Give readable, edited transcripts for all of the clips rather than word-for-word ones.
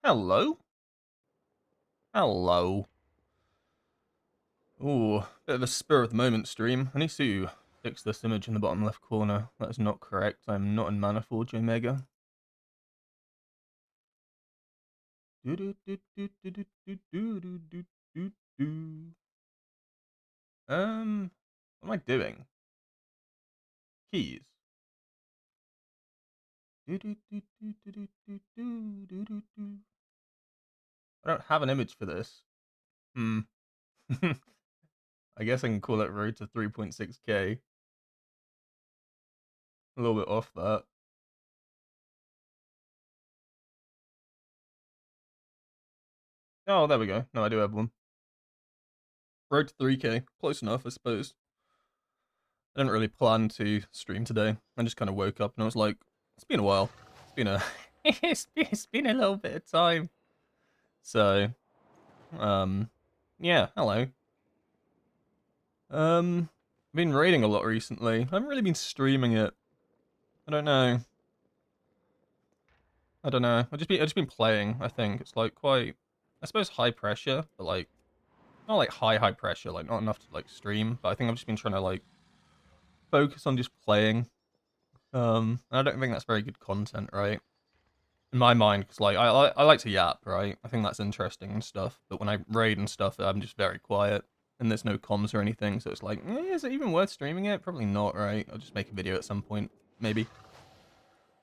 Hello? Hello. Ooh, bit of a spur of the moment stream. I need to fix this image in the bottom left corner. That is not correct. I'm not in Manifold Omega. What am I doing? Keys. I don't have an image for this. Hmm. I guess I can call it Road to 3.6K. A little bit off that. Oh, there we go. No, I do have one. Road to 3K. Close enough, I suppose. I didn't really plan to stream today. I just kind of woke up and I was like, it's been a while. It's been a it's been a little bit of time. So, um, yeah, hello. I've been raiding a lot recently. I haven't really been streaming it. I don't know. I don't know. I've just been playing. I think it's like quite, I suppose high pressure, but like not like high pressure, like not enough to like stream. But I think I've just been trying to like focus on just playing. And I don't think that's very good content, right? In my mind, because like I like to yap, right? I think that's interesting and stuff. But when I raid and stuff, I'm just very quiet, and there's no comms or anything. So it's like, is it even worth streaming it? Probably not, right? I'll just make a video at some point, maybe.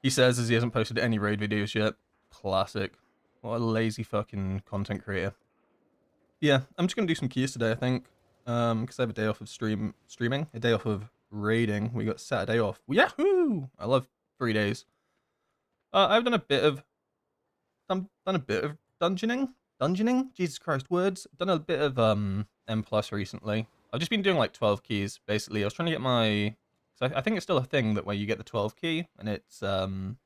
He says as he hasn't posted any raid videos yet. Classic. What a lazy fucking content creator. Yeah, I'm just gonna do some keys today, I think. Because I have a day off of streaming, a day off of raiding. We got Saturday off. Yahoo! I love 3 days. I've done a bit of dungeoning. Jesus Christ, words. Done a bit of M plus recently. I've just been doing like 12 keys basically. I was trying to get my. So I think it's still a thing that where you get the 12 key and it's what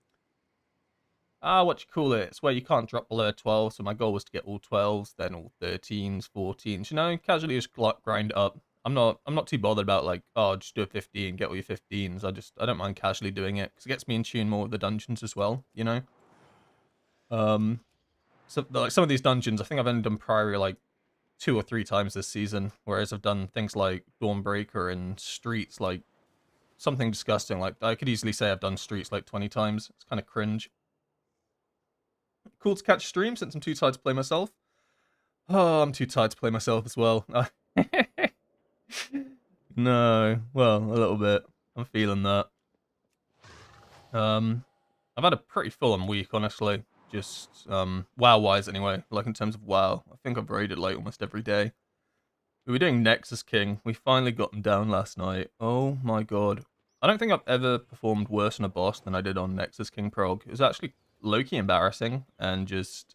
you call it? It's where you can't drop below 12. So my goal was to get all 12s, then all 13s, 14s. You know, casually just grind up. I'm not too bothered about like, oh, just do a 15, get all your 15s. I don't mind casually doing it because it gets me in tune more with the dungeons as well. You know. Um, So like some of these dungeons, I think I've only done Priory like 2 or 3 times this season, whereas I've done things like Dawnbreaker and Streets like something disgusting. Like I could easily say I've done Streets like 20 times. It's kind of cringe. Cool to catch stream since I'm too tired to play myself. Oh, I'm too tired to play myself as well. No, well, a little bit. I'm feeling that. I've had a pretty full-on week, honestly. Just WoW-wise, anyway. Like in terms of WoW, I think I've raided like almost every day. We were doing Nexus King. We finally got him down last night. Oh my god. I don't think I've ever performed worse on a boss than I did on Nexus King Prog. It was actually low-key embarrassing and just...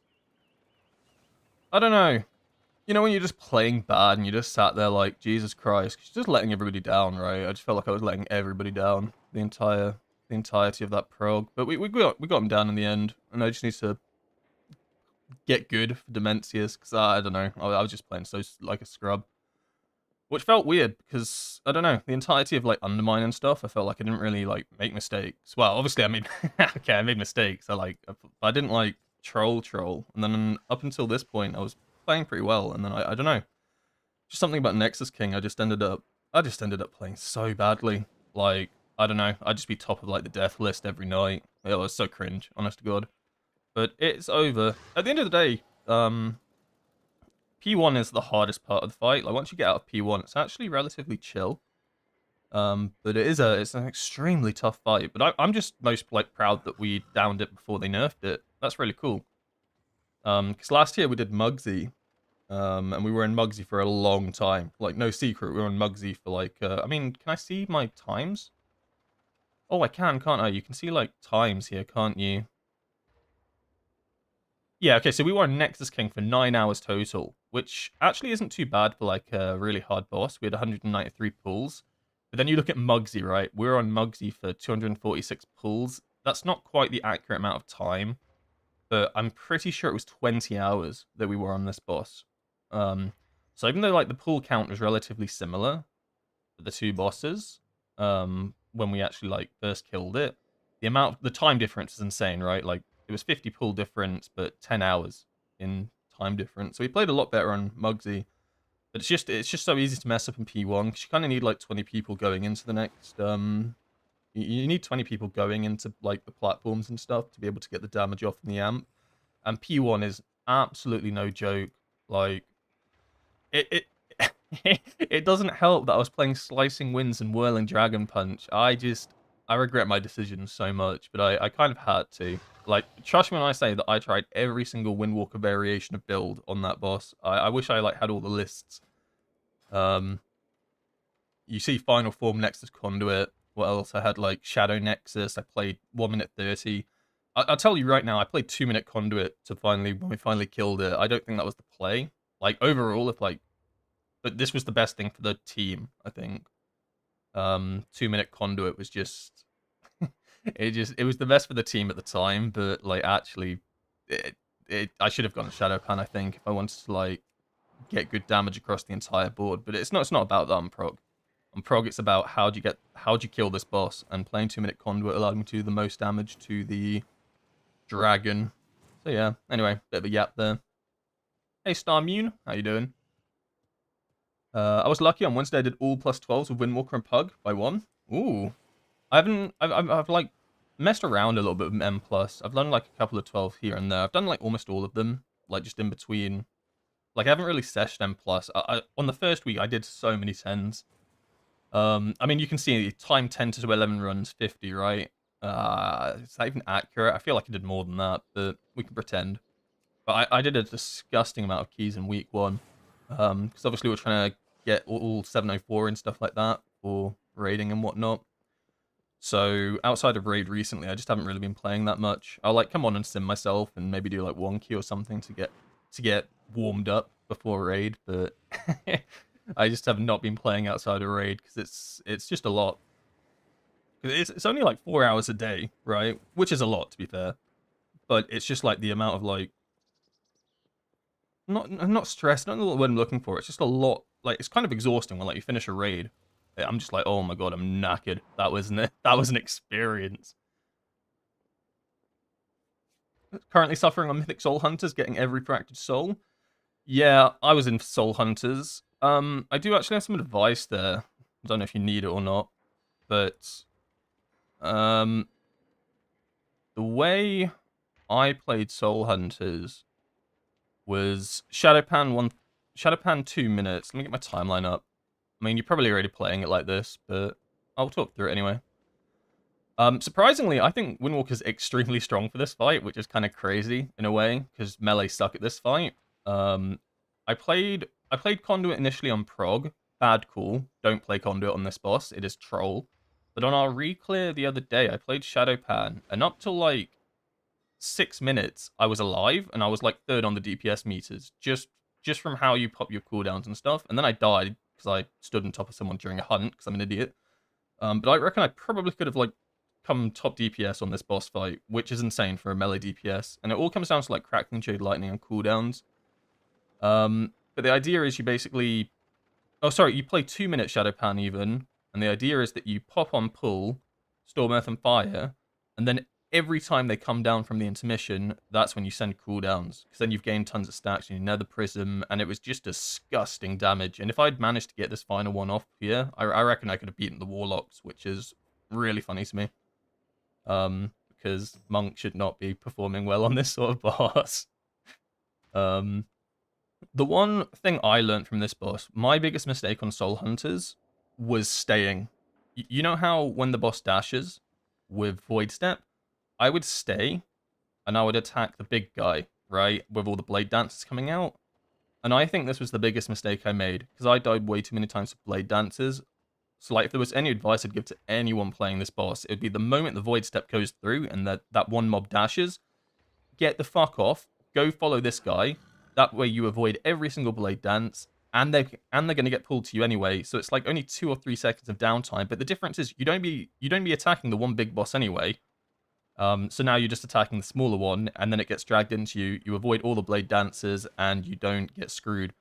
I don't know. You know when you're just playing bad and you just sat there like, Jesus Christ, you're just letting everybody down, right? I just felt like I was letting everybody down the entirety of that prog. But we got him down in the end, and I just need to get good for Dementius, because I don't know, I was just playing so like a scrub. Which felt weird, because, I don't know, the entirety of, like, Undermine and stuff, I felt like I didn't really, like, make mistakes. Well, obviously, I mean, okay, I made mistakes. I didn't, like, troll. And then up until this point, I was playing pretty well, and then I don't know. Just something about Nexus King, I just ended up playing so badly. Like, I don't know, I'd just be top of, like, the death list every night. It was so cringe, honest to God. But it's over. At the end of the day, P1 is the hardest part of the fight. Like once you get out of P1, it's actually relatively chill. But it's an extremely tough fight. But I'm just most like proud that we downed it before they nerfed it. That's really cool. Because last year we did Mugsy, and we were in Mugsy for a long time. Like no secret, we were in Mugsy for like. I mean, can I see my times? Oh, I can, can't I? You can see like times here, can't you? Yeah, okay, so we were on Nexus King for 9 hours total, which actually isn't too bad for like a really hard boss. We had 193 pulls. But then you look at Mugsy, right? We were on Mugsy for 246 pulls. That's not quite the accurate amount of time, but I'm pretty sure it was 20 hours that we were on this boss. So even though like the pull count was relatively similar for the two bosses, when we actually like first killed it, the time difference is insane, right? Like it was 50 pull difference, but 10 hours in time difference. So he played a lot better on Muggsy. But it's just so easy to mess up in P1 because you kind of need like 20 people going into the next. You need 20 people going into like the platforms and stuff to be able to get the damage off in the amp. And P1 is absolutely no joke. Like it it doesn't help that I was playing Slicing Winds and Whirling Dragon Punch. I regret my decision so much, but I kind of had to. Like, trust me when I say that I tried every single Windwalker variation of build on that boss. I wish I like had all the lists. Um, you see Final Form, Nexus Conduit. What else? I had like Shadow Nexus. I played 1 minute 30. I'll tell you right now, I played 2 minute Conduit to finally when we finally killed it. I don't think that was the play. Like overall, if like, but this was the best thing for the team. I think. 2 minute Conduit was just it was the best for the team at the time, but like actually, I should have gone Shadow Pan. I think if I wanted to like get good damage across the entire board, but it's not about that on prog. On prog, it's about how'd you kill this boss, and playing 2 minute Conduit allowed me to do the most damage to the dragon. So yeah. Anyway, bit of a yap there. Hey Starmune, how you doing? I was lucky on Wednesday. I did all +12s with Windwalker and Pug by 1. Ooh, I haven't. I've like messed around a little bit with M plus. I've done like a couple of 12 here and there. I've done like almost all of them, like just in between. Like I haven't really seshed M plus. On the first week I did so many 10s. I mean you can see time 10 to 11 runs 50, right? Is that even accurate? I feel like I did more than that, but we can pretend. But I did a disgusting amount of keys in week 1. Because obviously we're trying to get all 704 and stuff like that for raiding and whatnot. So outside of raid recently, I just haven't really been playing that much. I'll like come on and sim myself and maybe do like 1 key or something to get warmed up before raid, but I just have not been playing outside of raid because it's just a lot. It's only like 4 hours a day, right? Which is a lot to be fair, but it's just like the amount of like not stress, not the word I'm looking for. It's just a lot. Like it's kind of exhausting when like you finish a raid. I'm just like, oh my god, I'm knackered. That was an experience. Currently suffering on Mythic Soul Hunters, getting every fractured soul. Yeah, I was in Soul Hunters. I do actually have some advice there. I don't know if you need it or not, but the way I played Soul Hunters was Shadowpan 2 minutes. Let me get my timeline up. I mean, you're probably already playing it like this, but I'll talk through it anyway. Surprisingly, I think Windwalker's extremely strong for this fight, which is kind of crazy in a way, because melee suck at this fight. I played Conduit initially on prog. Bad call. Don't play Conduit on this boss. It is troll. But on our reclear the other day, I played Shadowpan, and up till like 6 minutes, I was alive, and I was like 3rd on the DPS meters, just from how you pop your cooldowns and stuff. And then I died because I stood on top of someone during a hunt because I'm an idiot. But I reckon I probably could have like come top DPS on this boss fight, which is insane for a melee DPS. And it all comes down to like Crackling Jade Lightning and cooldowns. But the idea is you basically... Oh, sorry, you play 2 minute Shadowpan even, and the idea is that you pop on pull, Storm, Earth, and Fire, and then every time they come down from the intermission, that's when you send cooldowns, because then you've gained tons of stacks and you nether prism, and it was just disgusting damage. And if I'd managed to get this final one off here, I reckon I could have beaten the Warlocks, which is really funny to me. Because Monk should not be performing well on this sort of boss. The one thing I learned from this boss, my biggest mistake on Soul Hunters was staying. You know how when the boss dashes with Void Step, I would stay and I would attack the big guy, right? With all the blade dances coming out. And I think this was the biggest mistake I made because I died way too many times with blade dances. So like if there was any advice I'd give to anyone playing this boss, it would be the moment the Void Step goes through and that one mob dashes, get the fuck off, go follow this guy. That way you avoid every single blade dance, and they're going to get pulled to you anyway. So it's like only 2 or 3 seconds of downtime. But the difference is you don't be attacking the one big boss anyway. So now you're just attacking the smaller one, and then it gets dragged into you. You avoid all the blade dances, and you don't get screwed.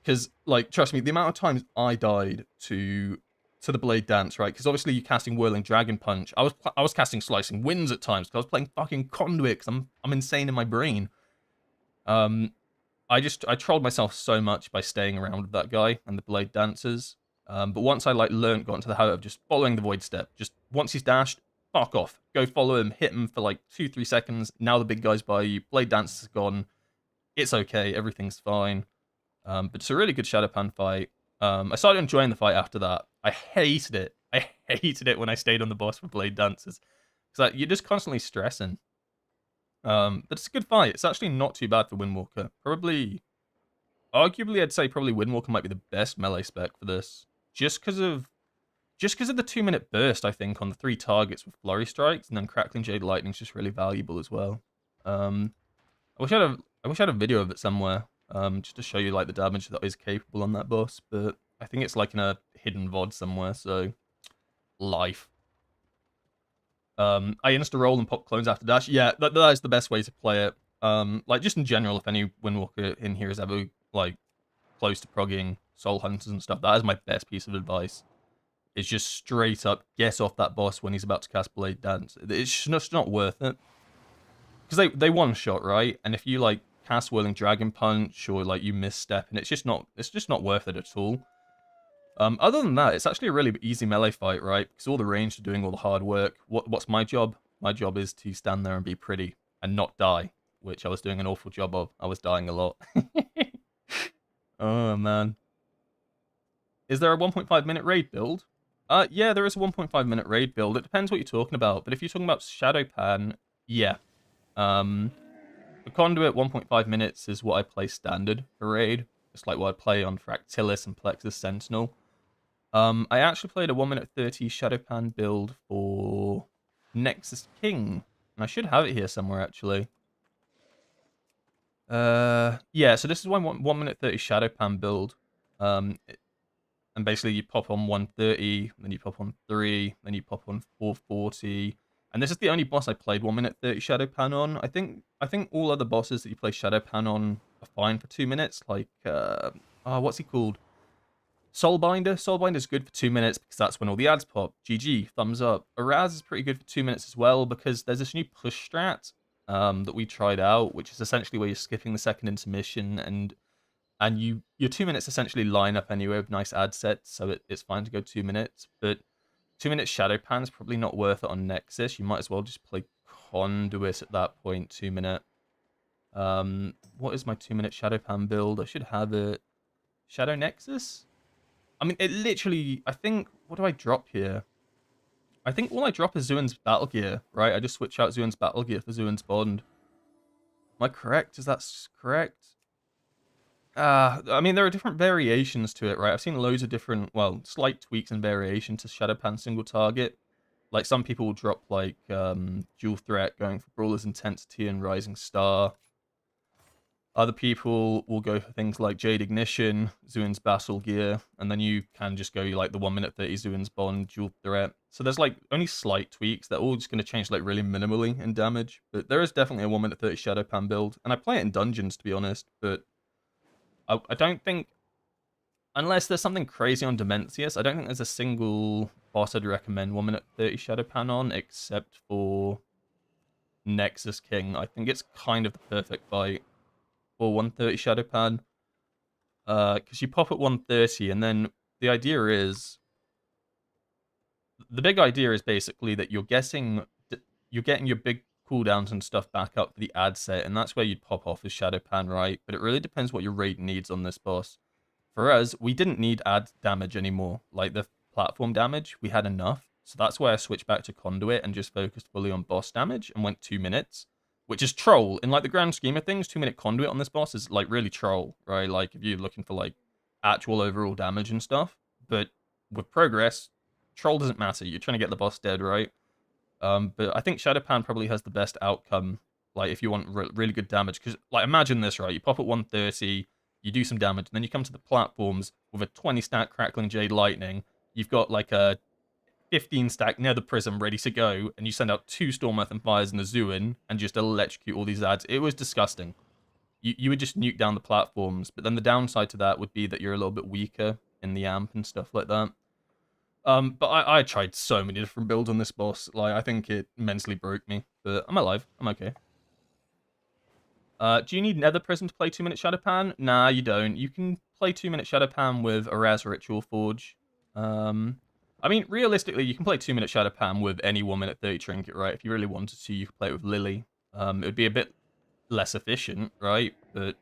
Because, like, trust me, the amount of times I died to to the Blade Dance, right? Because obviously you're casting Whirling Dragon Punch. I was casting Slicing Winds at times because I was playing fucking Conduit because I'm insane in my brain. Um, I trolled myself so much by staying around with that guy and the Blade Dancers. But once I like got into the habit of just following the Void Step, just once he's dashed, fuck off, go follow him, hit him for like 2-3 seconds. Now the big guy's by you, Blade Dancer's gone. It's okay, everything's fine. But it's a really good Shadowpan fight. I started enjoying the fight after that. I hated it. I hated it when I stayed on the boss with Blade Dancers. Because like, you're just constantly stressing. But it's a good fight. It's actually not too bad for Windwalker. Arguably, I'd say probably Windwalker might be the best melee spec for this. Just because of the 2-minute burst, I think, on the 3 targets with Flurry Strikes, and then Crackling Jade Lightning's just really valuable as well. I wish I had a video of it somewhere, just to show you like the damage that is capable on that boss, but I think it's like in a hidden VOD somewhere, so life. I insta-roll and pop clones after dash. Yeah, that is the best way to play it. Like, just in general, if any Windwalker in here is ever, like, close to progging Soul Hunters and stuff, that is my best piece of advice. It's just straight up get off that boss when he's about to cast Blade Dance. It's just not worth it. Because they one-shot, right? And if you, like, cast Whirling Dragon Punch or, like, you misstep, and it's just not worth it at all. Other than that, it's actually a really easy melee fight, right? Because all the range are doing all the hard work. What's my job? My job is to stand there and be pretty and not die, which I was doing an awful job of. I was dying a lot. Oh, man. Is there a 1.5-minute raid build? Yeah, there is a 1.5-minute raid build. It depends what you're talking about, but if you're talking about Shadowpan, yeah. The Conduit, 1.5 minutes is what I play standard for raid. It's like what I play on Fractilis and Plexus Sentinel. I actually played a 1-minute 30 Shadowpan build for Nexus King. And I should have it here somewhere, actually. Yeah, so this is one 1-minute 30 Shadowpan build. And basically you pop on 130, then you pop on 3, then you pop on 440. And this is the only boss I played 1-minute 30 Shadowpan on. I think all other bosses that you play Shadowpan on are fine for 2 minutes. Like, what's he called? Soulbinder. Soulbinder's good for 2 minutes because that's when all the ads pop. GG, thumbs up. Araz is pretty good for 2 minutes as well because there's this new push strat that we tried out, which is essentially where you're skipping the second intermission and your 2 minutes essentially line up anyway with nice ad sets, so it's fine to go 2 minutes. But 2 minutes Shadowpan is probably not worth it on Nexus. You might as well just play Conduit at that point, 2 minute. What is my 2-minute Shadowpan build? I should have it. Shadow Nexus? I mean, it literally, I think, what do I drop here? I think all I drop is Zuin's Battle Gear, right? I just switch out Zuin's Battle Gear for Zuin's Bond. Am I correct? Is that correct? I mean, there are different variations to it, right? I've seen loads of different, well, slight tweaks and variation to Shadowpan single target. Like, some people will drop, like, Dual Threat, going for Brawler's Intensity and Rising Star. Other people will go for things like Jade Ignition, Zuin's Battle Gear, and then you can just go like the 1-minute 30 Zuin's Bond, Dual Threat. So there's like only slight tweaks. They're all just going to change like really minimally in damage. But there is definitely a 1-minute 30 Shadowpan build. And I play it in dungeons, to be honest. But I don't think, unless there's something crazy on Demencius, I don't think there's a single boss I'd recommend 1-minute 30 Shadowpan on, except for Nexus King. I think it's kind of the perfect fight for 130 Shadowpan. Because you pop at 130, and then the big idea is basically that you're getting your big cooldowns and stuff back up for the ad set, and that's where you'd pop off as Shadowpan, right? But it really depends what your raid needs on this boss. For us, we didn't need ad damage anymore. Like the platform damage, we had enough. So that's why I switched back to Conduit and just focused fully on boss damage and went 2 minutes. Which is troll. In like the grand scheme of things, 2-minute Conduit on this boss is like really troll, right? Like if you're looking for like actual overall damage and stuff. But with progress, troll doesn't matter. You're trying to get the boss dead, right? But I think Shadowpan probably has the best outcome, like if you want really good damage. Because like imagine this, right? You pop at 130, you do some damage, and then you come to the platforms with a 20-stack Crackling Jade Lightning. You've got like a 15-stack near the prism ready to go, and you send out 2 Storm Earth and Fires and a Zuin and just electrocute all these ads. It was disgusting. You would just nuke down the platforms, but then the downside to that would be that you're a little bit weaker in the amp and stuff like that. But I tried so many different builds on this boss. Like, I think it mentally broke me. But I'm alive. I'm okay. Do you need Nether Prism to play 2-minute Shadowpan? Nah, you don't. You can play 2-minute Shadowpan with a Raz Ritual Forge. I mean, realistically, you can play 2-minute Shadowpan with any 1-minute 30 trinket, right? If you really wanted to, you could play it with Lily. It would be a bit less efficient, right? But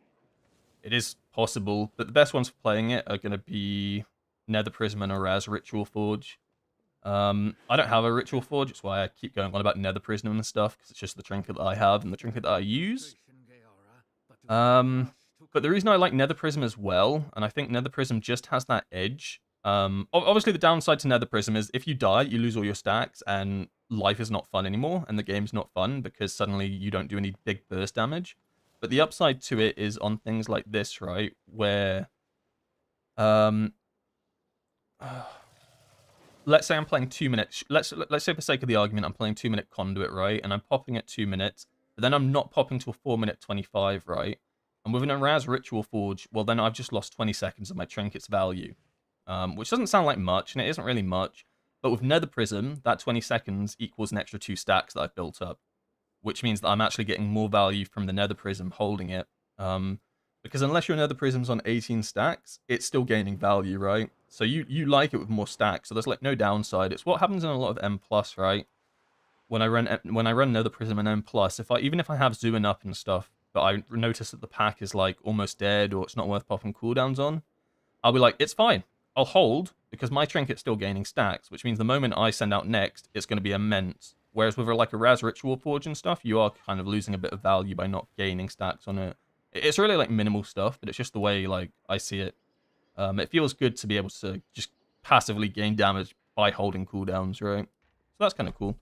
it is possible. But the best ones for playing it are going to be Nether Prism and a Raz Ritual Forge. I don't have a Ritual Forge, that's why I keep going on about Nether Prism and stuff, because it's just the trinket that I have and the trinket that I use. But the reason I like Nether Prism as well, and I think Nether Prism just has that edge. Obviously the downside to Nether Prism is if you die, you lose all your stacks, and life is not fun anymore, and the game's not fun because suddenly you don't do any big burst damage. But the upside to it is on things like this, right, where um, let's say I'm playing 2 minutes. Let's say for sake of the argument, I'm playing 2-minute Conduit, right, and I'm popping at 2 minutes, but then I'm not popping to a 4-minute 25, right? And with an Araz Ritual Forge, well, then I've just lost 20 seconds of my trinket's value, which doesn't sound like much, and it isn't really much. But with Nether Prism, that 20 seconds equals an extra 2 stacks that I've built up, which means that I'm actually getting more value from the Nether Prism holding it. Because unless your Nether Prism's on 18 stacks, it's still gaining value, right? So you like it with more stacks, so there's like no downside. It's what happens in a lot of M+, right? When I run Nether Prism and M+, even if I have Zooing up and stuff, but I notice that the pack is like almost dead or it's not worth popping cooldowns on, I'll be like, it's fine. I'll hold because my trinket's still gaining stacks, which means the moment I send out next, it's going to be immense. Whereas with like a Raz Ritual Forge and stuff, you are kind of losing a bit of value by not gaining stacks on it. It's really like minimal stuff, but it's just the way like I see it. It feels good to be able to just passively gain damage by holding cooldowns, right? So that's kind of cool.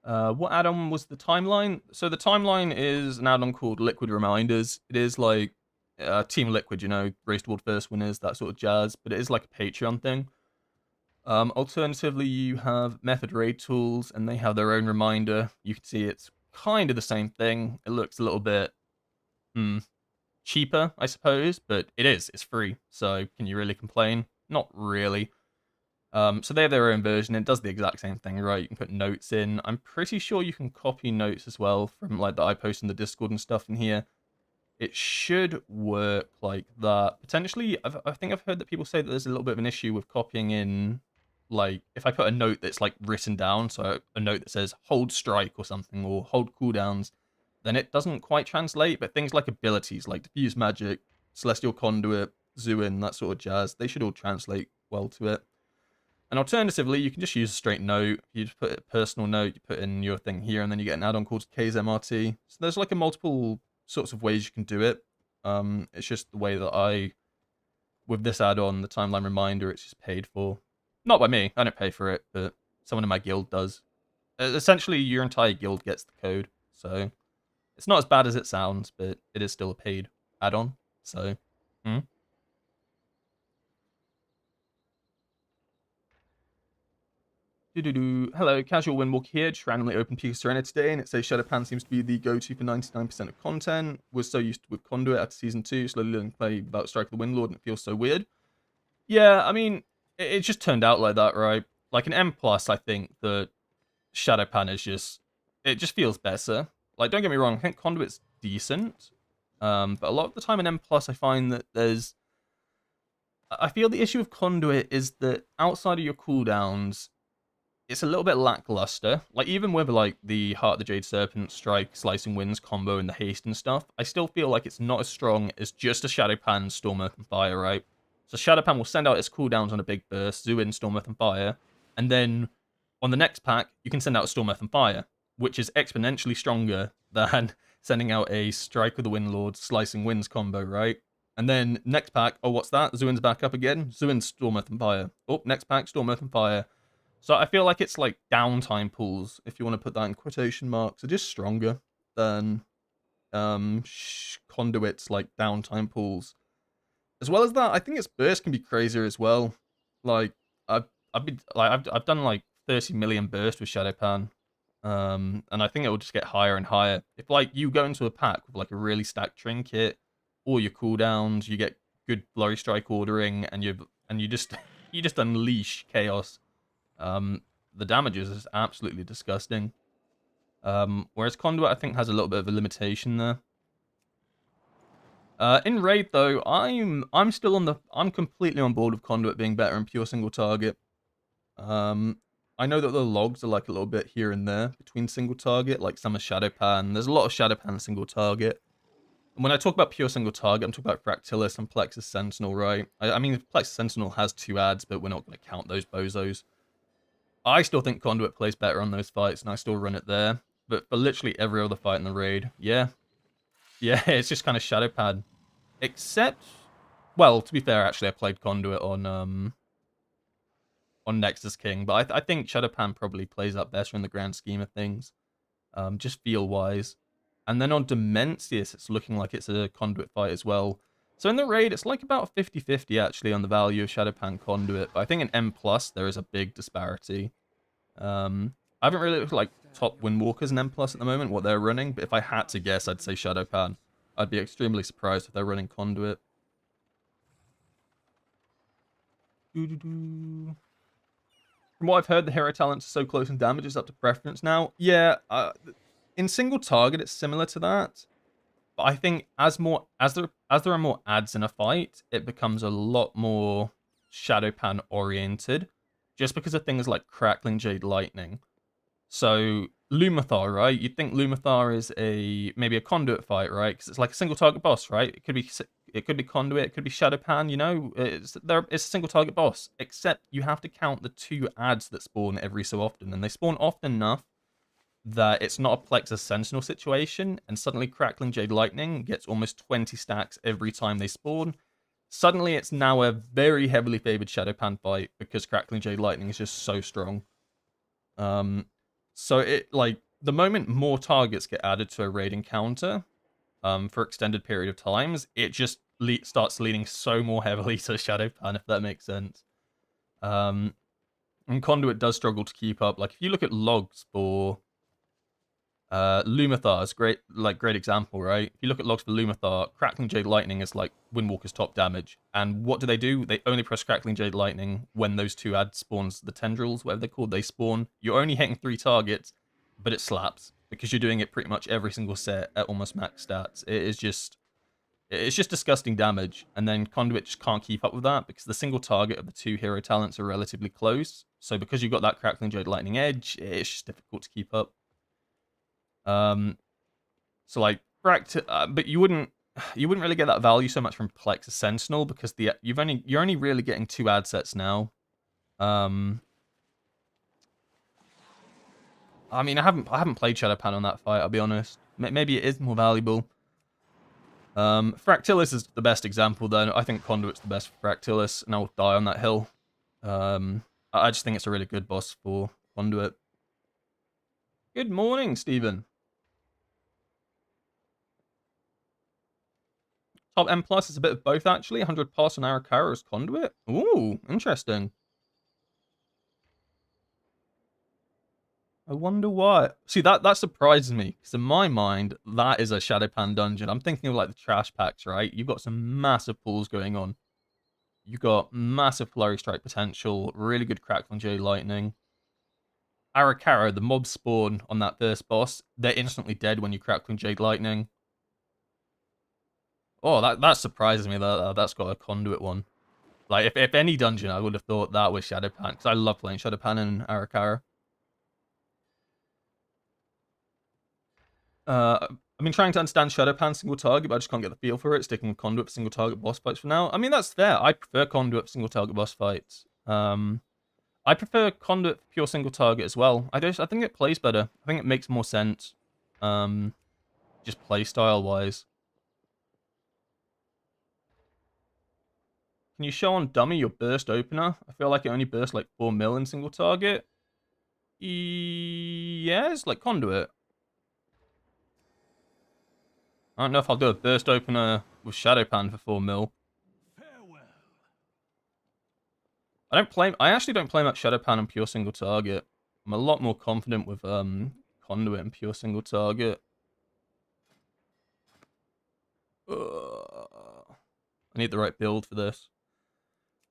What add-on was the timeline? So the timeline is an add-on called Liquid Reminders. It is like Team Liquid, you know, Race to World First winners, that sort of jazz. But it is like a Patreon thing. Alternatively, you have Method Raid tools, and they have their own reminder. You can see it's kind of the same thing. It looks a little bit cheaper, I suppose, but it is. It's free, so can you really complain? Not really. So they have their own version. It does the exact same thing, right? You can put notes in. I'm pretty sure you can copy notes as well from like that I post in the Discord and stuff in here. It should work like that. Potentially, I think I've heard that people say that there's a little bit of an issue with copying in, like, if I put a note that's like written down, so a note that says hold strike or something, or hold cooldowns, then it doesn't quite translate. But things like abilities, like diffuse magic, celestial conduit, Zuin, that sort of jazz, they should all translate well to it. And alternatively, you can just use a straight note. You just put a personal note, you put in your thing here, and then you get an add-on called K's MRT. So there's like a multiple sorts of ways you can do it. It's just the way that with this add-on, the timeline reminder, it's just paid for. Not by me, I don't pay for it, but someone in my guild does. Essentially, your entire guild gets the code, so it's not as bad as it sounds, but it is still a paid add-on, so... Hello, Casual Windwalker here. Just randomly opened Peak of Serenity today, and it says Shadowpan seems to be the go-to for 99% of content. Was so used with Conduit after Season 2, slowly learning to play without Strike of the Windlord, and it feels so weird. Yeah, I mean, it just turned out like that, right? Like an M+, I think that Shadowpan is just... It just feels better. Like, don't get me wrong, I think Conduit's decent. But a lot of the time in M+, I find that there's... I feel the issue with Conduit is that outside of your cooldowns, it's a little bit lackluster. Like, even with, like, the Heart of the Jade Serpent, Strike, Slicing Winds combo and the haste and stuff, I still feel like it's not as strong as just a Shadowpan, Storm, Earth, and Fire, right? So Shadowpan will send out its cooldowns on a big burst, Zoo in Storm, Earth, and Fire, and then on the next pack, you can send out a Storm, Earth, and Fire, which is exponentially stronger than sending out a Strike with the Windlord, Slicing Winds combo, right? And then next pack, oh, what's that? Zuin's back up again. Zuin's Storm, Earth, and Fire. Oh, next pack, Storm, Earth, and Fire. So I feel like it's like downtime pools, if you want to put that in quotation marks, are just stronger than Conduit's like downtime pools. As well as that, I think its burst can be crazier as well. Like I've done like 30 million burst with Shadowpan. And I think it will just get higher and higher. If like you go into a pack with like a really stacked trinket, all your cooldowns, you get good flurry strike ordering, and you just you just unleash chaos. The damage is absolutely disgusting. Whereas Conduit, I think, has a little bit of a limitation there. In raid though, I'm completely on board with Conduit being better in pure single target. I know that the logs are like a little bit here and there between single target, like some are Shadow Pan. There's a lot of Shadow Pan single target. And when I talk about pure single target, I'm talking about Fractilis and Plexus Sentinel, right? I mean, Plexus Sentinel has 2 ads, but we're not going to count those bozos. I still think Conduit plays better on those fights, and I still run it there. But for literally every other fight in the raid, yeah, it's just kind of Shadow Pan. Except, well, to be fair, actually, I played Conduit on Nexus King, but I think Shadow Pan probably plays up better in the grand scheme of things, just feel-wise. And then on Dimensius, it's looking like it's a Conduit fight as well. So in the raid, it's like about 50-50 actually on the value of Shadow Pan Conduit, but I think in M+, there is a big disparity. I haven't really looked at like top Windwalkers in M+ at the moment, what they're running, but if I had to guess, I'd say Shadow Pan. I'd be extremely surprised if they're running Conduit. From what I've heard, the hero talents are so close in damage is up to preference now. Yeah, in single target, it's similar to that. But I think as there are more ads in a fight, it becomes a lot more Shadow Pan oriented, just because of things like Crackling Jade Lightning. So Lumathar, right? You'd think Lumathar is maybe a conduit fight, right? Because it's like a single target boss, right? It could be conduit, it could be Shadow Pan. You know, it's a single target boss. Except you have to count the 2 ads that spawn every so often, and they spawn often enough that it's not a Plexus Sentinel situation. And suddenly, Crackling Jade Lightning gets almost 20 stacks every time they spawn. Suddenly, it's now a very heavily favored Shadow Pan fight because Crackling Jade Lightning is just so strong. So it like the moment more targets get added to a raid encounter, for extended period of times, it just starts leaning so more heavily to Shadow Pan, if that makes sense. And Conduit does struggle to keep up. Like if you look at logs for Lumathar is great example, right? If you look at logs for Lumathar, Crackling Jade Lightning is like Windwalker's top damage. And what do? They only press Crackling Jade Lightning when those 2 ads spawns, the tendrils, whatever they're called, they spawn. You're only hitting 3 targets, but it slaps because you're doing it pretty much every single set at almost max stats. It's just disgusting damage. And then Conduit just can't keep up with that because the single target of the 2 hero talents are relatively close. So because you've got that Crackling Jade Lightning edge, it's just difficult to keep up. So like but you wouldn't really get that value so much from Plexus Sentinel because you're only really getting 2 ad sets now. I mean, I haven't played Shadow Pan on that fight, I'll be honest. Maybe it is more valuable. Fractilis is the best example though. I think Conduit's the best for Fractilis, and I'll die on that hill. I just think it's a really good boss for Conduit. Good morning, Stephen. Top M plus is a bit of both, actually. 100 pass on Arakara as Conduit. Ooh, interesting. I wonder why. See, that surprises me, because in my mind, that is a Shadow Pan dungeon. I'm thinking of like the trash packs, right? You've got some massive pools going on. You've got massive Flurry Strike potential, really good Crackling Jade Lightning. Arakara, the mob spawn on that first boss, they're instantly dead when you Crackling Jade Lightning. Oh, that surprises me that that's got a Conduit one. Like, if any dungeon, I would have thought that was Shadow Pan, because I love playing Shadow Pan and Arakara. I've been trying to understand Shadow Pan single target, but I just can't get the feel for it, sticking with Conduit for single target boss fights for now. I mean, that's fair. I prefer Conduit for single target boss fights. I prefer Conduit for pure single target as well. I think it plays better. I think it makes more sense. Just playstyle wise. Can you show on dummy your burst opener? I feel like it only bursts like 4 mil in single target. Yes, like Conduit. I don't know if I'll do a burst opener with Shadow Pan for 4 mil. I actually don't play much Shadow Pan and pure single target. I'm a lot more confident with conduit and pure single target. I need the right build for this.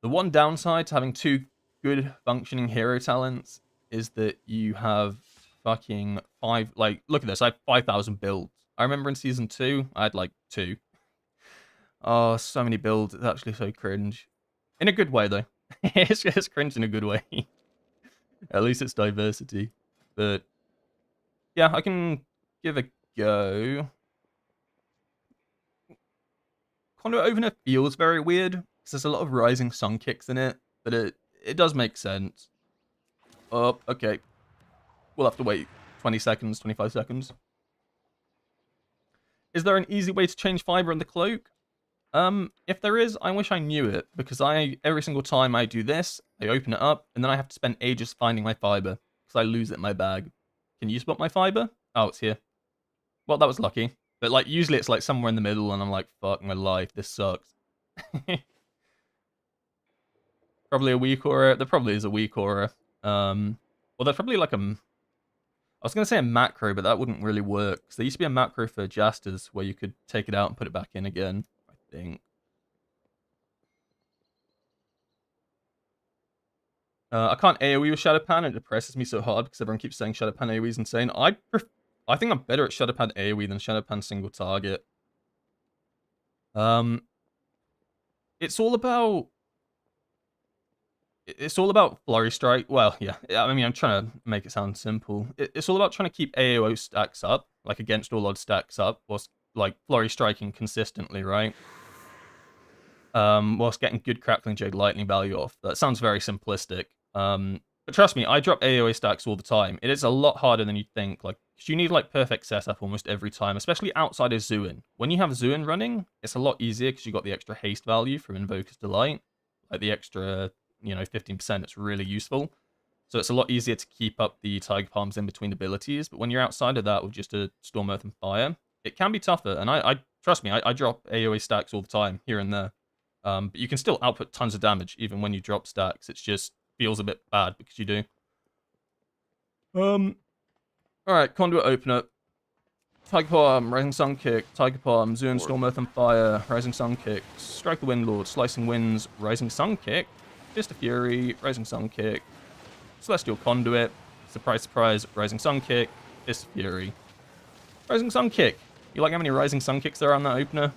The one downside to having two good functioning hero talents is that you have fucking look at this, I have 5,000 builds. I remember in season 2, I had like 2. Oh, so many builds, it's actually so cringe. In a good way, though. It's cringe in a good way. At least it's diversity. But, yeah, I can give a go. Conduit Opener feels very weird, because there's a lot of rising sun kicks in it, but it does make sense. Oh, okay. We'll have to wait 20 seconds, 25 seconds. Is there an easy way to change fiber in the cloak? If there is, I wish I knew it, because every single time I do this, I open it up, and then I have to spend ages finding my fiber, because I lose it in my bag. Can you spot my fiber? Oh, it's here. Well, that was lucky. But, like, usually it's, like, somewhere in the middle, and I'm like, fuck my life, this sucks. Probably a weak aura. There probably is a weak aura. Well, there's probably, like, I was going to say a macro, but that wouldn't really work. Because there used to be a macro for Jasters where you could take it out and put it back in again, I think. I can't AoE with Shadowpan. It depresses me so hard because everyone keeps saying Shadowpan AoE is insane. I think I'm better at Shadowpan AoE than Shadowpan single target. It's all about Flurry Strike. Well, yeah. I mean, I'm trying to make it sound simple. It's all about trying to keep AoE stacks up, like against all odds stacks up, whilst like Flurry Striking consistently, right? Whilst getting good Crackling Jade Lightning value off. That sounds very simplistic. But trust me, I drop AoE stacks all the time. It is a lot harder than you'd think. Like, cause you need like perfect setup almost every time, especially outside of Zuin. When you have Zuin running, it's a lot easier because you got the extra haste value from Invoker's Delight, like the extra 15%. It's really useful. So it's a lot easier to keep up the Tiger Palms in between abilities. But when you're outside of that with just a Storm, Earth, and Fire, it can be tougher. And I trust me, I drop AoE stacks all the time here and there. But you can still output tons of damage even when you drop stacks. It just feels a bit bad because you do. Alright, Conduit Opener. Tiger Palm, Rising Sun Kick, Tiger Palm, Zuin, Storm, Earth, and Fire, Rising Sun Kick, Strike the Windlord, Slicing Winds, Rising Sun Kick, Fist of Fury, Rising Sun Kick, Celestial Conduit, surprise, surprise, Rising Sun Kick, Fist of Fury. Rising Sun Kick. You like how many Rising Sun Kicks there are on that opener?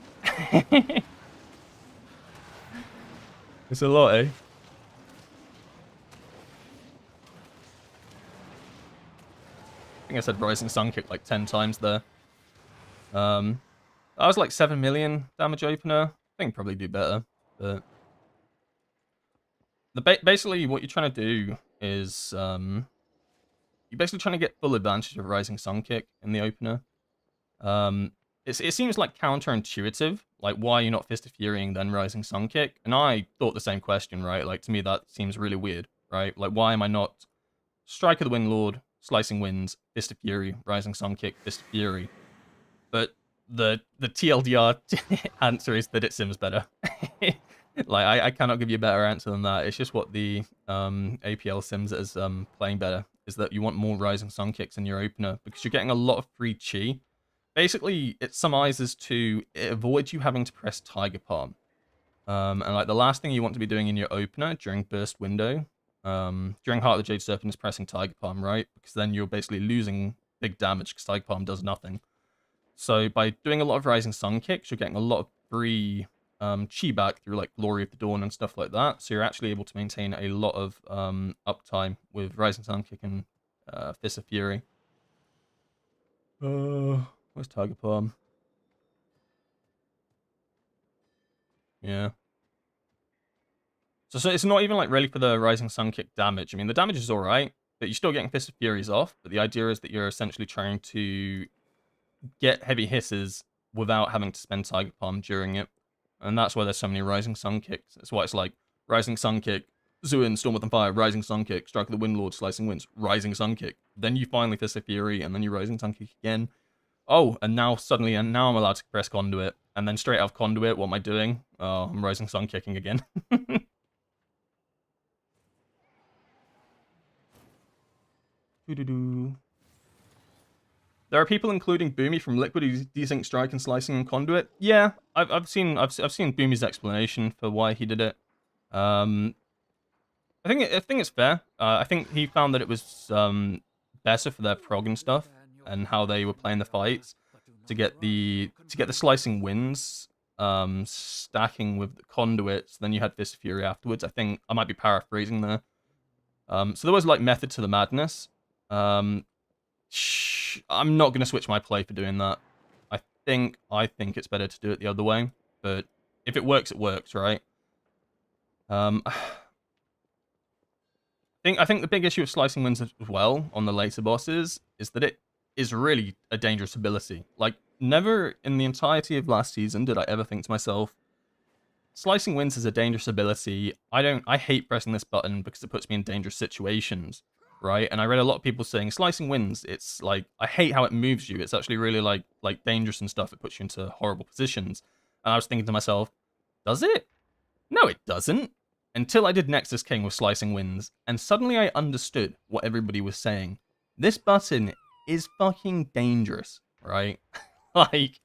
It's a lot, eh? I think I said Rising Sun Kick like 10 times there. That was like 7 million damage opener. I think probably do better, but basically what you're trying to do is you're basically trying to get full advantage of Rising Sun Kick in the opener. It seems like counterintuitive, like why you're not Fist of Furying then Rising Sun Kick, and I thought the same question, right? Like to me that seems really weird, right? Like why am I not Strike of the Windlord, Slicing Winds, Fist of Fury, Rising Sun Kick, Fist of Fury? But the TLDR answer is that it sims better. Like I cannot give you a better answer than that. It's just what the APL sims as playing better is that you want more Rising Sun Kicks in your opener because you're getting a lot of free chi. Basically, it summarizes to it avoids you having to press Tiger Palm. And like the last thing you want to be doing in your opener during burst window, during Heart of the Jade Serpent is pressing Tiger Palm, right? Because then you're basically losing big damage because Tiger Palm does nothing. So by doing a lot of Rising Sun Kicks, you're getting a lot of free chi back through like Glory of the Dawn and stuff like that. So you're actually able to maintain a lot of uptime with Rising Sun Kick and Fist of Fury. Where's Tiger Palm? Yeah. So it's not even like really for the Rising Sun Kick damage. I mean, the damage is alright, but you're still getting Fist of Furies off. But the idea is that you're essentially trying to get heavy hisses without having to spend Tiger Palm during it. And that's why there's so many Rising Sun Kicks. That's why it's like Rising Sun Kick, Zuin, Storm with Fire, Rising Sun Kick, Strike of the Windlord, Slicing Winds, Rising Sun Kick. Then you finally Fist of Fury, and then you Rising Sun Kick again. Oh, and now I'm allowed to press Conduit. And then straight out of Conduit, what am I doing? Oh, I'm Rising Sun Kicking again. There are people including Boomy from Liquid who desync strike and slicing and conduit. Yeah, I've seen Boomy's explanation for why he did it. I think it's fair. I think he found that it was better for their prog and stuff and how they were playing the fights to get the slicing wins stacking with the conduits. Then you had Fist of Fury afterwards. I think I might be paraphrasing there. So there was like method to the madness. I'm not gonna switch my play for doing that. I think it's better to do it the other way. But if it works, right? I think the big issue with slicing winds as well on the later bosses is that it is really a dangerous ability. Like, never in the entirety of last season did I ever think to myself, slicing winds is a dangerous ability. I hate pressing this button because it puts me in dangerous situations, right? And I read a lot of people saying slicing winds, it's like, I hate how it moves you. It's actually really like dangerous and stuff. It puts you into horrible positions. And I was thinking to myself, does it? No, it doesn't. Until I did Nexus King with Slicing Winds, and suddenly I understood what everybody was saying. This button is fucking dangerous, right? Like,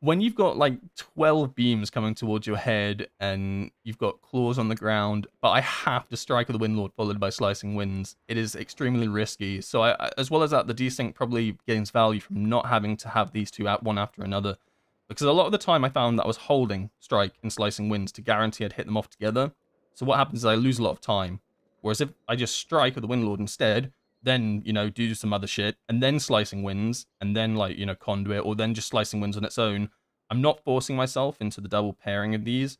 when you've got like 12 beams coming towards your head, and you've got claws on the ground, but I have to strike with the Windlord followed by Slicing Winds, it is extremely risky. So as well as that, the desync probably gains value from not having to have these two out one after another. Because a lot of the time I found that I was holding Strike and Slicing Winds to guarantee I'd hit them off together. So what happens is I lose a lot of time. Whereas if I just Strike with the Windlord instead, then, you know, do some other shit, and then Slicing Winds, and then, like, you know, Conduit, or then just Slicing Winds on its own, I'm not forcing myself into the double pairing of these,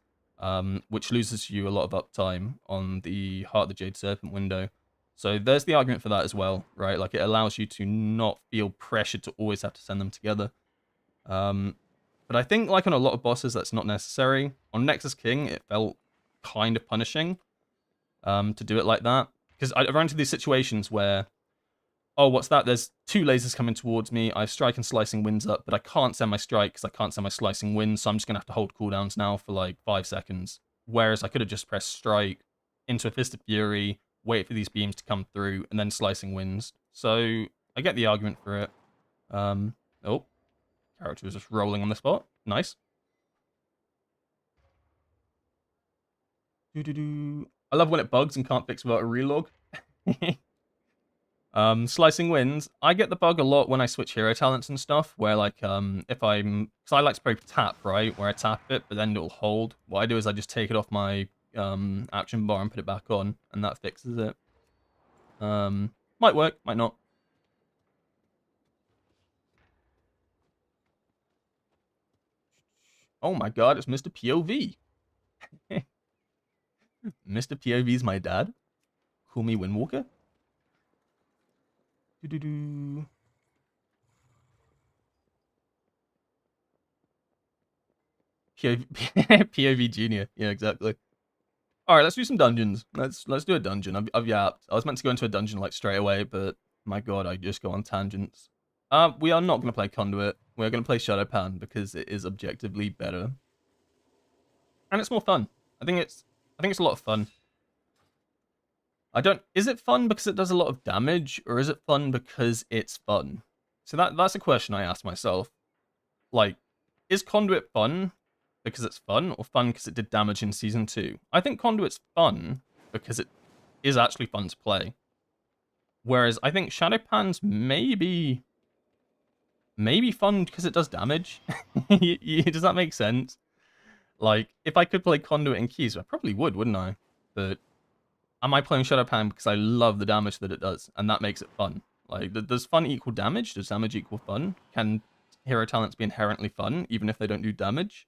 which loses you a lot of uptime on the Heart of the Jade Serpent window. So there's the argument for that as well, right? Like, it allows you to not feel pressured to always have to send them together. But I think, like, on a lot of bosses, that's not necessary. On Nexus King, it felt kind of punishing to do it like that. Because I ran into these situations where, oh, what's that? There's two lasers coming towards me. I have Strike and Slicing Winds up, but I can't send my Strike because I can't send my Slicing Winds, so I'm just going to have to hold cooldowns now for, like, 5 seconds. Whereas I could have just pressed Strike into a Fist of Fury, wait for these beams to come through, and then Slicing Winds. So I get the argument for it. Oh. Character is just rolling on the spot. Nice. I love when it bugs and can't fix without a relog. Slicing Winds. I get the bug a lot when I switch hero talents and stuff, where, like, if I'm... Because I like to play tap, right? Where I tap it, but then it'll hold. What I do is I just take it off my action bar and put it back on, and that fixes it. Might work, might not. Oh my god, it's Mr. POV. Mr. POV's my dad. Call me Windwalker. POV Junior. Yeah, exactly. All right, let's do some dungeons. Let's do a dungeon. I've yapped. I was meant to go into a dungeon like straight away, but my god, I just go on tangents. We are not going to play Conduit. We're going to play Shadowpan because it is objectively better, and it's more fun. I think it's a lot of fun. Is it fun because it does a lot of damage, or is it fun because it's fun? So that's a question I ask myself. Like, is Conduit fun because it's fun, or fun because it did damage in Season 2? I think Conduit's fun because it is actually fun to play. Whereas I think Shadowpan's maybe fun because it does damage. Does that make sense? Like, if I could play Conduit and Keys, I probably would, wouldn't I? But am I playing Shadowpan because I love the damage that it does, and that makes it fun? Like, does fun equal damage? Does damage equal fun? Can hero talents be inherently fun, even if they don't do damage?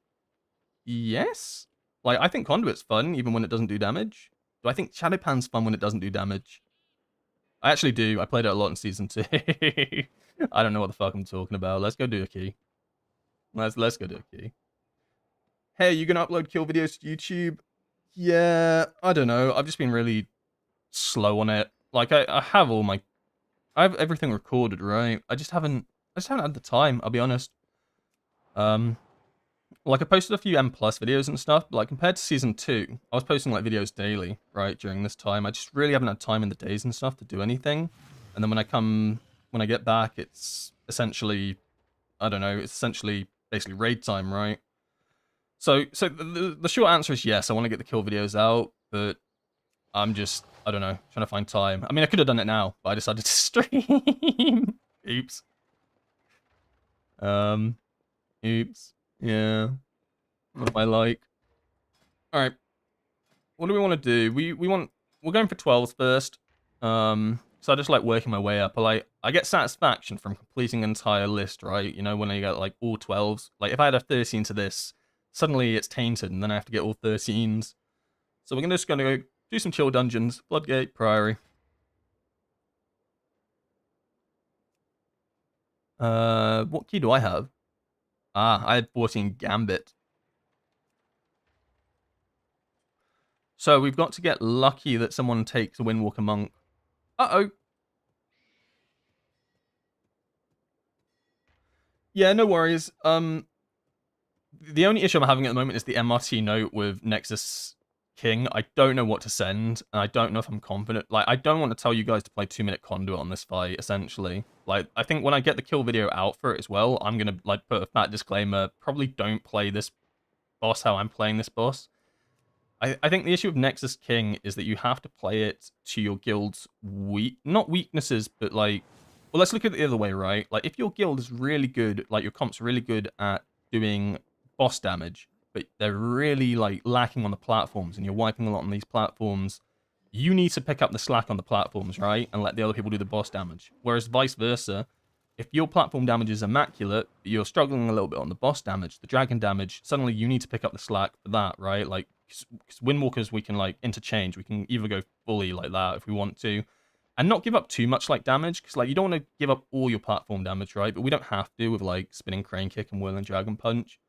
Yes. Like, I think Conduit's fun, even when it doesn't do damage. Do I think Shadowpan's fun when it doesn't do damage? I actually do. I played it a lot in Season 2. I don't know what the fuck I'm talking about. Let's go do a key. Let's go do a key. Hey, you gonna upload kill videos to YouTube? Yeah, I don't know. I've just been really slow on it. Like, I have everything recorded, right? I just haven't had the time, I'll be honest. Like, I posted a few M+ videos and stuff, but, like, compared to Season 2, I was posting, like, videos daily, right, during this time. I just really haven't had time in the days and stuff to do anything. And then when I come when I get back, it's essentially, I don't know, it's essentially basically raid time, right? So the short answer is yes, I want to get the kill videos out, but I'm just, I don't know, trying to find time. I mean, I could have done it now, but I decided to stream. Oops. Um, oops. Yeah. What am I like? All right. What do we want to do? We're going for 12s first. So I just like working my way up. I get satisfaction from completing an entire list, right? You know, when I get like all 12s. Like if I had a 13 to this, suddenly it's tainted, and then I have to get all 13s. So we're just gonna go do some chill dungeons. Bloodgate, Priory. What key do I have? Ah, I had 14 Gambit. So we've got to get lucky that someone takes a Windwalker Monk. Uh-oh. Yeah, no worries. The only issue I'm having at the moment is the MRT note with Nexus King. I don't know what to send, and I don't know if I'm confident. Like, I don't want to tell you guys to play 2-minute Conduit on this fight, essentially. Like, I think when I get the kill video out for it as well, I'm gonna, like, put a fat disclaimer, probably don't play this boss how I'm playing this boss. I think the issue with Nexus King is that you have to play it to your guild's not weaknesses, but like, well, let's look at it the other way, right? Like, if your guild is really good, like your comp's really good at doing boss damage, but they're really like lacking on the platforms, and you're wiping a lot on these platforms, you need to pick up the slack on the platforms, right? And let the other people do the boss damage. Whereas vice versa, if your platform damage is immaculate, but you're struggling a little bit on the boss damage, the dragon damage, suddenly you need to pick up the slack for that, right? Like, because Windwalkers, we can, like, interchange. We can either go fully like that if we want to, and not give up too much, like, damage, because, like, you don't want to give up all your platform damage, right? But we don't have to with, like, Spinning Crane Kick and Whirling Dragon Punch.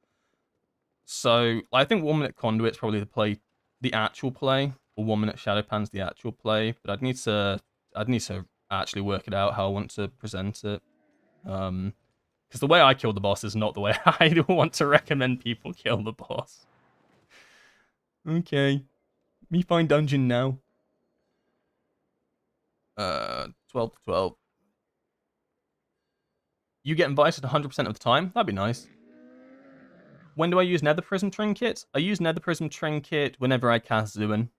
So, I think 1-minute Conduit's probably the actual play, or 1-minute Shadow Pan's the actual play, but I'd need to actually work it out how I want to present it. Because the way I kill the boss is not the way I want to recommend people kill the boss. Okay. Me find dungeon now. 12 to 12. You get invited 100% of the time? That'd be nice. When do I use Nether Prism Trinket? I use Nether Prism Trinket whenever I cast Zuin.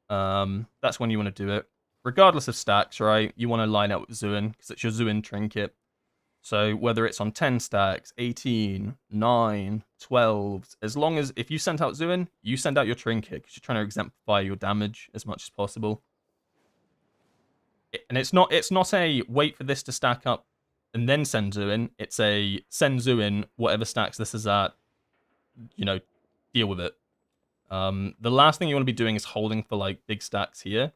That's when you want to do it. Regardless of stacks, right? You want to line up with Zuin, because it's your Zuin Trinket. So whether it's on 10 stacks, 18, 9, 12s, as long as if you sent out Zuin, you send out your Trinket, because you're trying to exemplify your damage as much as possible. And it's not a wait for this to stack up and then send Zuin. It's a send Zuin, whatever stacks this is at, you know, deal with it. The last thing you want to be doing is holding for like big stacks here.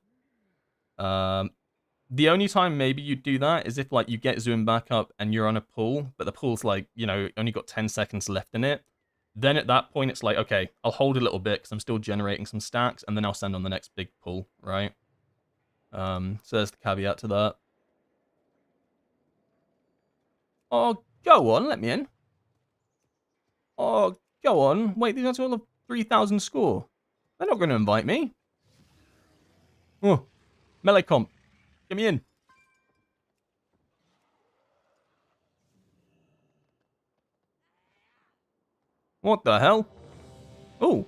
The only time maybe you do that is if like you get Zuin back up and you're on a pull, but the pull's like, you know, only got 10 seconds left in it. Then at that point, it's like, okay, I'll hold a little bit because I'm still generating some stacks, and then I'll send on the next big pull, right? So there's the caveat to that. Oh, go on, let me in. Oh, go on. Wait, these are all of 3,000 score. They're not going to invite me. Oh, melee comp. Get me in. What the hell? Oh.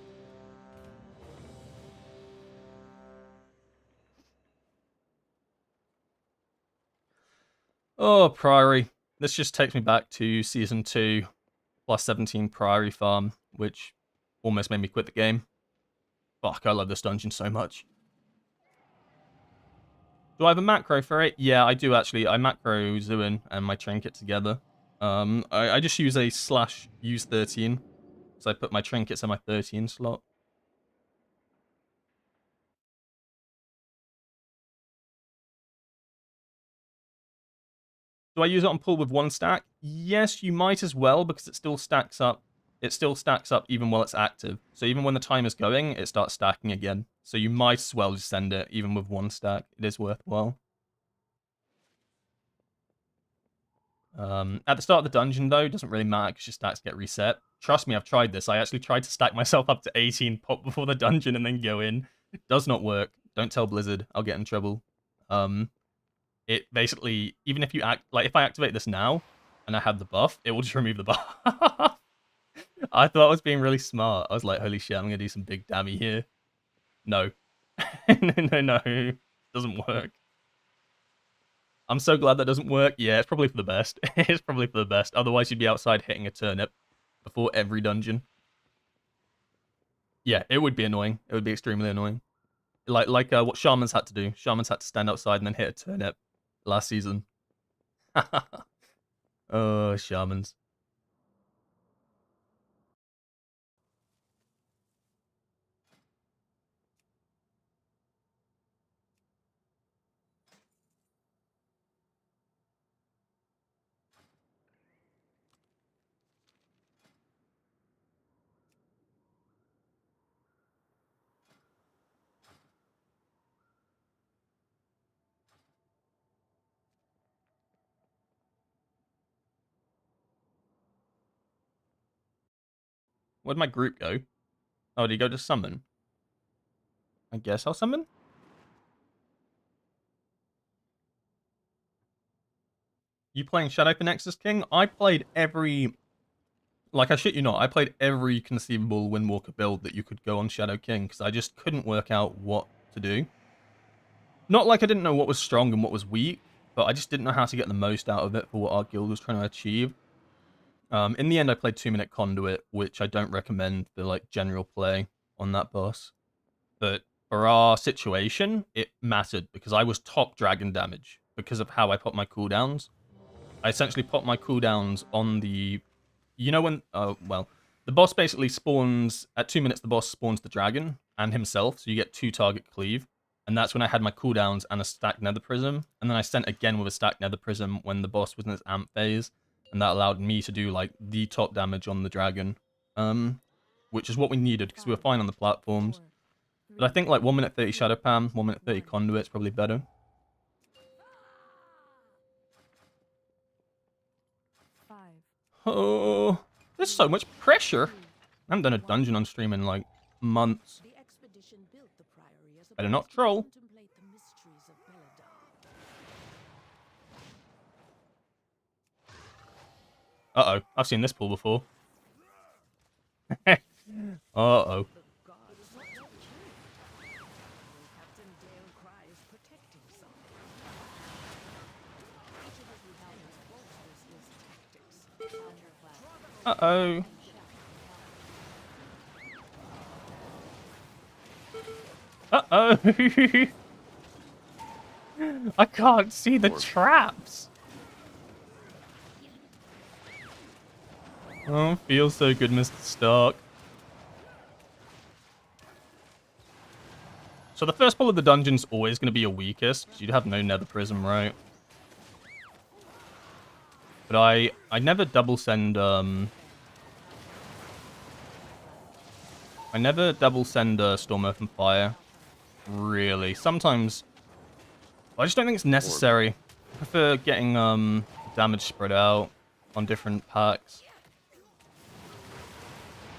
Oh, Priory. This just takes me back to Season 2 plus 17 Priory Farm, which almost made me quit the game. Fuck, I love this dungeon so much. Do I have a macro for it? Yeah, I do actually. I macro Zuin and my trinket together. I just use a / use 13. So I put my trinkets in my 13 slot. Do I use it on pull with 1 stack? Yes, you might as well, because it still stacks up. It still stacks up even while it's active. So even when the timer's going, it starts stacking again. So you might as well just send it even with 1 stack. It is worthwhile. At the start of the dungeon, though, it doesn't really matter because your stacks get reset. Trust me, I've tried this. I actually tried to stack myself up to 18 pop before the dungeon and then go in. It does not work. Don't tell Blizzard. I'll get in trouble. it basically, even if you act like if I activate this now and I had the buff, it will just remove the buff. I thought I was being really smart. I was like, holy shit, I'm gonna do some big dammy here. No. No. Doesn't work. I'm so glad that doesn't work. Yeah, it's probably for the best. It's probably for the best. Otherwise, you'd be outside hitting a turnip before every dungeon. Yeah, it would be annoying. It would be extremely annoying. Like what Shamans had to do. Shamans had to stand outside and then hit a turnip last season. Oh, Shamans. Where'd my group go? Oh, did he go to summon? I guess I'll summon? You playing Shadow for Nexus King? I played every... Like, I shit you not, I played every conceivable Windwalker build that you could go on Shadow King, because I just couldn't work out what to do. Not like I didn't know what was strong and what was weak, but I just didn't know how to get the most out of it for what our guild was trying to achieve. In the end, I played 2-minute Conduit, which I don't recommend for, like, general play on that boss. But for our situation, it mattered, because I was top dragon damage, because of how I put my cooldowns. I essentially put my cooldowns on the... You know when... well, the boss basically spawns... At 2 minutes, the boss spawns the dragon and himself, so you get 2 target cleave. And that's when I had my cooldowns and a stacked nether prism. And then I sent again with a stacked nether prism when the boss was in its amp phase. And that allowed me to do, like, the top damage on the dragon. Which is what we needed, because we were fine on the platforms. But I think, like, 1 minute 30 Shadow Pam, 1 minute 30 Conduit is probably better. Oh, there's so much pressure. I haven't done a dungeon on stream in, like, months. Better not troll. Uh-oh, I've seen this pool before. Uh-oh. Uh-oh. Uh-oh. I can't see the traps. Oh, feels so good, Mr. Stark. So the first pull of the dungeon's always going to be your weakest, because you'd have no nether prism, right? But I never double send, I never double send Storm, Earth, and Fire. Really. Sometimes... I just don't think it's necessary. I prefer getting damage spread out on different packs.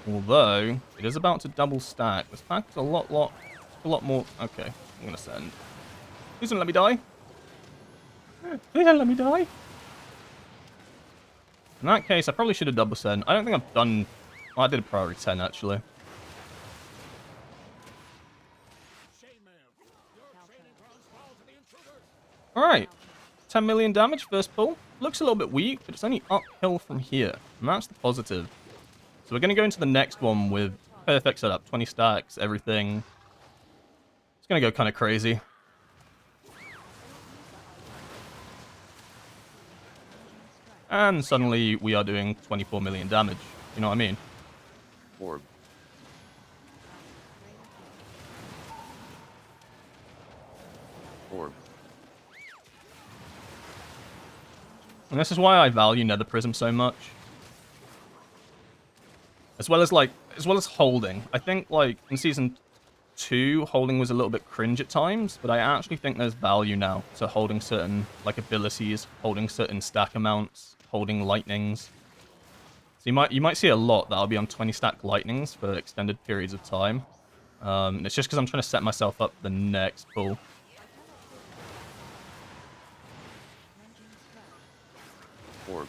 Although, it is about to double stack. This pack is a lot more... Okay, I'm gonna send. Please don't let me die. Please don't let me die. In that case, I probably should have double sent. I don't think I've done... Well, I did a priority 10, actually. Alright. 10 million damage, first pull. Looks a little bit weak, but it's only uphill from here. And that's the positive. So we're going to go into the next one with perfect setup. 20 stacks, everything. It's going to go kind of crazy. And suddenly we are doing 24 million damage. You know what I mean? Orb. Orb. And this is why I value Nether Prism so much. As well as holding. I think, like, in Season 2, holding was a little bit cringe at times, but I actually think there's value now to holding certain, like, abilities, holding certain stack amounts, holding lightnings. So you might see a lot that I'll be on 20 stack lightnings for extended periods of time. It's just because I'm trying to set myself up for the next pull. Orb.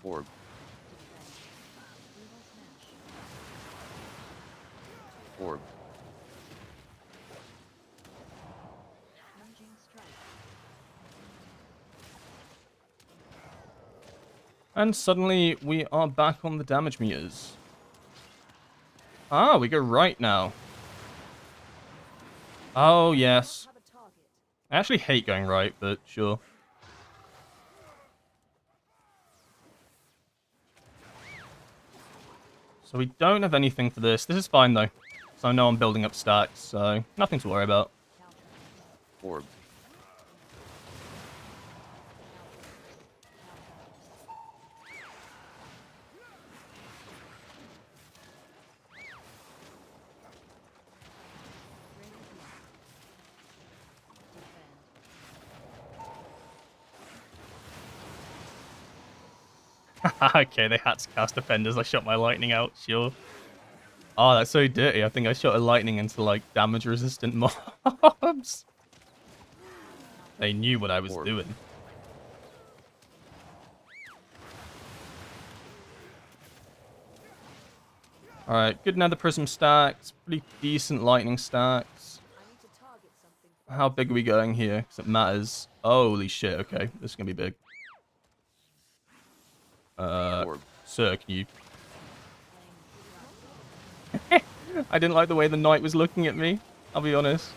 Orb. Orb. And suddenly, we are back on the damage meters. Ah, we go right now. Oh, yes. I actually hate going right, but sure. So we don't have anything for this. This is fine, though. So I know I'm building up stacks, so nothing to worry about. Orb. Okay, they had to cast defenders. I shot my lightning out, sure. Oh, that's so dirty. I think I shot a lightning into, like, damage-resistant mobs. They knew what I was doing. Alright, good nether prism stacks. Pretty decent lightning stacks. How big are we going here? Because it matters. Holy shit, okay. This is going to be big. Sir, can you... I didn't like the way the knight was looking at me. I'll be honest.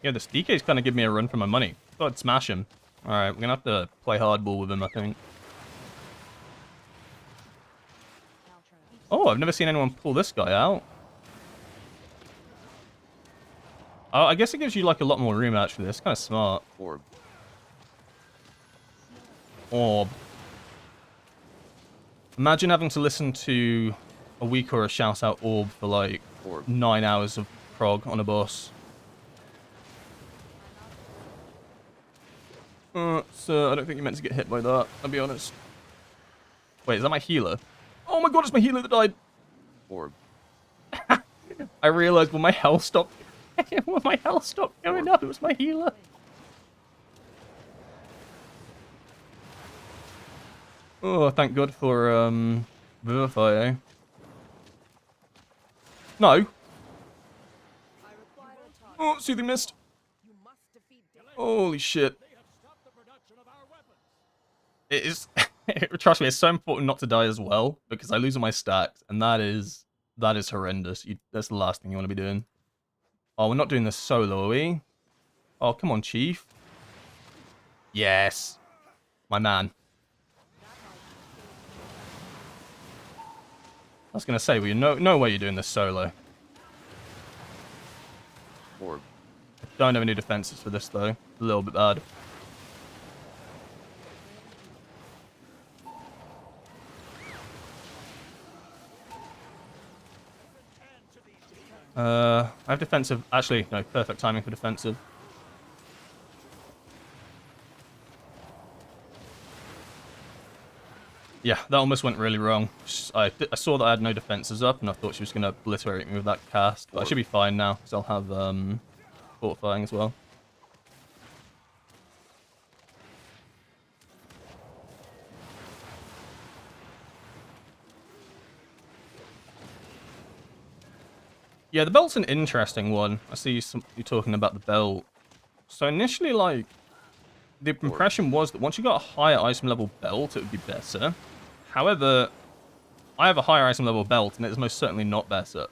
Yeah, this DK's kind of giving me a run for my money. Thought I'd smash him. Alright, we're going to have to play hardball with him, I think. Oh, I've never seen anyone pull this guy out. Oh, I guess it gives you, like, a lot more room, actually. That's kind of smart. Orb. Orb. Imagine having to listen to a Weaker shout out Orb for, like, 9 hours of prog on a boss. Sir, I don't think you meant to get hit by that, I'll be honest. Wait, is that my healer? Oh my god, it's my healer that died! Orb. I realized when my health stopped... when my health stopped going up, it was my healer. Oh, thank god for, Vivify, eh? No! Oh, Soothing Mist! Holy shit. It is... Trust me, it's so important not to die as well, because I lose all my stacks, and that is horrendous. That's the last thing you want to be doing. Oh, we're not doing this solo, are we? Oh, come on, Chief. Yes. My man. I was going to say, well, no way you're doing this solo. Orb. Don't have any defenses for this, though. A little bit bad. I have defensive. Actually, no, perfect timing for defensive. Yeah, that almost went really wrong. I saw that I had no defenses up, and I thought she was going to obliterate me with that cast. But I should be fine now, because I'll have fortifying as well. Yeah, the belt's an interesting one. I see you talking about the belt. So initially, like, the impression was that once you got a higher item level belt, it would be better. However, I have a higher item level belt, and it is most certainly not better.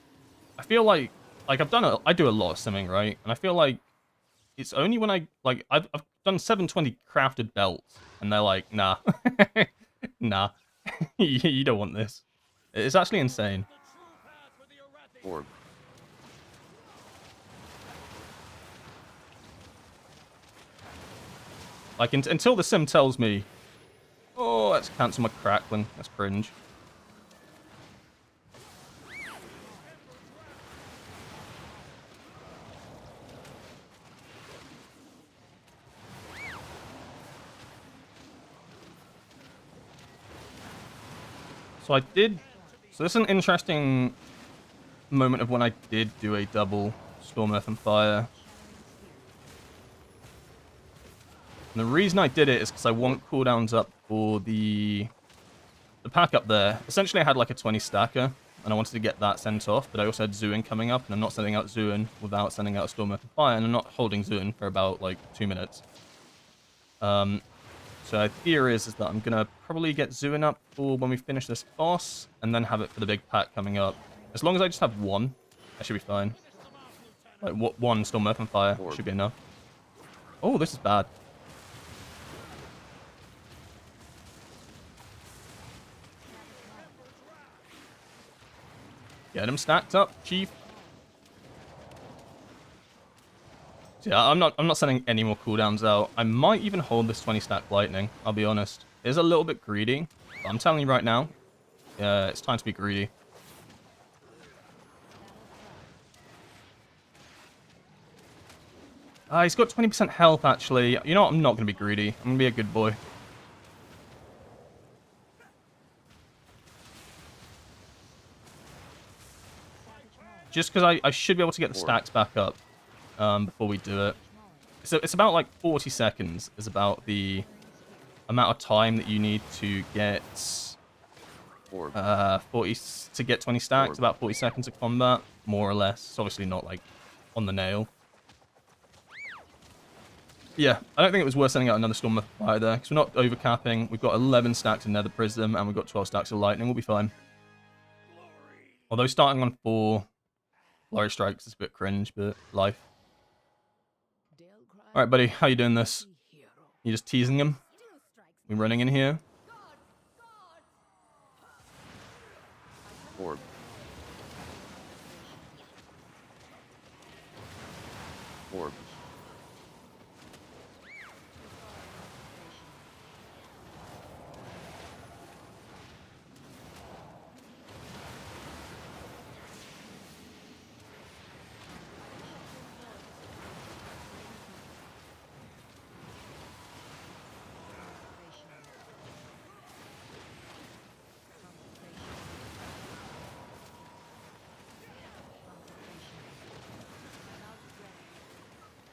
I feel like I do a lot of simming, right? And I feel like it's only when I've done 720 crafted belts, and they're like, nah, nah, you don't want this. It's actually insane. Orb. Like, until the sim tells me, oh, forgot to cancel my crackling. That's cringe. So I did... So this is an interesting moment of when I did do a double Storm, Earth, and Fire. And the reason I did it is because I want cooldowns up for the pack up there. Essentially, I had like a 20 stacker, and I wanted to get that sent off, but I also had Zuin coming up, and I'm not sending out Zuin without sending out Storm, Earth, and Fire, and I'm not holding Zuin for about like 2 minutes. So my theory is that I'm going to probably get Zuin up for when we finish this boss, and then have it for the big pack coming up. As long as I just have one, I should be fine. Like, one Storm, Earth, and Fire should be enough. Oh, this is bad. Get him stacked up, Chief. So yeah, I'm not sending any more cooldowns out. I might even hold this 20 stack lightning, I'll be honest. It is a little bit greedy, but I'm telling you right now, it's time to be greedy. He's got 20% health, actually. You know what? I'm not going to be greedy. I'm going to be a good boy. Just because I should be able to get the stacks back up before we do it. So it's about like 40 seconds is about the amount of time that you need to get 40 to get 20 stacks. About 40 seconds of combat, more or less. It's obviously not like on the nail. Yeah, I don't think it was worth sending out another Storm of Fire there, because we're not overcapping. We've got 11 stacks of Nether Prism, and we've got 12 stacks of Lightning. We'll be fine. Although starting on 4 Glory Strikes is a bit cringe, but life. Alright, buddy, how you doing this? You just teasing him? We running in here? Orb. Orb.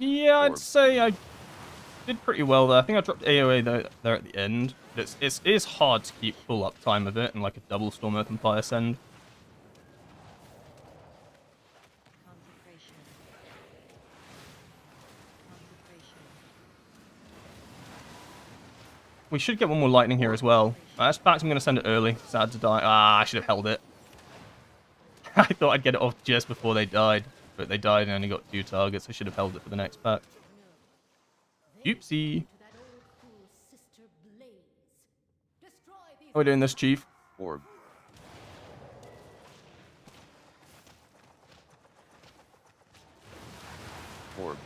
Yeah, I'd say I did pretty well there. I think I dropped AoE there at the end. But it is hard to keep full uptime of it in like a double Storm, Earth, and Fire send. We should get one more lightning here as well. In fact, I'm going to send it early. Sad to die. Ah, I should have held it. I thought I'd get it off just before they died. But they died and only got 2 targets. I should have held it for the next pack. Oopsie. How are we doing this, Chief? Orb. Orb.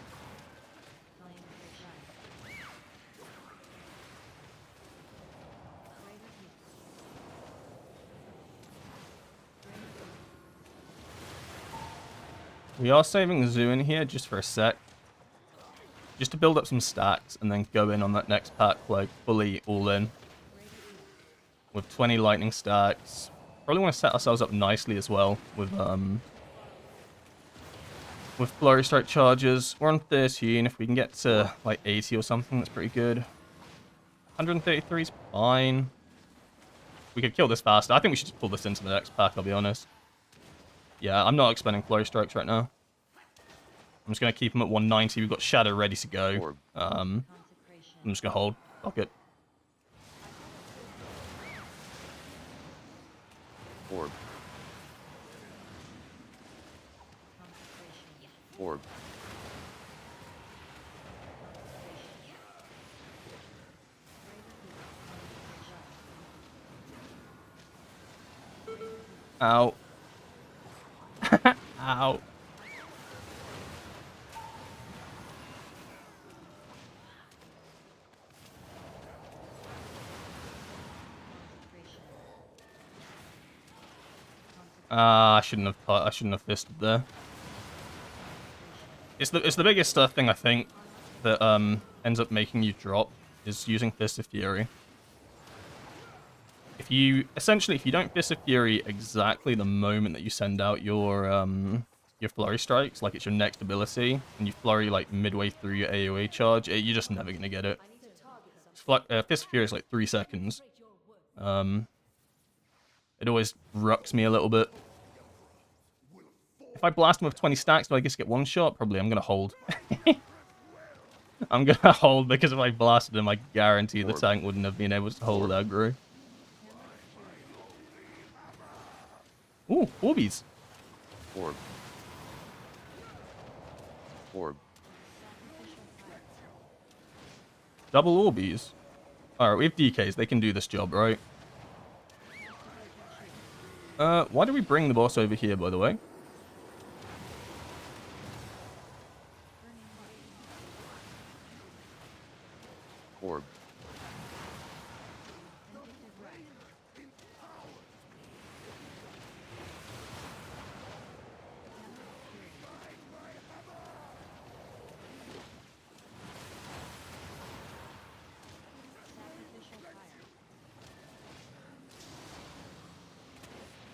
We are saving the Zoo in here just for a sec. Just to build up some stacks and then go in on that next pack, like, fully all in. With 20 lightning stacks. Probably want to set ourselves up nicely as well with Flurry Strike charges. We're on 13. If we can get to, like, 80 or something, that's pretty good. 133 is fine. We could kill this faster. I think we should just pull this into the next pack, I'll be honest. Yeah, I'm not expending Flurry Strikes right now. I'm just going to keep them at 190. We've got Shadow ready to go. I'm just going to hold. Fuck it. Orb. Orb. Ow. Ow. I shouldn't have I shouldn't have fisted there. It's the biggest thing I think that ends up making you drop is using Fist of Fury. If you don't Fist of Fury exactly the moment that you send out your flurry strikes, like it's your next ability, and you flurry like midway through your AoE charge, you're just never gonna get it. Fist of Fury is like 3 seconds. It always rucks me a little bit. If I blast him with 20 stacks, do I just get one shot? Probably. I'm gonna hold. I'm gonna hold because if I blasted him, I guarantee the tank wouldn't have been able to hold aggro. Ooh, Orbeez. Orb. Orb. Double Orbeez. Alright, we have DKs. They can do this job, right? Why do we bring the boss over here, by the way? Orb.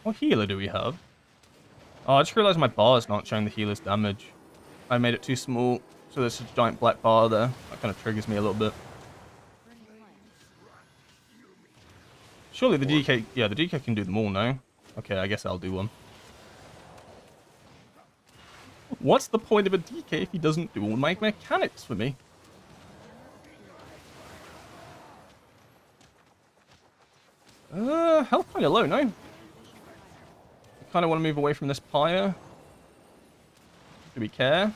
What healer do we have? Oh, I just realized my bar is not showing the healer's damage. I made it too small, so there's a giant black bar there. That kind of triggers me a little bit. Surely the DK... Yeah, the DK can do them all, no? Okay, I guess I'll do one. What's the point of a DK if he doesn't do all my mechanics for me? Health kind of low, no? I kind of want to move away from this pyre. Do we care?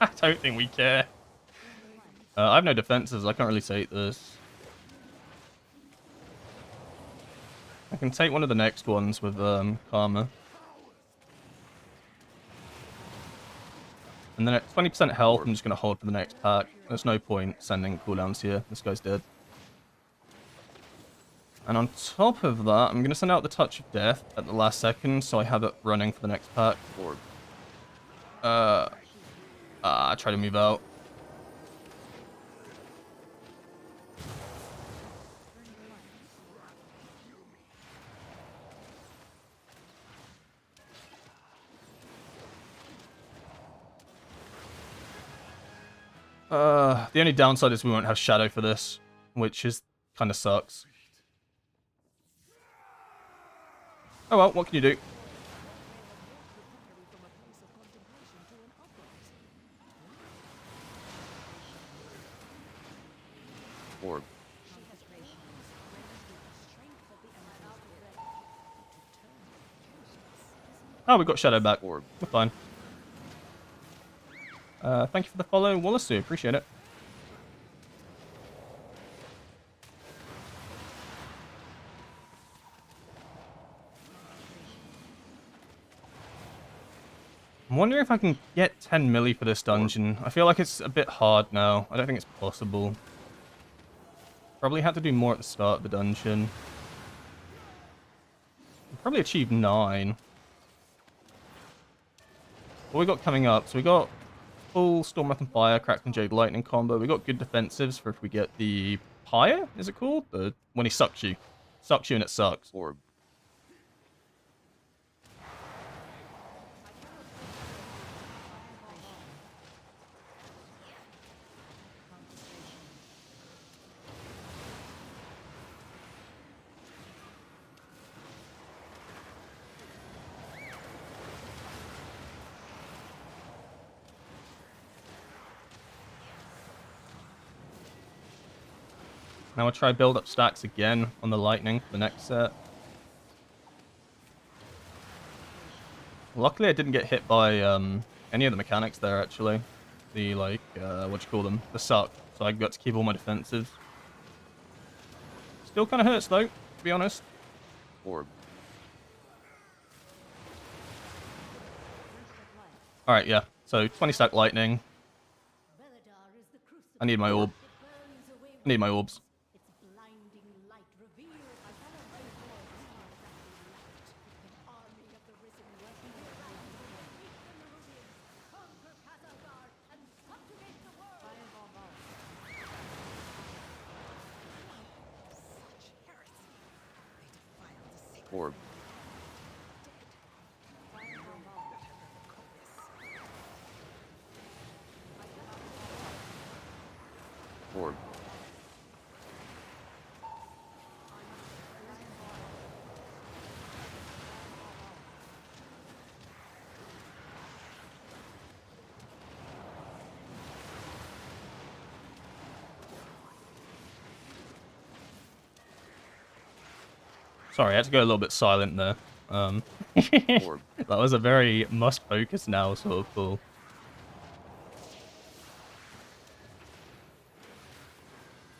I don't think we care. I have no defenses. I can't really take this. I can take one of the next ones with Karma. And then at 20% health, I'm just going to hold for the next pack. There's no point sending cooldowns here. This guy's dead. And on top of that, I'm going to send out the Touch of Death at the last second, so I have it running for the next pack. Orb. Try to move out. The only downside is we won't have Shadow for this, which is kind of sucks. Oh well, what can you do? Orb. Oh, we got Shadow back. Orb. We're fine. Thank you for the follow, Wallace. Appreciate it. I'm wondering if I can get 10 milli for this dungeon. I feel like it's a bit hard now. I don't think it's possible. Probably had to do more at the start of the dungeon. Probably achieve 9. What we got coming up? So we got full Storm Wrath and Fire, Cracked and Jade Lightning combo. We got good defensives for if we get the Pyre, is it called? When he sucks you. Sucks you and it sucks. Orb. Now we'll try build up stacks again on the lightning for the next set. Luckily I didn't get hit by any of the mechanics there actually. The like, what do you call them? The suck. So I got to keep all my defensives. Still kind of hurts though, to be honest. Orb. Alright, yeah. So 20 stack lightning. I need my orb. I need my orbs. Its blinding light reveals a celebrated war that we lacked. An army of the risen working together. Defeat the Nerubians, conquer Kazalgar, and subjugate the world. Fireball bar. Such heresy. They defiled the sacred Orb. Fireball bar. Orb. Sorry, I had to go a little bit silent there. Orb. That was a very must focus now sort of pull.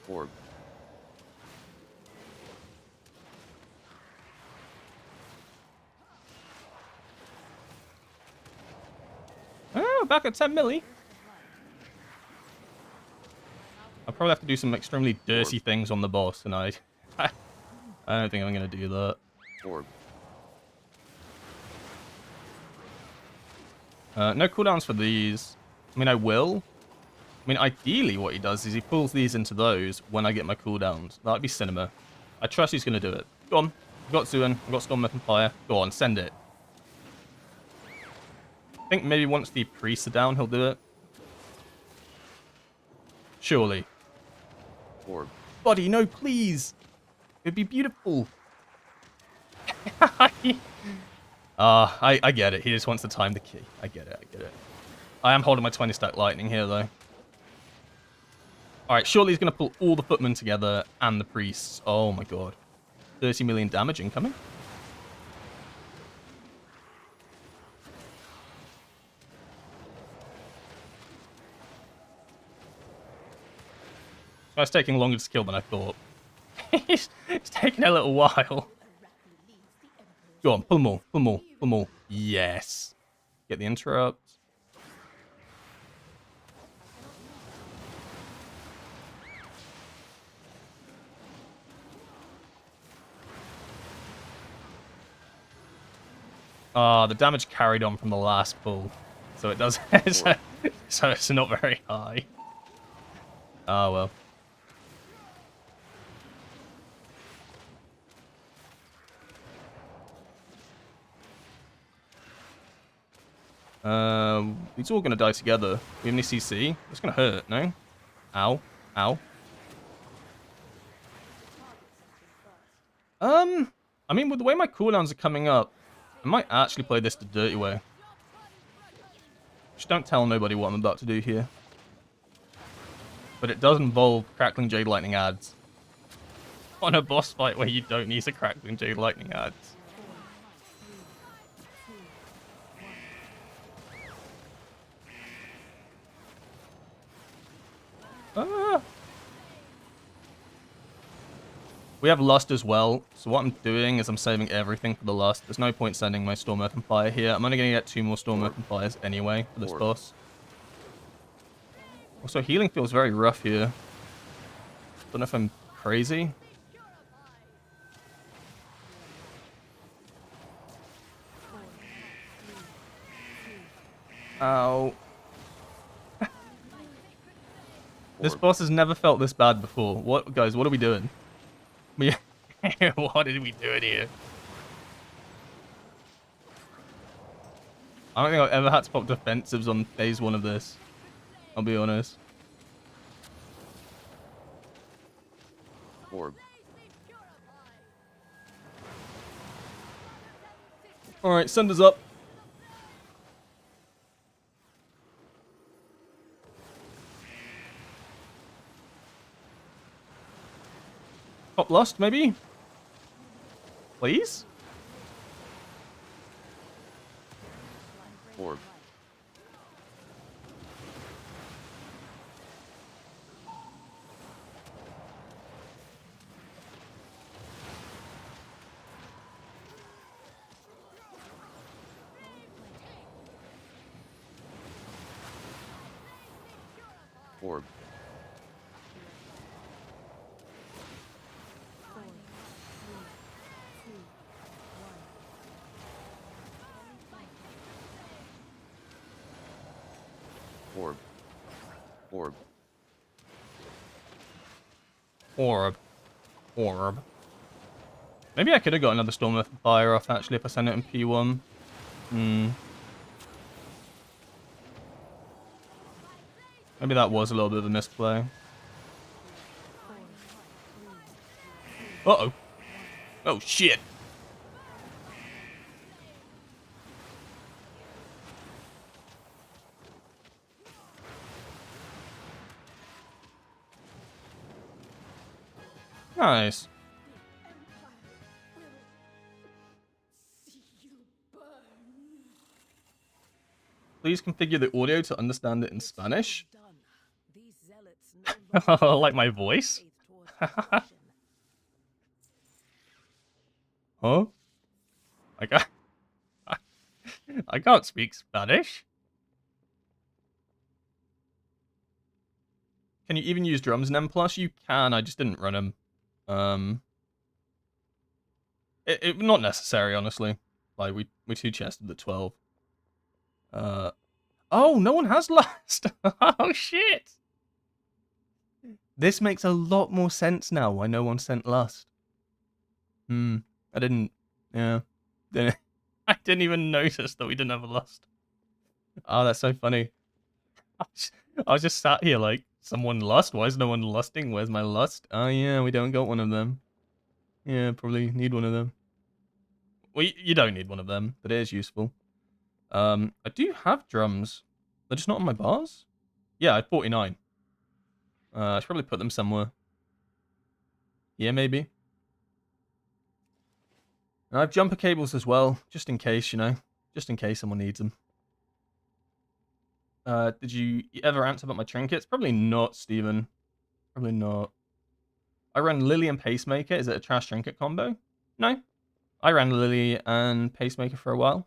Orb. Oh, back at 10 milli. I'll probably have to do some extremely dirty things on the boss tonight. I don't think I'm going to do that. Orb. No cooldowns for these. I mean, I will. I mean, ideally what he does is he pulls these into those when I get my cooldowns. That'd be cinema. I trust he's going to do it. Go on. I've got Zuin. I've got Storm Myth and Fire. Go on, send it. I think maybe once the priests are down, he'll do it. Surely. Orb. Buddy, no, please. It'd be beautiful. I get it. He just wants to time the key. I get it. I get it. I am holding my 20 stack lightning here, though. Alright, surely he's going to pull all the footmen together and the priests. Oh my god. 30 million damage incoming. It's taking longer to kill than I thought. It's taking a little while. Go on, pull them all, pull them all, pull them all. Yes. Get the interrupt. The damage carried on from the last pull. So it does. So it's not very high. Oh well. It's all gonna die together. We have any CC? It's gonna hurt, no? Ow. Ow. I mean, with the way my cooldowns are coming up, I might actually play this the dirty way. Just don't tell nobody what I'm about to do here. But it does involve Crackling Jade Lightning ads. On a boss fight where you don't need a Crackling Jade Lightning ads. We have Lust as well, so what I'm doing is I'm saving everything for the Lust. There's no point sending my Storm Earth and Fire here. I'm only going to get 2 more Storm Earth and Fires anyway for this boss. Also, healing feels very rough here. Don't know if I'm crazy. Ow. This boss has never felt this bad before. What, guys, what are we doing? What did we do in here? I don't think I've ever had to pop defensives on phase 1 of this. I'll be honest. Orb. Alright, send us up. Pop Lust, maybe? Please? Orb. Orb. Orb. Orb. Orb. Orb. Maybe I could have got another Storm of Fire off, actually, if I sent it in P1. Maybe that was a little bit of a misplay. Uh-oh. Oh, shit. Nice. See you burn. Please configure the audio to understand it in Spanish. Done. These zealots no longer Like my voice? faith toward perfection. Huh? I can't, I can't speak Spanish. Can you even use drums in M+? You can, I just didn't run them. Not necessary, honestly. Like, we two-chested the 12. Oh, no one has lust! Oh, shit! This makes a lot more sense now why no one sent lust. I didn't... Yeah. I didn't even notice that we didn't have a lust. Oh, that's so funny. I was just sat here like, someone lust? Why is no one lusting? Where's my lust? Oh, yeah, we don't got one of them. Yeah, probably need one of them. Well, you don't need one of them, but it is useful. I do have drums. They're just not on my bars? Yeah, I had 49. I should probably put them somewhere. Yeah, maybe. And I have jumper cables as well, just in case, you know. Just in case someone needs them. Did you ever answer about my trinkets? Probably not, Steven. Probably not. I ran Lily and Pacemaker. Is it a trash trinket combo? No. I ran Lily and Pacemaker for a while.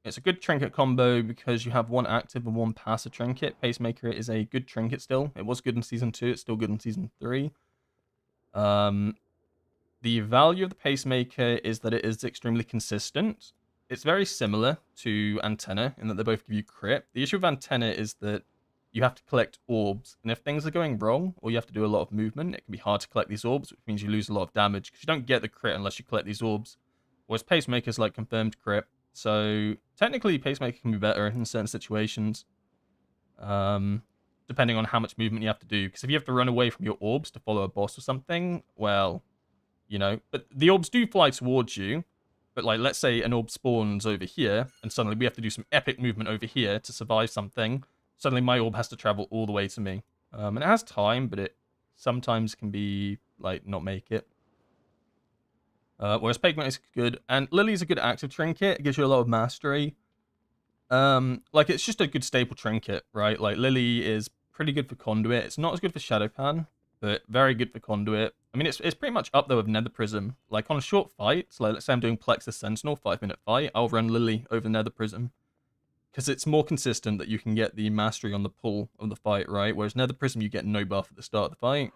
It's a good trinket combo because you have one active and one passive trinket. Pacemaker is a good trinket still. It was good in Season 2. It's still good in Season 3. The value of the Pacemaker is that it is extremely consistent. It's very similar to Antenna in that they both give you crit. The issue with Antenna is that you have to collect orbs, and if things are going wrong, or you have to do a lot of movement, it can be hard to collect these orbs, which means you lose a lot of damage, because you don't get the crit unless you collect these orbs. Whereas Pacemaker's like confirmed crit, so technically Pacemaker can be better in certain situations, depending on how much movement you have to do, because if you have to run away from your orbs to follow a boss or something, well, you know, but the orbs do fly towards you, but like, let's say an orb spawns over here, and suddenly we have to do some epic movement over here to survive something. Suddenly my orb has to travel all the way to me. And it has time, but it sometimes can be, like, not make it. Whereas Pigment is good. And Lily's a good active trinket. It gives you a lot of mastery. Like, it's just a good staple trinket, right? Like, Lily is pretty good for Conduit. It's not as good for Shadowpan, but very good for Conduit. I mean, it's pretty much up there with Nether Prism. Like, on a short fight, like, let's say I'm doing Plexus Sentinel, 5-minute fight, I'll run Lily over Nether Prism. Because it's more consistent that you can get the mastery on the pull of the fight, right? Whereas Nether Prism, you get no buff at the start of the fight.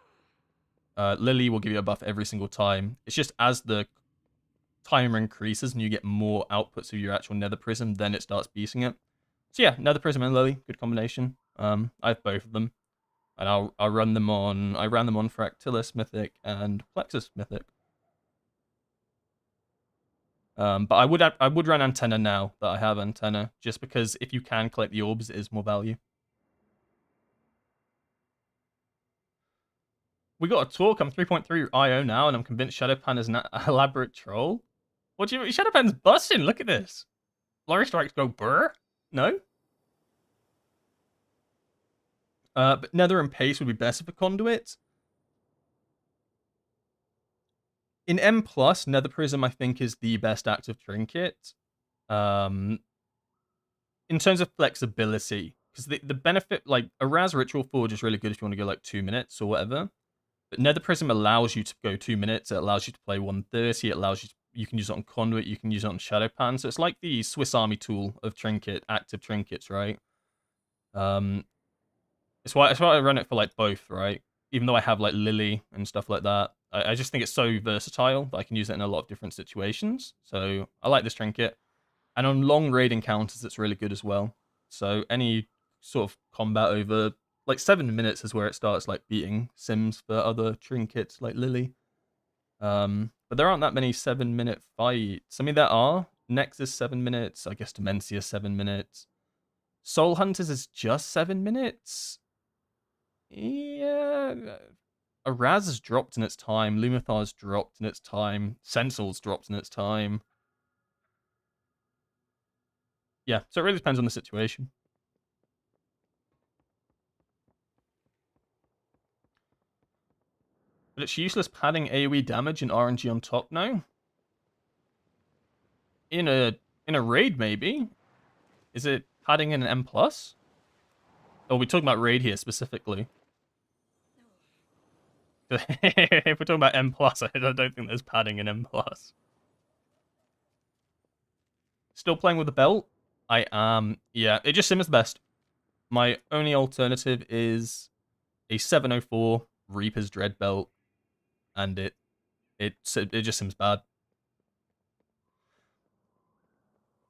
Lily will give you a buff every single time. It's just as the timer increases and you get more outputs of your actual Nether Prism, then it starts beating it. So yeah, Nether Prism and Lily, good combination. I have both of them. And I'll run them on... I ran them on Fractilis Mythic and Plexus Mythic. But I would run Antenna now that I have Antenna, just because if you can collect the orbs, it is more value. We got a talk. I'm 3.3 IO now, and I'm convinced Shadowpan is an elaborate troll. What do you mean? Shadowpan's busting. Look at this. Lorry strikes go burr. No. But Nether and Pace would be better for Conduit. In M+, Nether Prism, I think, is the best active trinket. In terms of flexibility, because the benefit, like, a Raz Ritual Forge is really good if you want to go, like, 2 minutes or whatever. But Nether Prism allows you to go 2 minutes. It allows you to play 130. It allows you to, you can use it on Conduit. You can use it on Shadowpan. So it's like the Swiss Army tool of trinket, active trinkets, right? It's why I run it for, like, both, right? Even though I have, like, Lily and stuff like that. I just think it's so versatile that I can use it in a lot of different situations. So I like this trinket. And on long raid encounters, it's really good as well. So any sort of combat over like 7 minutes is where it starts like beating sims for other trinkets like Lily. But there aren't that many 7 minute fights. I mean, there are. Nexus 7 minutes. I guess Dementia 7 minutes. Soul Hunters is just 7 minutes. Yeah. Araz has dropped in its time. Lumithar's dropped in its time. Sensel's dropped in its time. Yeah, so it really depends on the situation. But it's useless padding AoE damage and RNG on top now. In a raid, maybe. Is it padding in an M plus? Oh, we're talking about raid here specifically. If we're talking about M plus, I don't think there's padding in M plus. Still playing with the belt? I am. Yeah, it just seems best. My only alternative is a 704 Reaper's Dread belt, and it just seems bad.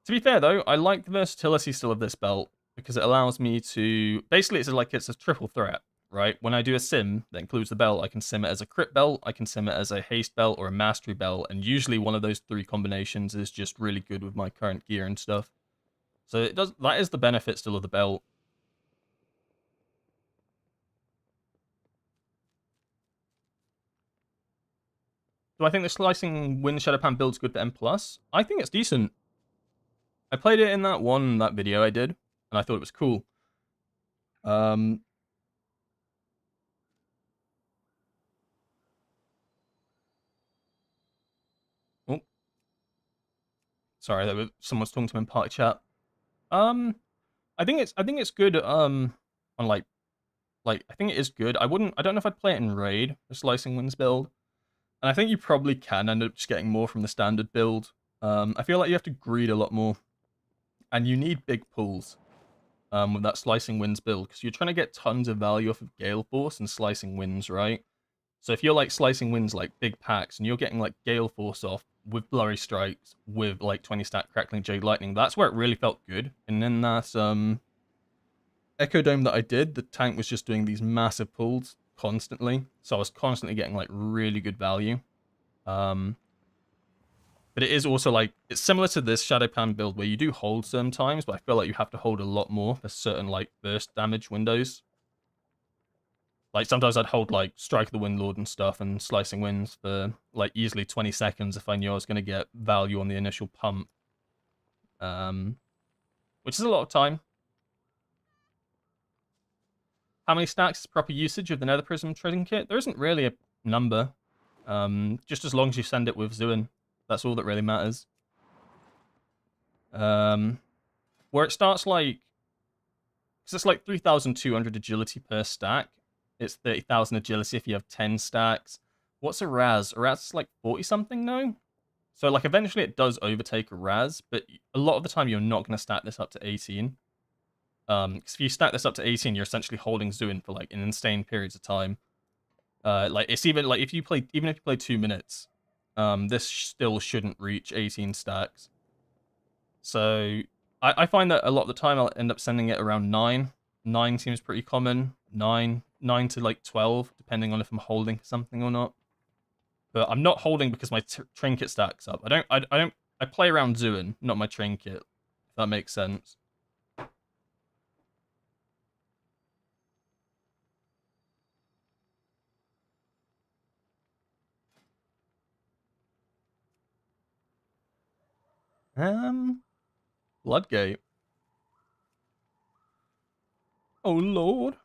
To be fair though, I like the versatility still of this belt because it allows me to basically it's a triple threat, right? When I do a sim that includes the belt, I can sim it as a crit belt, I can sim it as a haste belt or a mastery belt, and usually one of those three combinations is just really good with my current gear and stuff. So that is the benefit still of the belt. Do I think the slicing wind shadow pan build's good for M plus? I think it's decent. I played it in that video I did, and I thought it was cool. Oh, sorry, someone's talking to me in party chat. I think it's good. On like I think it is good. I don't know if I'd play it in raid, the slicing winds build, and I think you probably can end up just getting more from the standard build. I feel like you have to greed a lot more, and you need big pulls. With that slicing winds build, because you're trying to get tons of value off of Gale Force and slicing winds, right? So if you're like slicing winds like big packs, and you're getting like Gale Force off with Blurry Strikes, with like 20 stack Crackling Jade Lightning, that's where it really felt good. And then that Echo Dome that I did, the tank was just doing these massive pulls constantly, so I was constantly getting like really good value. But it is also like it's similar to this Shadow Pan build where you do hold certain times, but I feel like you have to hold a lot more for certain like burst damage windows. Like sometimes I'd hold like Strike of the Windlord and stuff and Slicing Winds for like easily 20 seconds if I knew I was going to get value on the initial pump. Which is a lot of time. How many stacks is proper usage of the Nether Prism trading kit? There isn't really a number. Just as long as you send it with Zuin. That's all that really matters. Where it starts like... Because it's like 3,200 agility per stack. It's 30,000 agility if you have 10 stacks. What's a Raz? A Raz is like 40-something now? So like eventually it does overtake a Raz, but a lot of the time you're not going to stack this up to 18. Because if you stack this up to 18, you're essentially holding Zuin for like an insane periods of time. Like it's even like even if you play 2 minutes, this still shouldn't reach 18 stacks. So I find that a lot of the time I'll end up sending it around 9. 9 seems pretty common. 9 to like 12, depending on if I'm holding something or not. But I'm not holding because my trinket stacks up. I play around Zuin, not my trinket. If that makes sense. Bloodgate. Oh lord.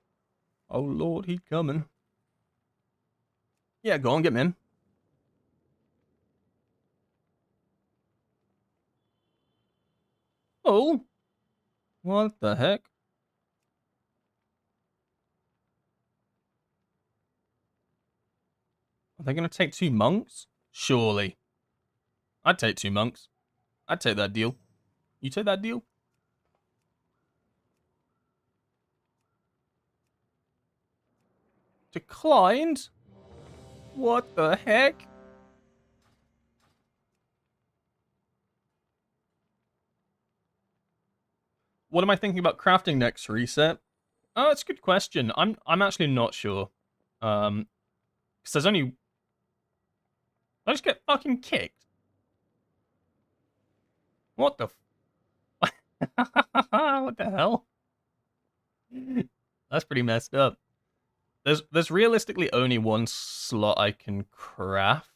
Oh lord, he coming. Yeah, go on, get me in. Oh. What the heck? Are they gonna take 2 monks? Surely. I'd take 2 monks. I'd take that deal. You take that deal? Declined? What the heck? What am I thinking about crafting next reset? Oh, it's a good question. I'm actually not sure. Because there's only I just get fucking kicked. What the what the hell? That's pretty messed up. There's realistically only one slot I can craft.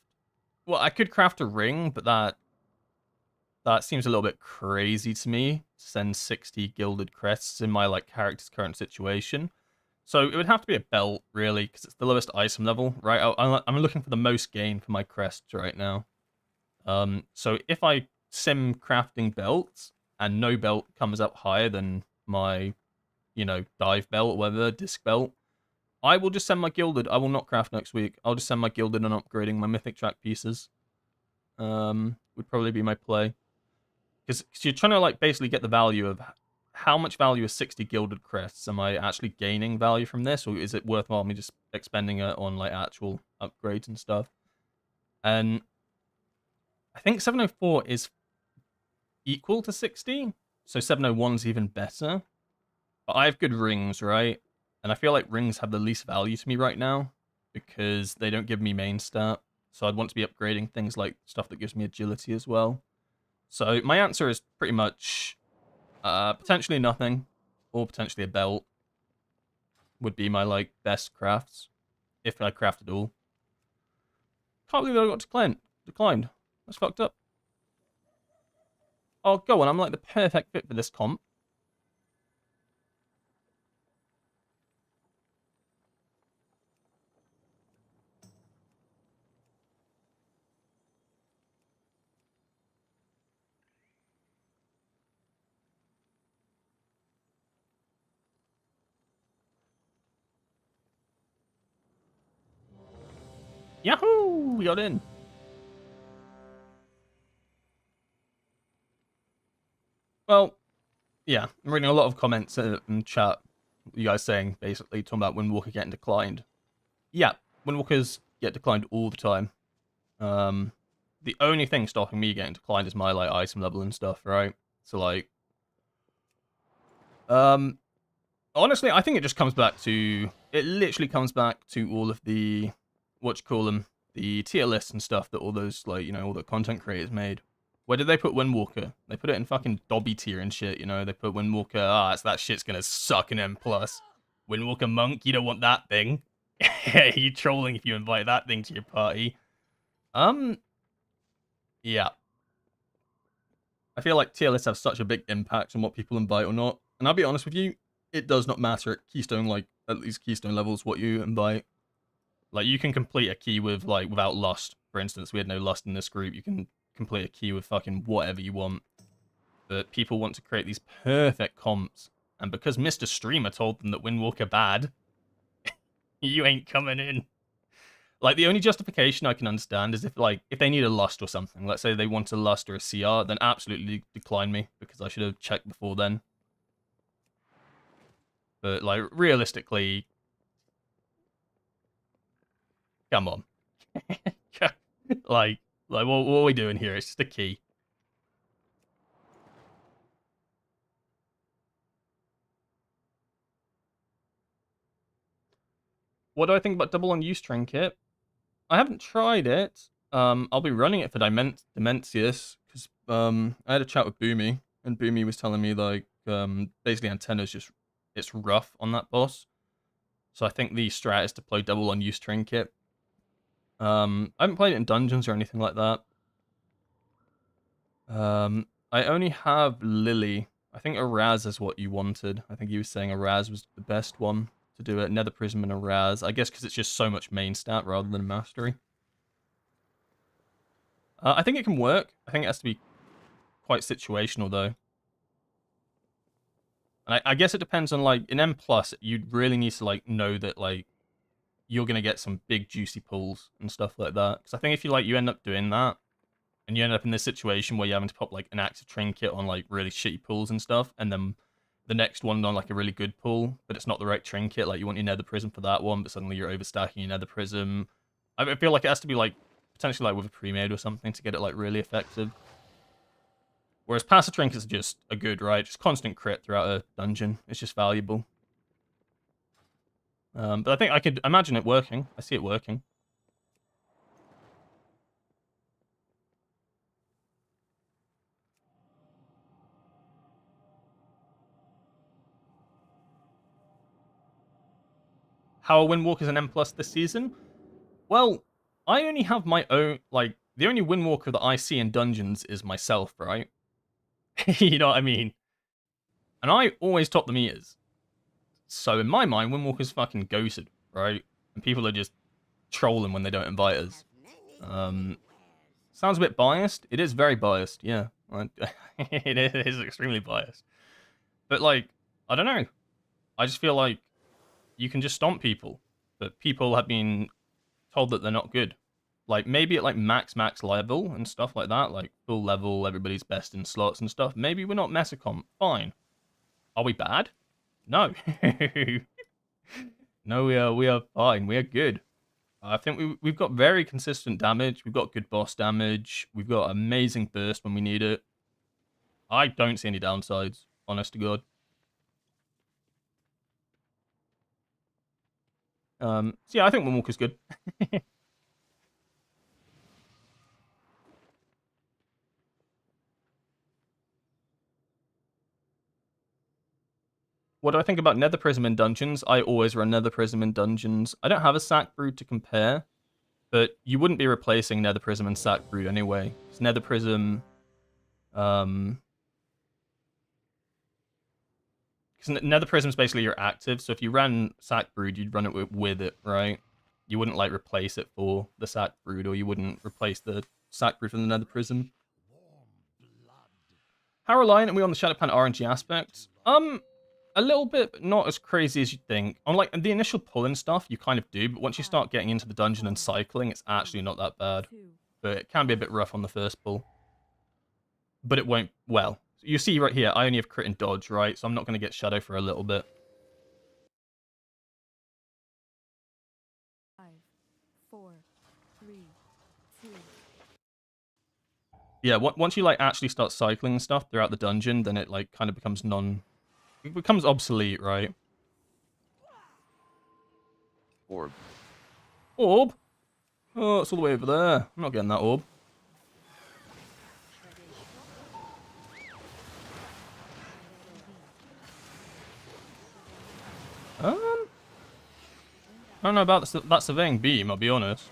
Well, I could craft a ring, but that seems a little bit crazy to me. Send 60 gilded crests in my like character's current situation. So it would have to be a belt, really, because it's the lowest item level, right? I'm looking for the most gain for my crests right now. So if I sim crafting belts and no belt comes up higher than my, dive belt or whatever, disc belt, I will just send my gilded. I will not craft next week. I'll just send my gilded and upgrading my mythic track pieces. Would probably be my play. Because you're trying to like basically get the value of how much value is 60 gilded crests. Am I actually gaining value from this, or is it worthwhile me just expending it on like actual upgrades and stuff? And I think 704 is equal to 60, so 701 is even better. But I have good rings, right? And I feel like rings have the least value to me right now because they don't give me main stat. So I'd want to be upgrading things like stuff that gives me agility as well. So my answer is pretty much potentially nothing, or potentially a belt would be my like best crafts if I craft at all. Can't believe I got declined. That's fucked up. Oh, go on. I'm like the perfect fit for this comp. Yahoo! We got in. Well, yeah, I'm reading a lot of comments in chat. You guys saying basically talking about Windwalker getting declined. Yeah, Windwalkers get declined all the time. The only thing stopping me getting declined is my like item level and stuff, right? So like, honestly, I think it just comes back to it. Literally comes back to all of the the tier lists and stuff that all those like all the content creators made. Where did they put Windwalker? They put it in fucking Dobby tier and shit. They put Windwalker. It's that shit's gonna suck an M plus. Windwalker monk, you don't want that thing. You trolling if you invite that thing to your party. Yeah. I feel like tier lists have such a big impact on what people invite or not. And I'll be honest with you, it does not matter at Keystone, like, at least Keystone levels, what you invite. Like, you can complete a key with, like, without lust. For instance, we had no lust in this group. You can complete a key with fucking whatever you want. But people want to create these perfect comps. And because Mr. Streamer told them that Windwalker bad, you ain't coming in. Like, the only justification I can understand is if they need a lust or something. Let's say they want a lust or a CR, then absolutely decline me, because I should have checked before then. But, like, realistically, come on. like, what are we doing here? It's just a key. What do I think about double on use trinket? I haven't tried it. I'll be running it for Dementius, because I had a chat with Boomy, and Boomy was telling me, like, basically Antenna's just, it's rough on that boss. So I think the strat is to play double on use trinket. I haven't played it in dungeons or anything like that. I only have Lily. I think a Raz is what you wanted. I think he was saying a Raz was the best one to do it. Nether Prism and a Raz. I guess because it's just so much main stat rather than mastery. I think it can work. I think it has to be quite situational though. And I guess it depends on like in M plus, you'd really need to like know that like you're gonna get some big juicy pulls and stuff like that. Because I think if you end up doing that, and you end up in this situation where you're having to pop like an active trinket on like really shitty pulls and stuff, and then the next one on like a really good pull, but it's not the right trinket. Like you want your Nether Prism for that one, but suddenly you're overstacking your Nether Prism. I feel like it has to be like potentially like with a pre-made or something to get it like really effective. Whereas passive trinkets are just a good, right? Just constant crit throughout a dungeon. It's just valuable. But I think I could imagine it working. I see it working. How are Windwalkers an M plus this season? Well, I only have my own, like, the only Windwalker that I see in dungeons is myself, right? You know what I mean? And I always top the meters. So in my mind, Windwalker's fucking ghosted, right? And people are just trolling when they don't invite us. Sounds a bit biased. It is very biased, yeah. It is extremely biased. But, like, I don't know. I just feel like you can just stomp people. But people have been told that they're not good. Like, maybe at, like, max level and stuff like that. Like, full level, everybody's best in slots and stuff. Maybe we're not Mesicom. Fine. Are we bad? No. No, we are fine. We are good. I think we've got very consistent damage. We've got good boss damage. We've got amazing burst when we need it. I don't see any downsides, honest to God. So yeah, I think Windwalker's good. What do I think about Nether Prism in dungeons? I always run Nether Prism in dungeons. I don't have a Sack Brood to compare, but you wouldn't be replacing Nether Prism and Sack Brood anyway. Because Nether Prism, because Nether Prism is basically your active. So if you ran Sack Brood, you'd run it with it, right? You wouldn't like replace it for the Sack Brood, or you wouldn't replace the Sack Brood from the Nether Prism. How reliant are we on the Shadowpan RNG aspect? A little bit, but not as crazy as you'd think. On like the initial pull and stuff, you kind of do, but once you start getting into the dungeon and cycling, it's actually not that bad. But it can be a bit rough on the first pull. But it won't, well, you see right here, I only have crit and dodge, right? So I'm not going to get Shadow for a little bit. 5, 4, 3, 2. Yeah, once you like actually start cycling and stuff throughout the dungeon, then it like kind of becomes it becomes obsolete, right? Orb. Orb? Oh, it's all the way over there. I'm not getting that orb. I don't know about that surveying beam, I'll be honest.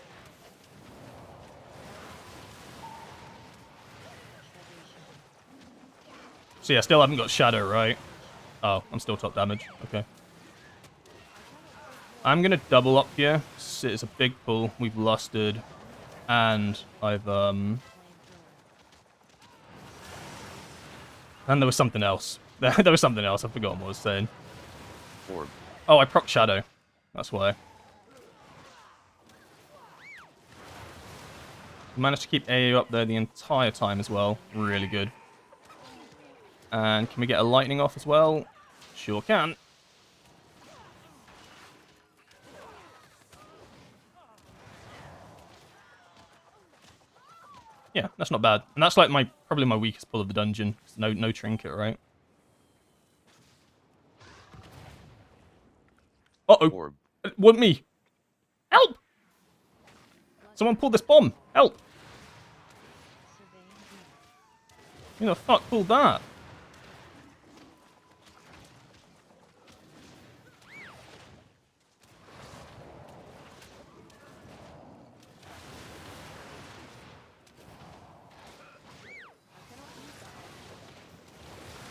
So yeah, still haven't got Shadow, right? Oh, I'm still top damage. Okay. I'm going to double up here. It's a big pull. We've lusted. And I've, and there was something else. There was something else. I've forgotten what I was saying. Orb. Oh, I proc Shadow. That's why. Managed to keep AU up there the entire time as well. Really good. And can we get a lightning off as well? Sure can. Yeah, that's not bad. And that's like probably my weakest pull of the dungeon. No trinket, right? Uh-oh. Orb. What, me? Help! Someone pull this bomb. Help! Who the fuck pulled that?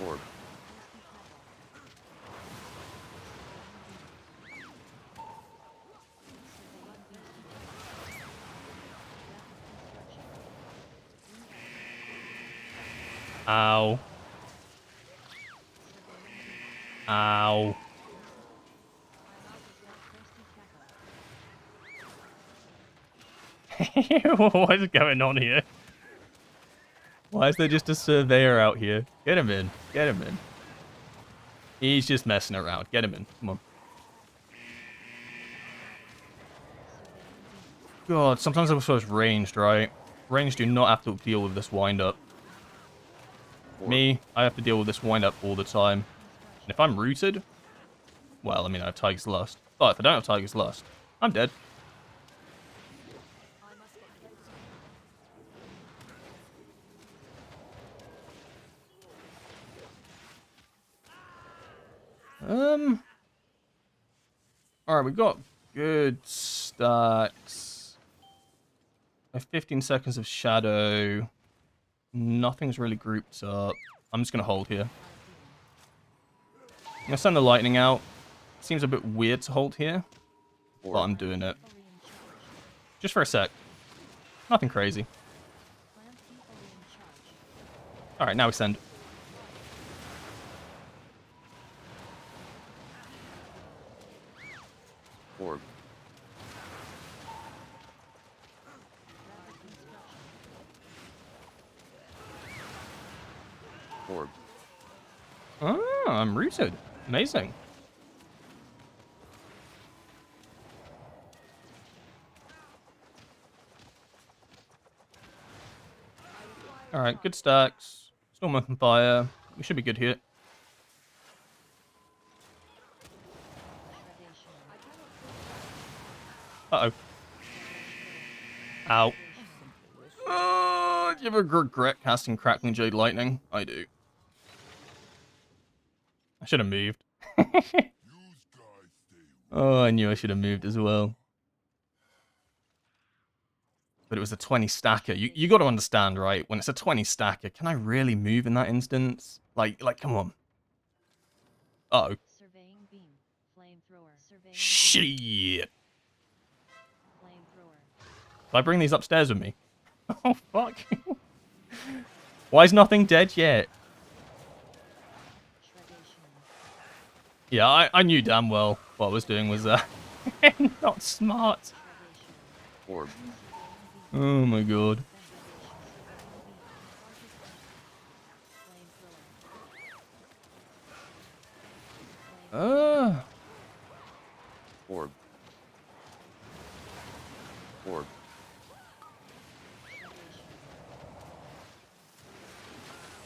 Orb. Ow. Ow. What is going on here? Why is there just a surveyor out here? Get him in. Get him in. He's just messing around. Get him in. Come on. God, sometimes I wish I was ranged, right? Ranged do not have to deal with this wind-up. Me, I have to deal with this wind-up all the time. And if I'm rooted, well, I mean, I have Tiger's Lust. But if I don't have Tiger's Lust, I'm dead. I must get closer. Alright, we got good stacks. I have 15 seconds of shadow. Nothing's really grouped up. I'm just gonna hold here. I'm gonna send the lightning out. Seems a bit weird to hold here, but I'm doing it. Just for a sec. Nothing crazy. Alright, now extend. Orb. Orb. Oh, I'm rooted. Amazing. Alright, good stacks. Storm Open Fire. We should be good here. Uh-oh. Ow. Do you ever regret casting Crackling Jade Lightning? I do. I should have moved. Oh, I knew I should have moved as well. But it was a 20 stacker. You got to understand, right? When it's a 20 stacker, can I really move in that instance? Like, come on. Uh-oh. Surveying beam. Flamethrower. Surveying Shit. Flamethrower. Can I bring these upstairs with me? Oh, fuck. Why is nothing dead yet? Shredation. Yeah, I knew damn well what I was doing was not smart. Orb. Oh my god. Orb. Orb.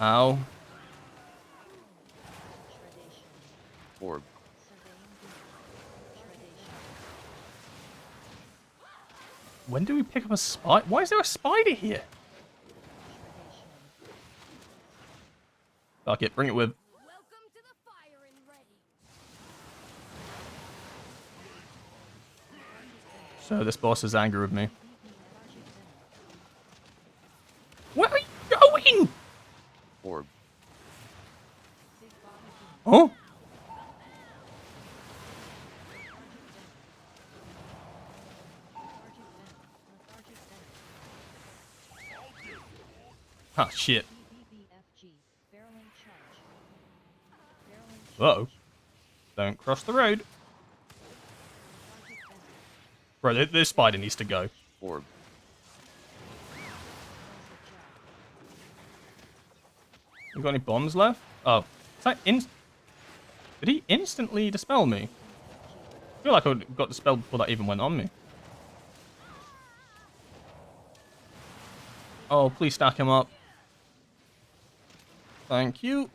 Ow. Orb. When do we pick up a spider? Why is there a spider here? Fuck it, bring it with. Welcome to the firing ready. So this boss is angry with me. Where are you going? Orb. Oh? Ah, shit. Uh-oh. Don't cross the road. Bro, this spider needs to go. Orb. You got any bombs left? Oh. Is that Did he instantly dispel me? I feel like I got dispelled before that even went on me. Oh, please stack him up. Thank you.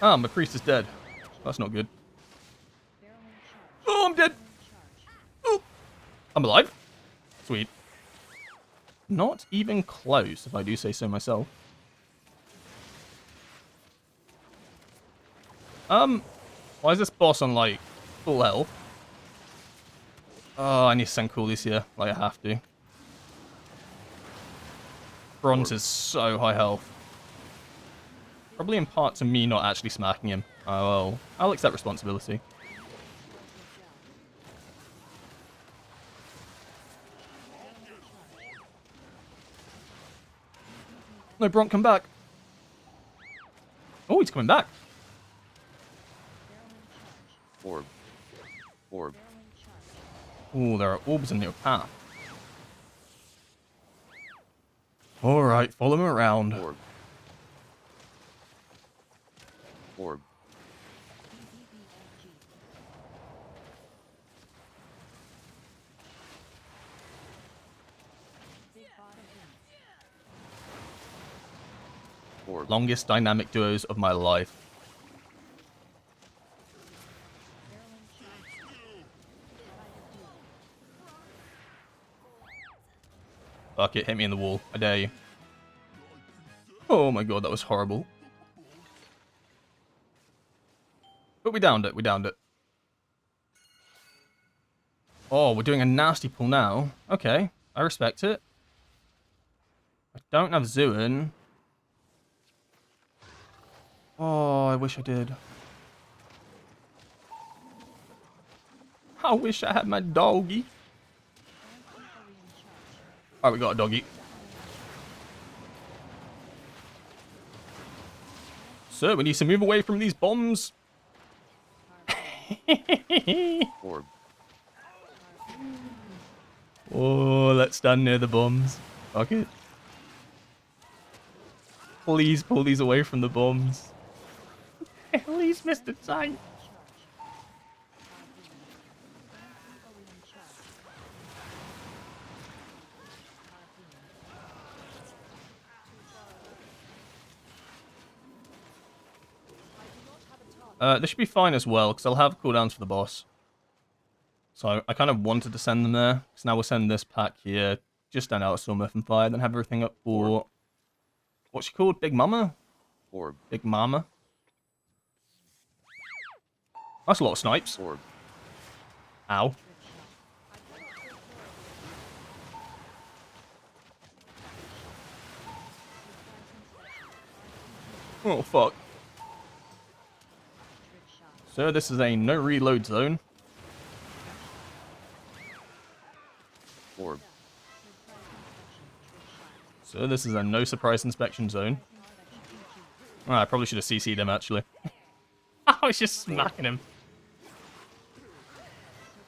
Ah, my priest is dead. That's not good. Oh, I'm dead. Oh, I'm alive. Sweet. Not even close, if I do say so myself. Why is this boss on, like, full health? Oh, I need to send coolies here. Like, I have to. Bronze is so high health. Probably in part to me not actually smacking him. Oh, well, I'll accept responsibility. No, Bronk, come back. Oh, he's coming back. Orb. Orb. Oh, there are orbs in your path. Alright, follow him around. Orb. Orb. Orb. Longest dynamic duos of my life. Fuck it, hit me in the wall. I dare you. Oh my god, that was horrible. But we downed it, we downed it. Oh, we're doing a nasty pull now. Okay, I respect it. I don't have Zuin. Oh, I wish I did. I wish I had my doggy. Alright, we got a doggy. Sir, we need to move away from these bombs. Orb. Oh, let's stand near the bombs. Fuck it. Please pull these away from the bombs. Please, Mr. Tank. This should be fine as well, because I'll have cooldowns for the boss. So I kind of wanted to send them there, because now we'll send this pack here, just stand out of Storm, Earth, and Fire, then have everything up for... What's she called? Big Mama? Orb. Big Mama? That's a lot of snipes. Orb. Ow. Oh, fuck. So this is a no reload zone. Orb. So this is a no surprise inspection zone. Oh, I probably should have CC'd him, actually. I was just smacking him.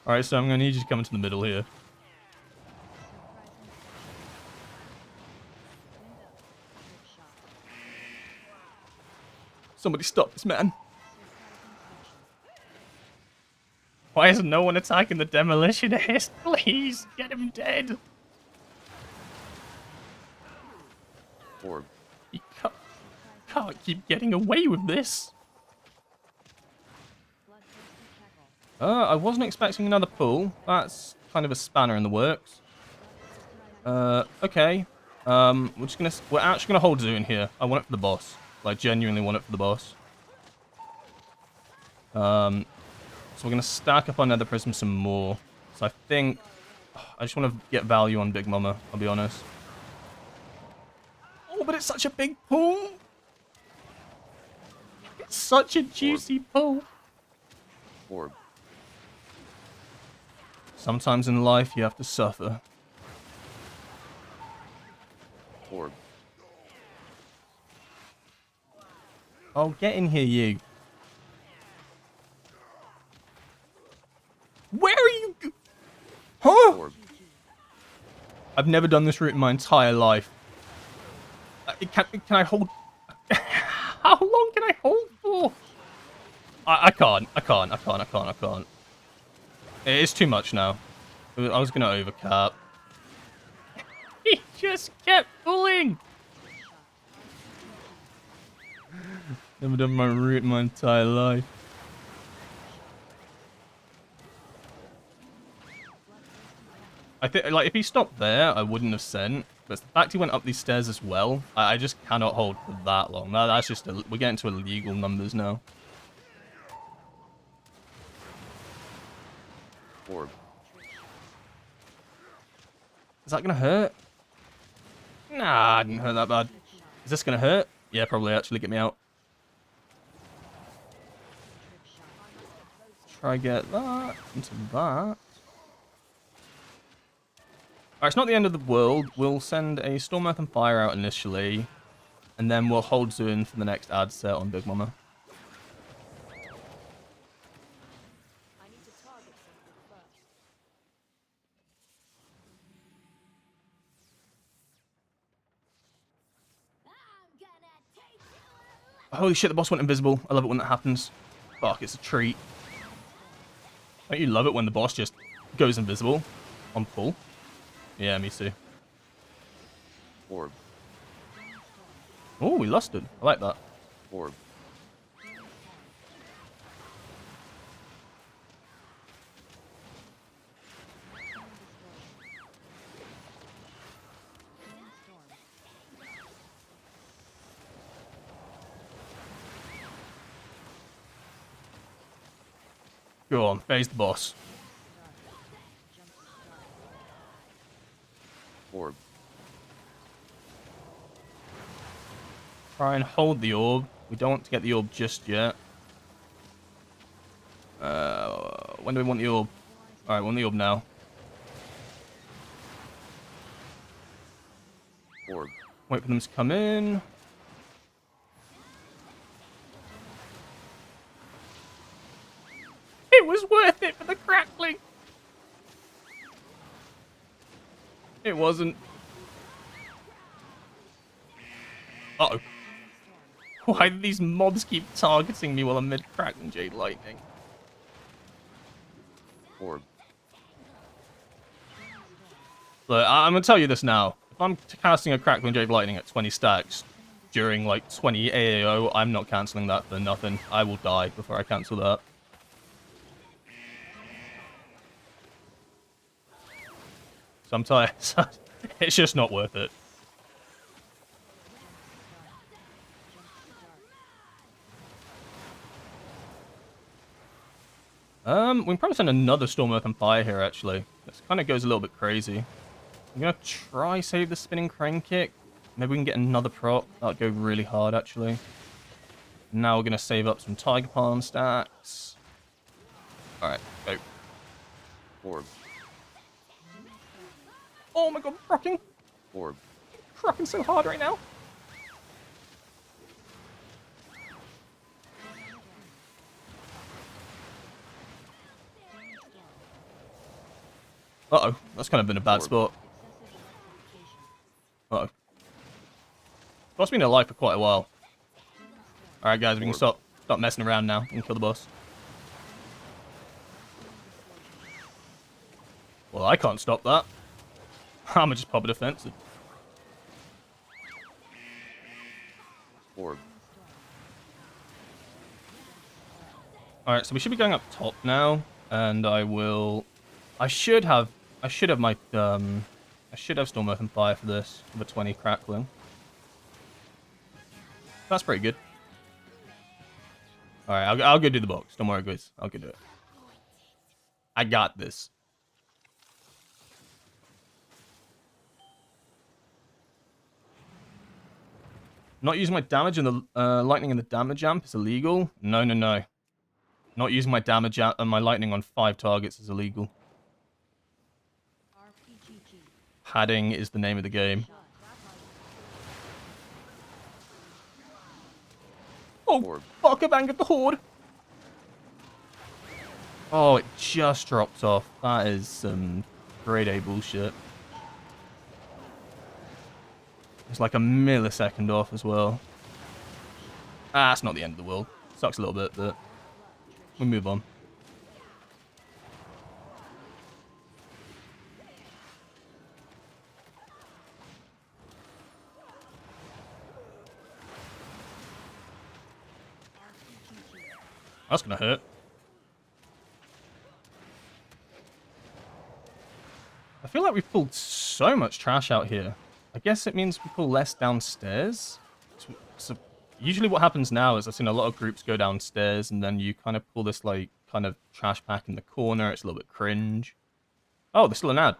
Alright, so I'm going to need you to come into the middle here. Somebody stop this man. Why is no one attacking the demolitionist? Please, get him dead. Orb. You can't keep getting away with this. I wasn't expecting another pull. That's kind of a spanner in the works. Okay. We're actually gonna hold Zoo in here. I want it for the boss. Like, genuinely want it for the boss. So we're gonna stack up our Nether Prism some more. So I think I just want to get value on Big Mama, I'll be honest. Oh, but it's such a big pull. It's such a juicy pull. Orb. Sometimes in life you have to suffer. Orb. Oh, get in here, you. Where are you? Huh? Orb. I've never done this route in my entire life. Can I hold? How long can I hold for? I can't. It's too much now. I was gonna overcap. He just kept pulling. Never done my route in my entire life. I think, like, if he stopped there, I wouldn't have sent. But the fact he went up these stairs as well, I just cannot hold for that long. That's just, we're getting to illegal numbers now. Orb. Is that gonna hurt? Nah, it didn't hurt that bad. Is this gonna hurt? Yeah, probably, actually. Get me out. Try get that into that. Alright, it's not the end of the world. We'll send a Storm, Earth, and Fire out initially, and then we'll hold Zune for the next ad set on Big Mama. I need to target something first. I'm gonna take you. Holy shit, the boss went invisible. I love it when that happens. Fuck, it's a treat. Don't you love it when the boss just goes invisible on pull? Yeah, me too. Orb. Oh, we lusted. I like that. Orb. Go on, face the boss. Orb. Try and hold the orb. We don't want to get the orb just yet. When do we want the orb? Alright, we want the orb now. Orb. Wait for them to come in. It was worth it for the crackling. It wasn't. Uh-oh. Why do these mobs keep targeting me while I'm mid-crackling Jade Lightning? Orb. Look, I'm gonna tell you this now. If I'm casting a Crackling Jade Lightning at 20 stacks during like 20 AAO, I'm not cancelling that for nothing. I will die before I cancel that. Sometimes it's just not worth it. We can probably send another Storm Earth and Fire here, actually. This kind of goes a little bit crazy. I'm going to try save the Spinning Crane Kick. Maybe we can get another prop. That would go really hard, actually. Now we're going to save up some Tiger Palm stacks. Alright, go. Orb. Oh my god, rocking! Orb. Rocking so hard right now. Uh-oh, that's kind of been a bad spot. Uh-oh. Boss been alive for quite a while. Alright guys, we can stop messing around now. We can kill the boss. Well, I can't stop that. I'm gonna just pop a defensive. Orb. Alright, so we should be going up top now, and I should have my I should have Storm Earth and Fire for this with a 20 crackling. That's pretty good. Alright, I'll go do the box. Don't worry, guys. I'll go do it. I got this. Not using my damage in the lightning in the damage amp is illegal. No, no, no. Not using my damage and my lightning on 5 targets is illegal. Padding is the name of the game. Oh, fuck, I've angered the Horde. Oh, it just dropped off. That is some grade A bullshit. It's like a millisecond off as well. Ah, it's not the end of the world. Sucks a little bit, but we move on. That's gonna hurt. I feel like we've pulled so much trash out here. I guess it means we pull less downstairs. So usually what happens now is I've seen a lot of groups go downstairs and then you kind of pull this like kind of trash pack in the corner. It's a little bit cringe. Oh, there's still an ad.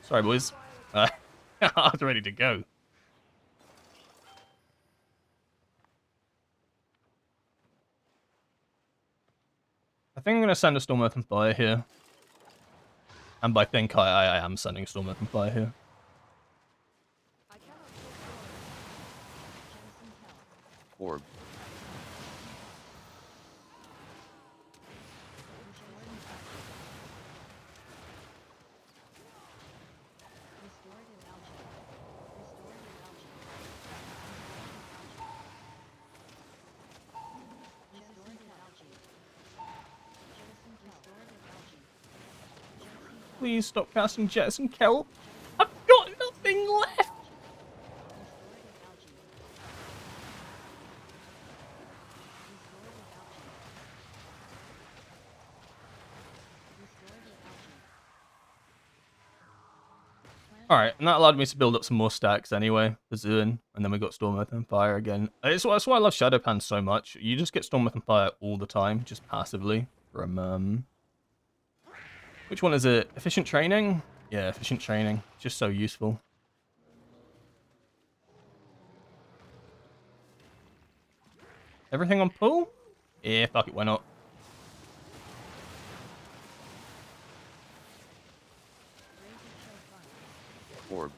Sorry, boys. I was ready to go. I think I'm going to send a Storm Earth and Fire here. And by think, I am sending Storm Earth and Fire here. Orb. Please stop casting Jettison Kelp. I've got nothing left. Alright, and that allowed me to build up some more stacks anyway, for Zuin, and then we got Stormwrath and Fire again. That's why I love Shadowpan so much. You just get Stormwrath and Fire all the time, just passively, from, which one is it? Efficient Training? Yeah, Efficient Training. Just so useful. Everything on pull? Yeah, fuck it, why not? Orb.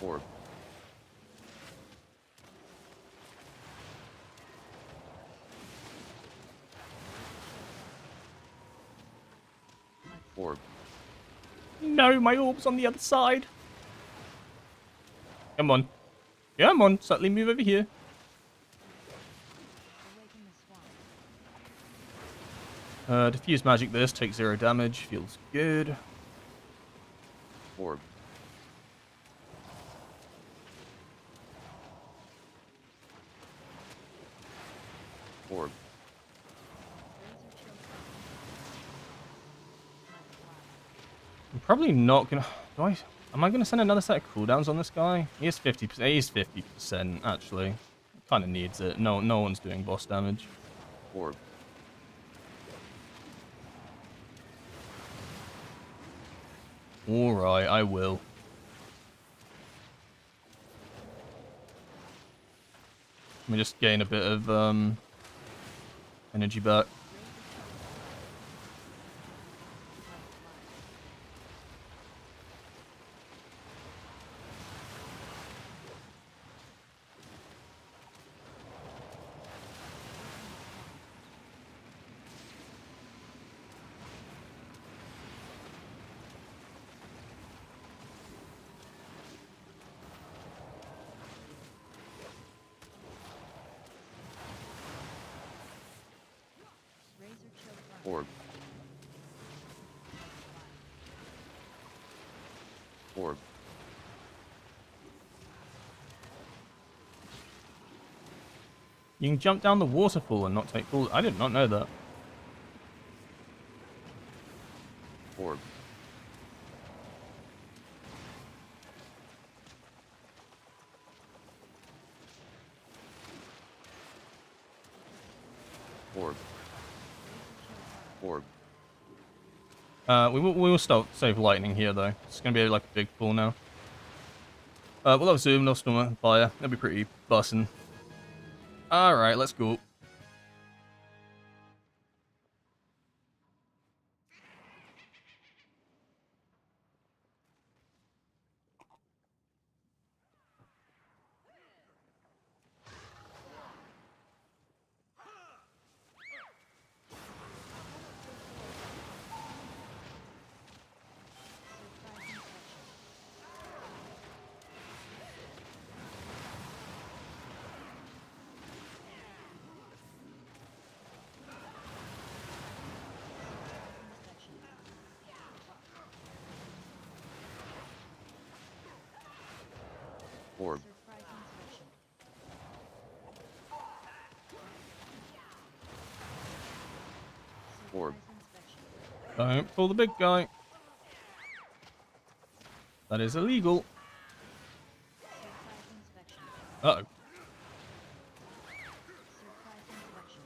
Orb. Orb. No, my orb's on the other side. Come on. Come on, subtly move over here. Awaken the swamp. Diffuse magic this, takes 0 damage, feels good. Orb. Orb. I'm probably not gonna. Am I gonna send another set of cooldowns on this guy? He is 50%. He's 50% actually. Kind of needs it. No one's doing boss damage. Orb. All right, I will. Let me just gain a bit of energy back. Razor choke fire. Orb. Orb. You can jump down the waterfall and not take full. I did not know that. Orb. Orb. Orb. We will still save lightning here though. It's gonna be like a big pool now. We'll have Zoom, no Storm and Fire. That'll be pretty bussin'. Alright, let's go. Surprise infection. Inspection. Orb. Surprise inspection. Orb. Surprise inspection. Don't pull the big guy. That is illegal. Surprise inspection. Uh-oh. Surprise inspection.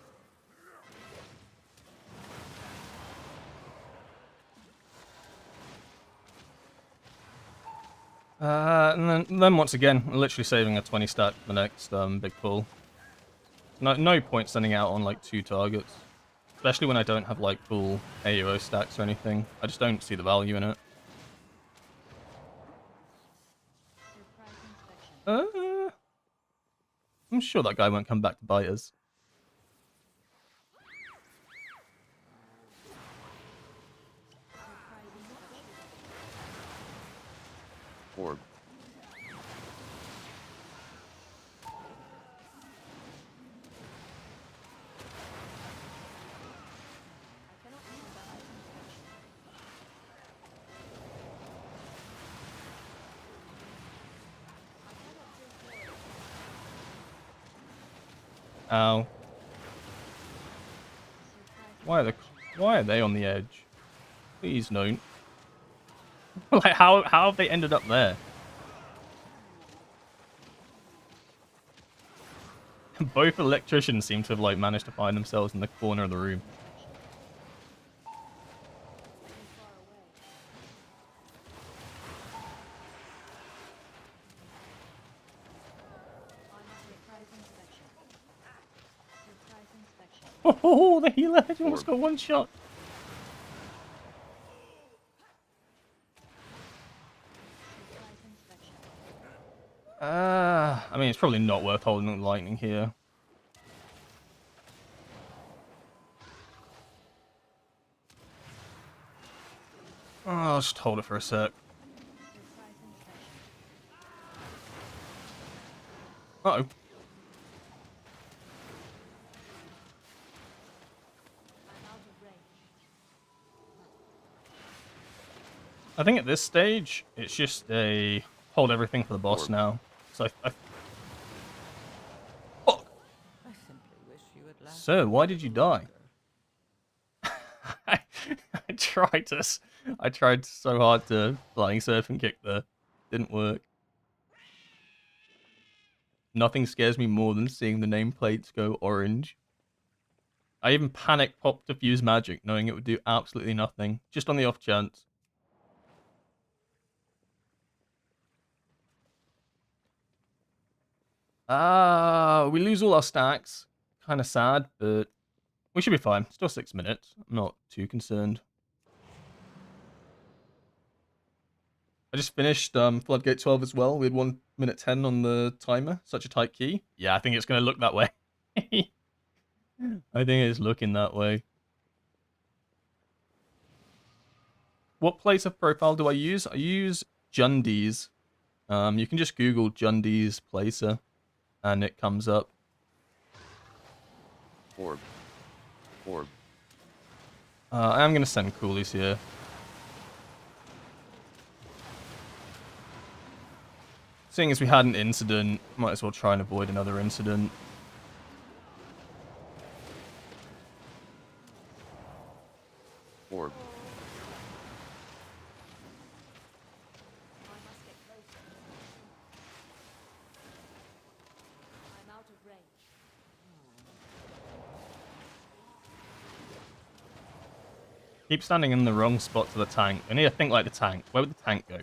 And then once again, I'm literally saving a 20 stack for the next big pull. No point sending out on like 2 targets. Especially when I don't have like full AUO stacks or anything. I just don't see the value in it. Surprise inspection. I'm sure that guy won't come back to bite us. Surprise inspection. Orb. I cannot Ow. Surprise Why are they on the edge? Please don't. Like how have they ended up there? Both electricians seem to have like managed to find themselves in the corner of the room. Surprise inspection. Surprise inspection. Oh, the healer has almost Orb. got one shot. Surprise inspection. I mean, it's probably not worth holding the lightning here. Oh, I'll just hold it for a sec. Surprise inspection. Uh-oh. I'm out of range. I think at this stage, it's just a hold everything for the boss Orb. now. So Fuck! I simply wish you had lasted Sir, why a did you little die? longer. I, I tried so hard to flying surf and kick there. Didn't work. Nothing scares me more than seeing the nameplates go orange. I even panic popped diffuse magic, knowing it would do absolutely nothing, just on the off chance. We lose all our stacks. Kind of sad, but we should be fine. Still 6 minutes. I'm not too concerned. I just finished Floodgate 12 as well. We had 1 minute 10 on the timer. Such a tight key. Yeah, I think it's going to look that way. I think it's looking that way. What place of profile do I use? I use Jundi's. You can just Google Jundi's placer, and it comes up. Orb. Orb. I am going to send coolies here. Seeing as we had an incident, might as well try and avoid another incident. Orb. I must get closer. I'm out of range. Keep standing in the wrong spot to the tank. I need to think like the tank. Where would the tank go?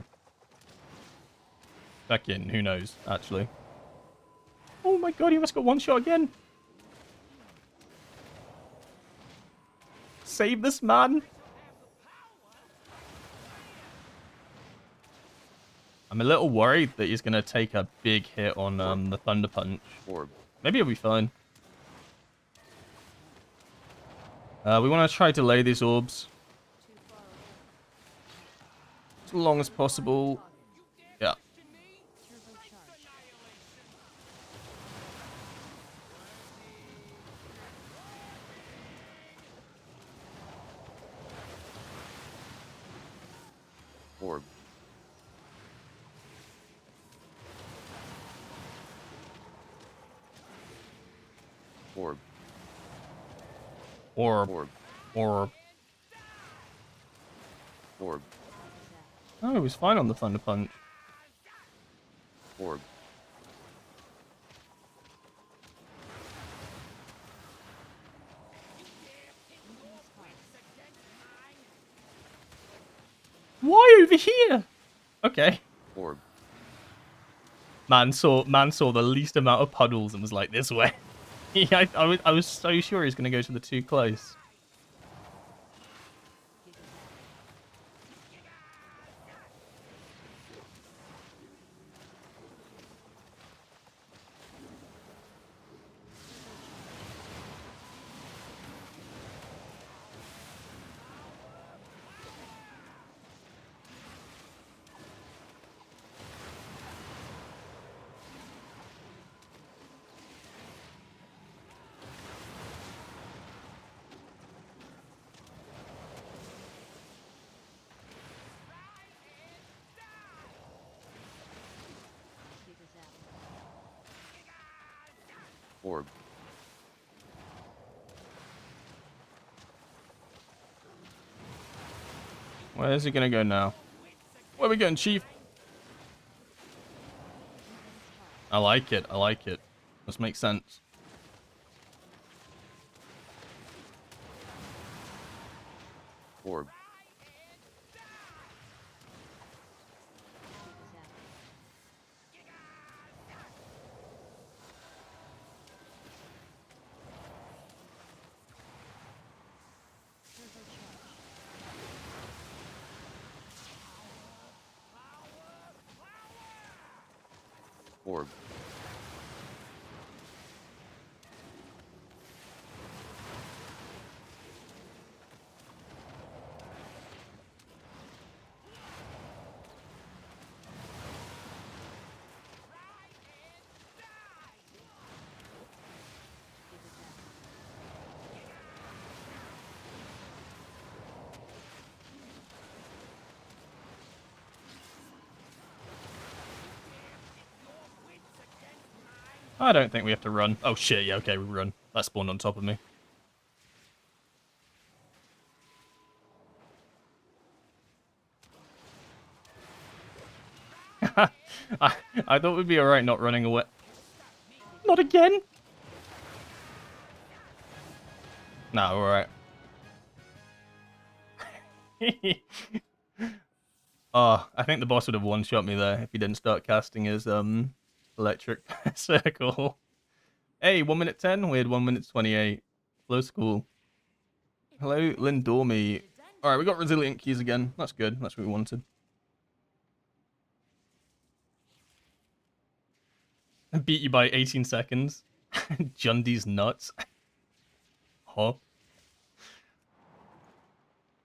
Back in, who knows, actually. Oh my god, he almost got one shot again. Save this man. I'm a little worried that he's going to take a big hit on the Thunder Punch. Orb. Maybe he'll be fine. We want to try to delay these orbs Too far away. as long as possible. Yeah. Turbo charge. Orb. Orb. Orb. Orb. Orb. Orb. Oh, he was fine on the Thunder Punch. Orb. Why over here? Okay. Orb. Man saw the least amount of puddles and was like, this way. Yeah, I was so sure he was going to go to the too close. Orb. Where's he gonna go now? Where are we going, Chief? I like it. I like it. This makes sense. Orb. Orb. I don't think we have to run. Oh shit, yeah, okay, we run. That spawned on top of me. I thought we'd be alright not running away. Not again! No, alright. Oh, I think the boss would have one-shot me there if he didn't start casting his electric circle. Hey, 1 minute 10, we had 1 minute 28. Flow school. Hello, Lindormi. Alright, we got resilient keys again. That's good. That's what we wanted. I beat you by 18 seconds. Jundy's nuts. Huh?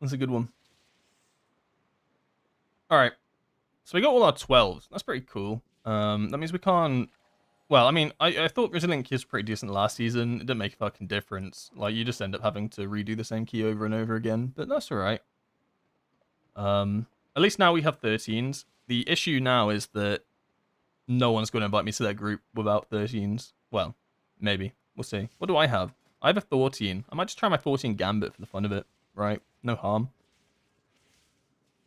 That's a good one. Alright. So we got all our 12s. That's pretty cool. That means we can't... Well, I mean, I thought Resilient Key was pretty decent last season. It didn't make a fucking difference. Like, you just end up having to redo the same key over and over again. But that's alright. At least now we have 13s. The issue now is that no one's going to invite me to their group without 13s. Well, maybe. We'll see. What do I have? I have a 14. I might just try my 14 Gambit for the fun of it. Right? No harm.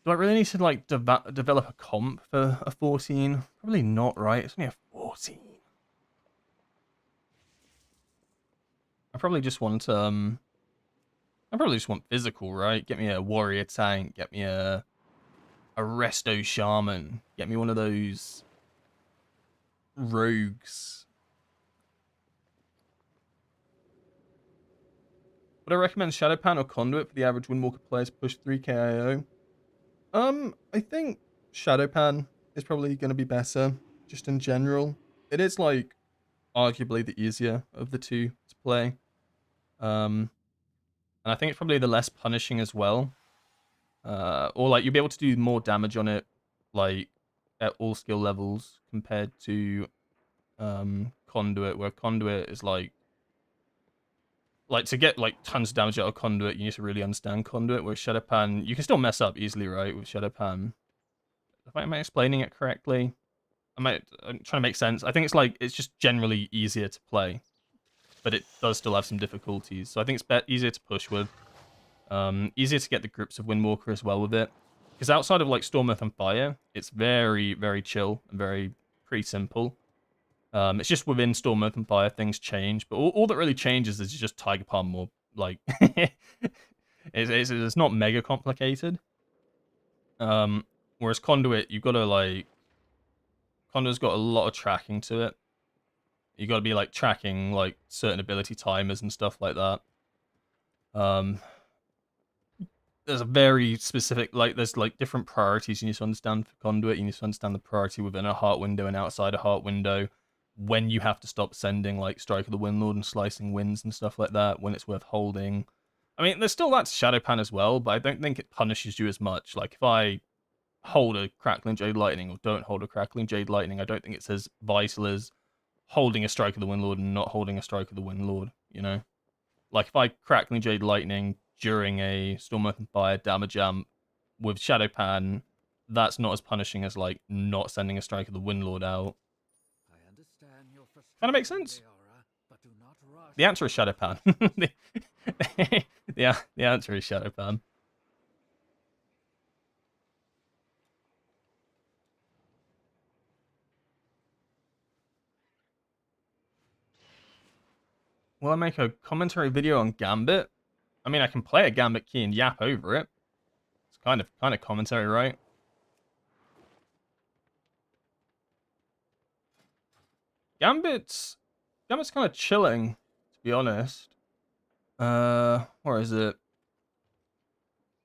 Do I really need to, like, develop a comp for a 14? Probably not, right? It's only a 14. I probably just want physical, right? Get me a warrior tank, get me a resto shaman, get me one of those rogues. Would I recommend Shadowpan or Conduit for the average Windwalker player to push 3 KIO? I think Shadowpan is probably going to be better, just in general. It is, like, arguably the easier of the two to play. And I think it's probably the less punishing as well. Or, like, you'll be able to do more damage on it, like, at all skill levels compared to Conduit, where Conduit is, like, to get, like, tons of damage out of Conduit, you need to really understand Conduit, whereas Shadowpan, you can still mess up easily, right, with Shadowpan. Am I explaining it correctly? I'm trying to make sense. I think it's, like, it's just generally easier to play, but it does still have some difficulties. So I think it's easier to push with. Easier to get the grips of Windwalker as well with it. Because outside of, like, Storm, Earth, and Fire, it's very, very chill and pretty simple. It's just within Storm, Earth, and Fire, things change. But all that really changes is just Tiger Palm more, like... it's not mega complicated. Whereas Conduit, you've got to, like... Conduit's got a lot of tracking to it. You got to be, like, tracking, like, certain ability timers and stuff like that. There's a very specific, like, there's, like, different priorities you need to understand for Conduit. You need to understand the priority within a heart window and outside a heart window. When you have to stop sending, like, Strike of the Windlord and Slicing Winds and stuff like that. When it's worth holding. I mean, there's still that Shadowpan as well, but I don't think it punishes you as much. Like, if I hold a Crackling Jade Lightning or don't hold a Crackling Jade Lightning, I don't think it's as vital as holding a Strike of the Windlord and not holding a Strike of the Windlord, you know? Like, if I Crackling Jade Lightning during a Storm, Earth, and Fire damage amp with Shadowpan, that's not as punishing as, like, not sending a Strike of the Windlord out. Kind of makes sense. The answer is Shadowpan. the answer is Shadowpan. will I make a commentary video on Gambit? I mean, I can play a Gambit key and yap over it. It's kind of commentary, right? Gambit's kind of chilling, to be honest. Where is it?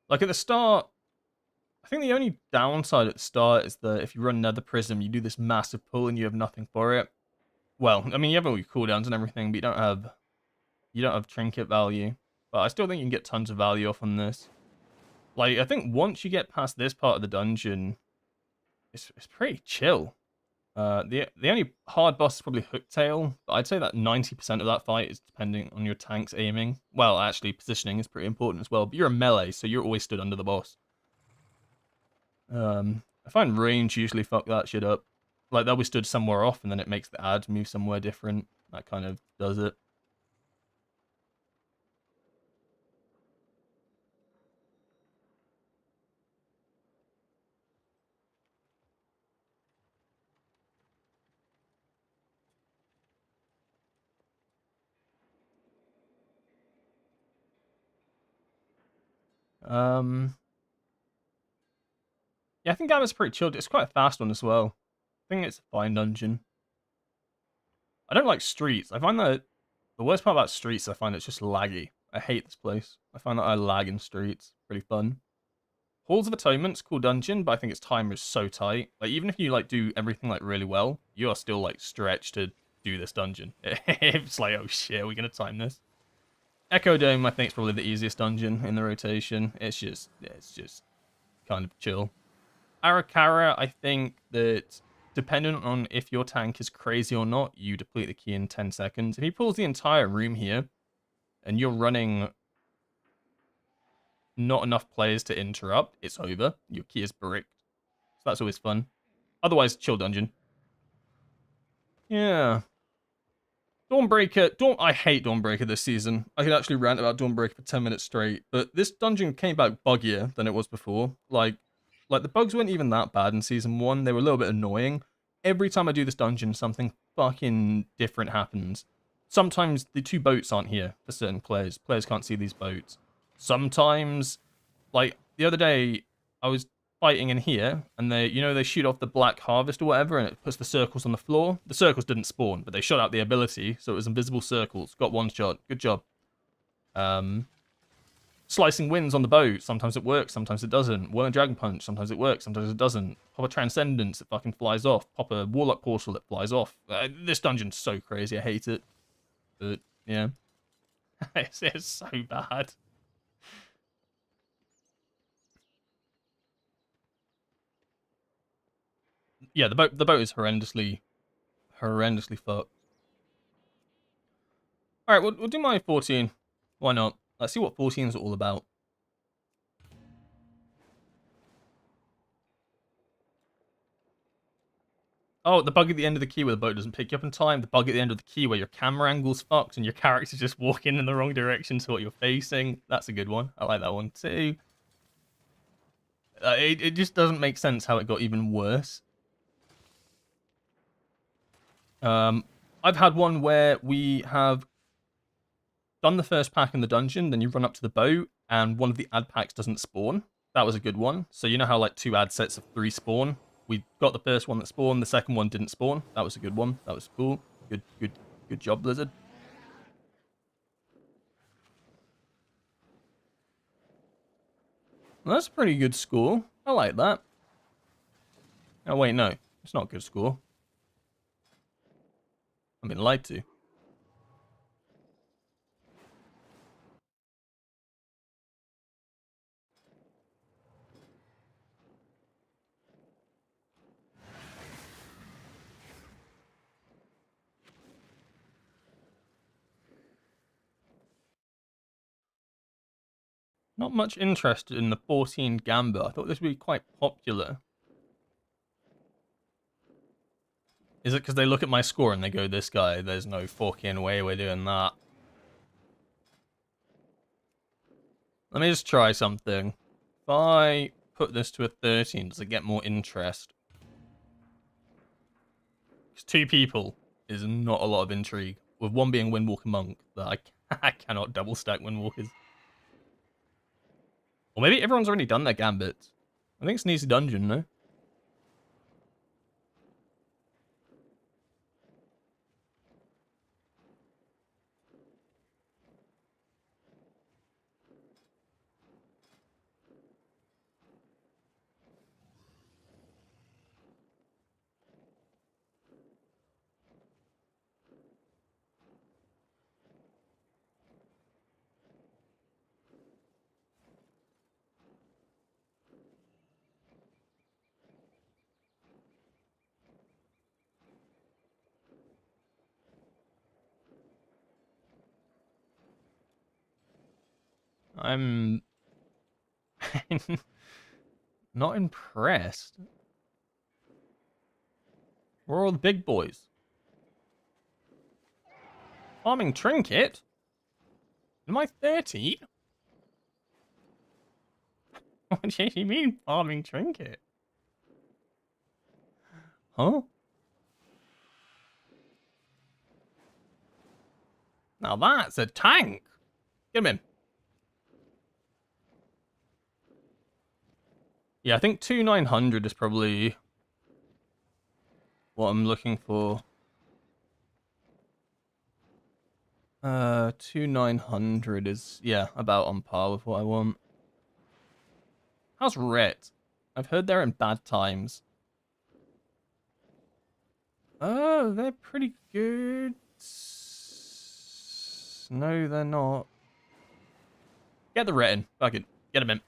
Like at the start, I think the only downside at the start is that if you run Nether Prism, you do this massive pull and you have nothing for it. Well, I mean, you have all your cooldowns and everything, but you don't have trinket value. But I still think you can get tons of value off on this. Like, I think once you get past this part of the dungeon, it's pretty chill. The only hard boss is probably Hooktail, but I'd say that 90% of that fight is depending on your tank's aiming. Well, actually, positioning is pretty important as well, but you're a melee, so you're always stood under the boss. I find range usually fuck that shit up. Like, they'll be stood somewhere off, and then it makes the ad move somewhere different. That kind of does it. Yeah, I think Gambit's pretty chilled. It's quite a fast one as well. I think it's a fine dungeon. I don't like streets. I find that the worst part about streets, I find it's just laggy. I hate this place. I find that I lag in streets. Pretty fun. Halls of Atonement's cool dungeon, but I think its timer is so tight. Like, even if you, like, do everything, like, really well, you are still, like, stretched to do this dungeon. It's like, oh shit, are we gonna time this? Echo Dome, I think, is probably the easiest dungeon in the rotation. It's just kind of chill. Arakara, I think that dependent on if your tank is crazy or not, you deplete the key in 10 seconds. If he pulls the entire room here, and you're running not enough players to interrupt, it's over. Your key is bricked. So that's always fun. Otherwise, chill dungeon. Yeah. Dawnbreaker. I hate Dawnbreaker this season. I could actually rant about Dawnbreaker for 10 minutes straight, but this dungeon came back buggier than it was before. Like the bugs weren't even that bad in season 1. They were a little bit annoying. Every time I do this dungeon, something fucking different happens. Sometimes the 2 boats aren't here for certain players. Players can't see these boats. Sometimes, like, the other day, I was fighting in here, and they shoot off the black harvest or whatever, and it puts the circles on the floor. The circles didn't spawn, but they shot out the ability, so it was invisible circles. Got 1 shot. Good job. Slicing winds on the boat. Sometimes it works, sometimes it doesn't. Whirling Dragon Punch. Sometimes it works, sometimes it doesn't. Pop a Transcendence, it fucking flies off. Pop a Warlock Portal, it flies off. This dungeon's so crazy, I hate it. But, yeah. it's so bad. Yeah, the boat is horrendously fucked. Alright, we'll do my 14. Why not? Let's see what 14 is all about. Oh, the bug at the end of the key where the boat doesn't pick you up in time. The bug at the end of the key where your camera angle's fucked and your character's just walking in the wrong direction to what you're facing. That's a good one. I like that one too. It just doesn't make sense how it got even worse. I've had one where we have done the first pack in the dungeon, then you run up to the boat, and one of the ad packs doesn't spawn. That was a good one. So you know how, like, 2 ad sets of 3 spawn? We got the first one that spawned, the second one didn't spawn. That was a good one. That was cool. Good job, Blizzard. Well, that's a pretty good score. I like that. Oh, wait, no. It's not a good score. I've been lied to. Not much interest in the 14 Gambit. I thought this would be quite popular. Is it because they look at my score and they go, this guy, there's no fucking way we're doing that. Let me just try something. If I put this to a 13, does it get more interest? Because 2 people is not a lot of intrigue. with one being Windwalker Monk, that I cannot double stack Windwalkers. Or maybe everyone's already done their gambits. I think it's an easy dungeon, no? I'm not impressed. We're all the big boys. Farming trinket? Am I 30? What do you mean farming trinket? Huh? Now that's a tank. Get him in. Yeah, I think 2900 is probably what I'm looking for. 2900 is, yeah, about on par with what I want. How's Ret? I've heard they're in bad times. Oh, they're pretty good. No, they're not. Get the Ret in. Fuck it. Get him in.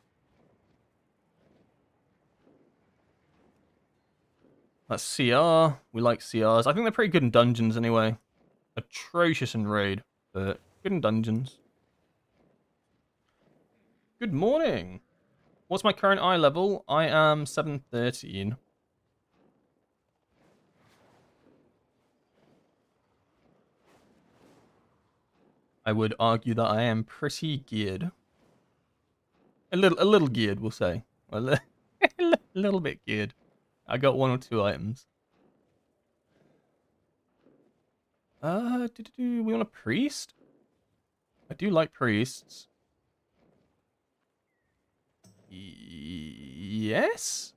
That's CR. We like CRs. I think they're pretty good in dungeons anyway. Atrocious in raid, but good in dungeons. Good morning. What's my current eye level? I am 713. I would argue that I am pretty geared. A little geared, we'll say. A little bit geared. I got 1 or 2 items. We want a priest? I do like priests. Yes?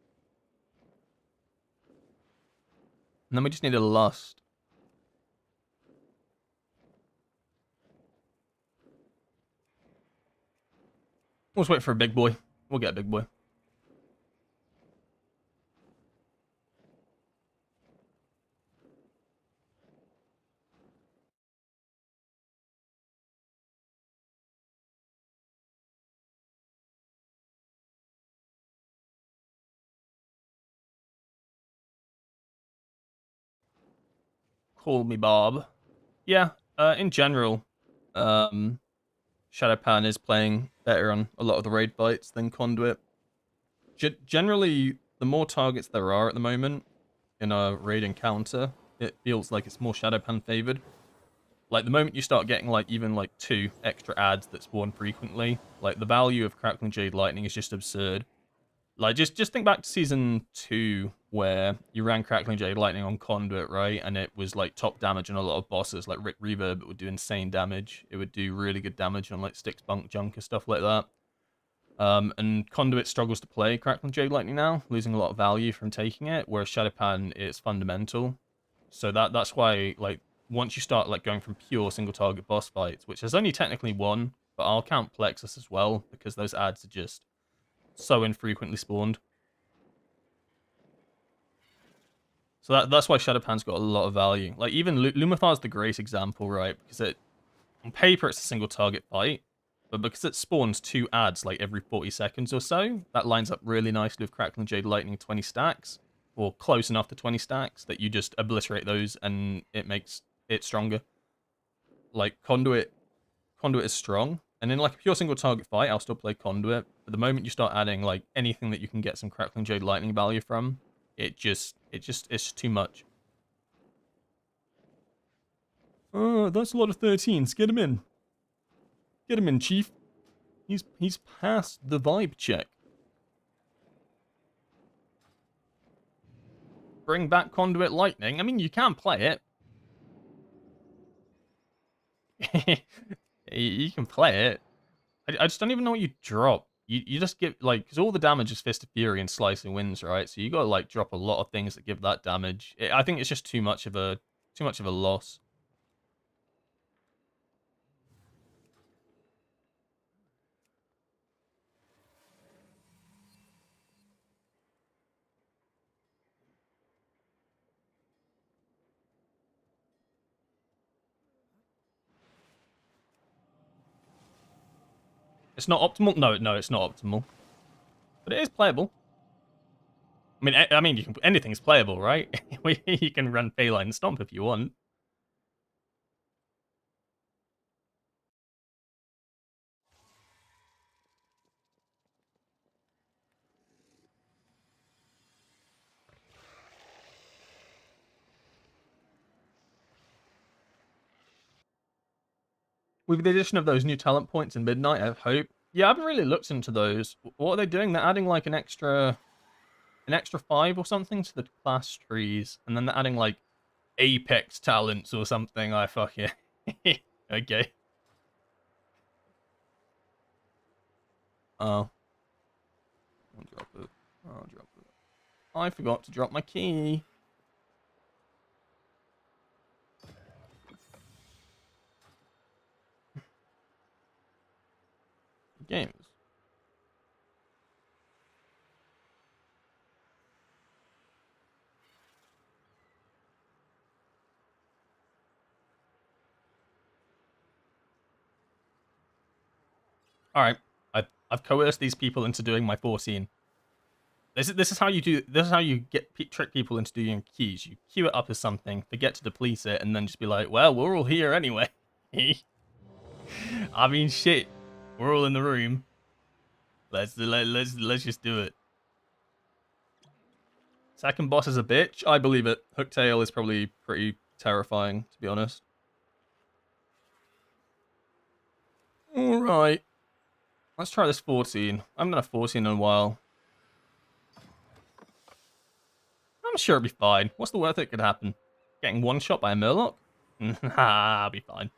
And then we just need a lust. Let's wait for a big boy. We'll get a big boy. Call me Bob. Yeah, in general, Shadowpan is playing better on a lot of the raid fights than Conduit. Generally, the more targets there are at the moment in a raid encounter, it feels like it's more Shadowpan favored. Like, the moment you start getting, like, even, like, 2 extra adds that spawn frequently, like, the value of Crackling Jade Lightning is just absurd. Like, just think back to Season 2, where you ran Crackling Jade Lightning on Conduit, right? And it was, like, top damage on a lot of bosses, like Rick Reverb. It would do insane damage. It would do really good damage on, like, Styx, Bunk, Junker, stuff like that. And Conduit struggles to play Crackling Jade Lightning now, losing a lot of value from taking it, whereas Shadowpan is fundamental. So that's why, like, once you start, like, going from pure single-target boss fights, which there's only technically 1, but I'll count Plexus as well, because those adds are just so infrequently spawned. So that's why Shadowpan's got a lot of value. Like, even Lumithar's the great example, right? Because on paper, it's a single-target fight, but because it spawns 2 adds, like, every 40 seconds or so, that lines up really nicely with Crackling Jade Lightning 20 stacks, or close enough to 20 stacks, that you just obliterate those, and it makes it stronger. Like, Conduit is strong, and in, like, a pure single-target fight, I'll still play Conduit, but the moment you start adding, like, anything that you can get some Crackling Jade Lightning value from, it's too much. Oh, that's a lot of 13s. Get him in. Get him in, Chief. He's passed the vibe check. Bring back Conduit Lightning. I mean, you can play it. You can play it. I just don't even know what you drop. You just give, like, because all the damage is Fist of Fury and Slicing Winds, right? So you got to, like, drop a lot of things that give that damage. I think it's just too much of a loss. It's not optimal. No, it's not optimal, but it is playable. I mean, you can. Anything's playable, right? You can run Feline Stomp if you want. With the addition of those new talent points in Midnight, I have hope. Yeah, I haven't really looked into those. What are they doing? They're adding like an extra 5 or something to the class trees, and then they're adding like Apex talents or something. I fuck it. Okay. Oh. I'll drop it. I'll drop it. I forgot to drop my key. Games. All right. I've coerced these people into doing my 14. This is how you do. This is how you trick people into doing keys. You queue it up as something, forget to deplete it, and then just be like, "Well, we're all here anyway." I mean, shit, we're all in the room. Let's just do it. Second boss is a bitch. I believe it. Hooktail is probably pretty terrifying, to be honest. All right, let's try this 14. I haven't done a 14 in a while. I'm sure it'll be fine. What's the worst that could happen? Getting one shot by a Murloc? I'll be fine.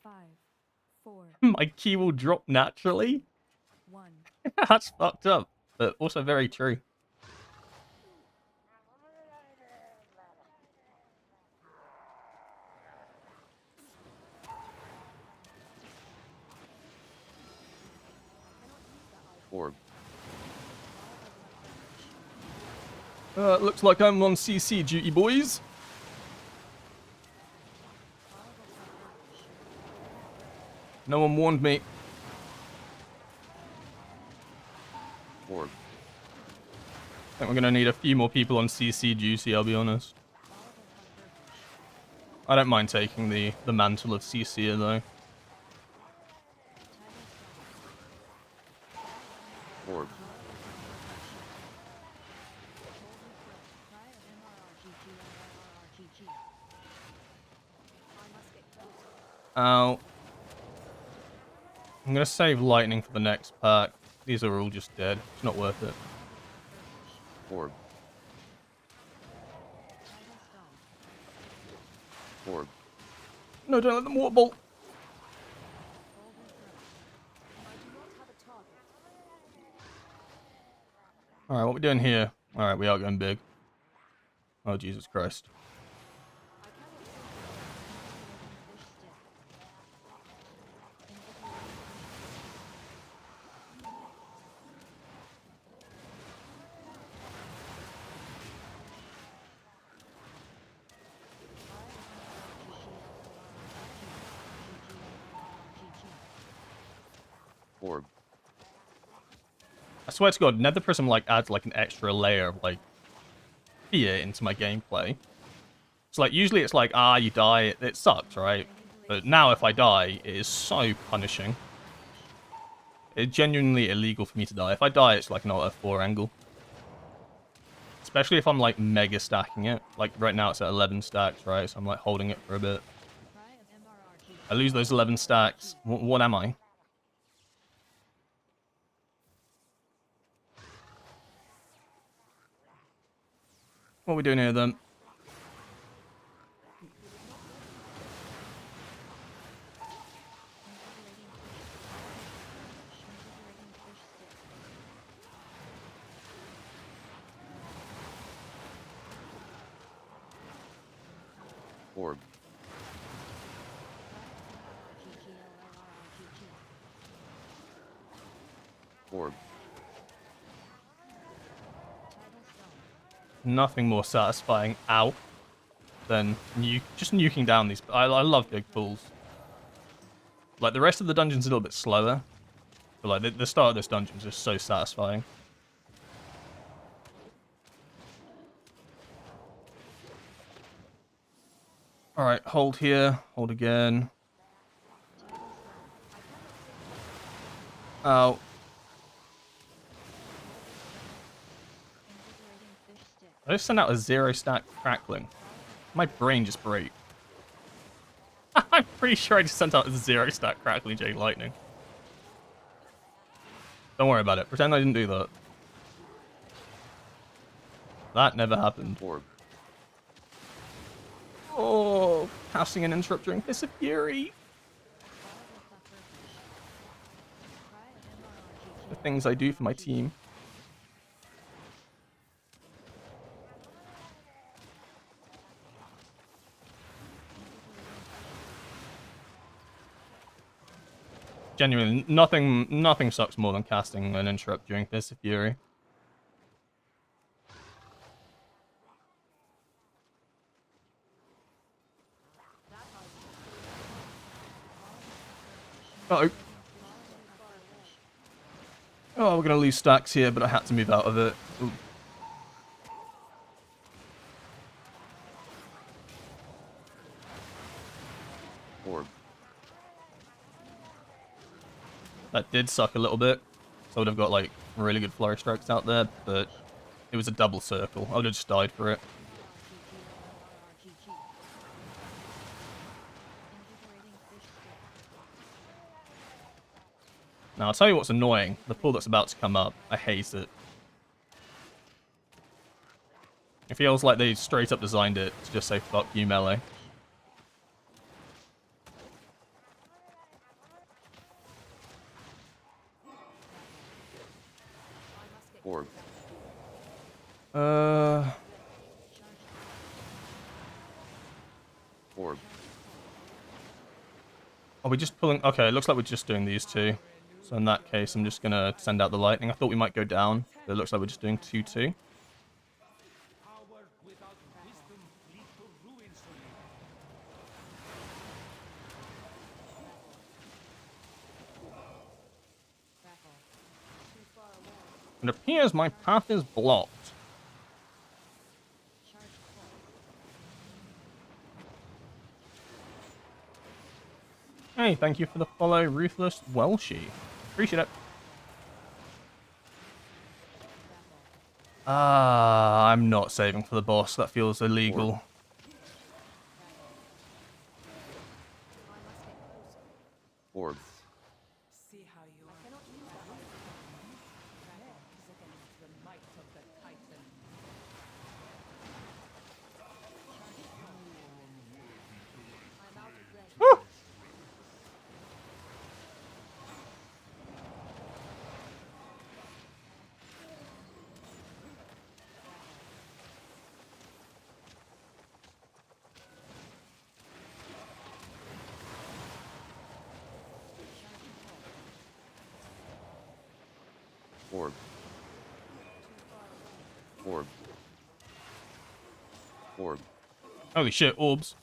5, 5, 4, My key will drop naturally? 1. That's fucked up, but also very true. Orb. Looks like I'm on CC duty, boys. No one warned me. Orb. I think we're gonna need a few more people on CC duty, I'll be honest. I don't mind taking the mantle of CC though. Orb. Ow. I'm gonna save lightning for the next pack. These are all just dead. It's not worth it. Orb. Orb. No, don't let them water bolt. Alright, what we doing here? Alright, we are going big. Oh, Jesus Christ. Orb. I swear to God, Nether Prism like adds like an extra layer of like fear into my gameplay. It's like usually it's like, you die, it sucks, right? But now if I die, it is so punishing. It's genuinely illegal for me to die. If I die, it's like an Alt F4 angle. Especially if I'm like mega stacking it. Like right now it's at 11 stacks, right? So I'm like holding it for a bit. I lose those 11 stacks. What am I? What are we doing here then? Orb. Orb. Nothing more satisfying, ow, than just nuking down these. I love big pools. Like, the rest of the dungeon's a little bit slower, but like the start of this dungeon is just so satisfying. Alright, hold here, hold again. Oh. I just sent out a 0-stack crackling. My brain just broke. I'm pretty sure I just sent out a 0-stack crackling Jade Lightning. Don't worry about it. Pretend I didn't do that. That never happened. Orb. Oh, casting an interrupt during Fist of Fury. The things I do for my team. Genuinely, nothing sucks more than casting an interrupt during Fist of Fury. Uh-oh. Oh, we're gonna lose stacks here, but I had to move out of it. Ooh. Orb. That did suck a little bit. So I would have got like really good flurry strikes out there, but it was a double circle. I would have just died for it. Now, I'll tell you what's annoying. The pool that's about to come up. I hate it. It feels like they straight up designed it to just say, fuck you, melee. Orb. Orb. Are we just pulling... Okay, it looks like we're just doing these two. So in that case, I'm just going to send out the lightning. I thought we might go down, but it looks like we're just doing 2-2. It appears my path is blocked. Hey, thank you for the follow, Ruthless Welshie. Appreciate it. Ah, I'm not saving for the boss. That feels illegal. Orb. See how you are. Against the might of the Titan. Woo! Orb. Orb. Orb. Holy shit, orbs.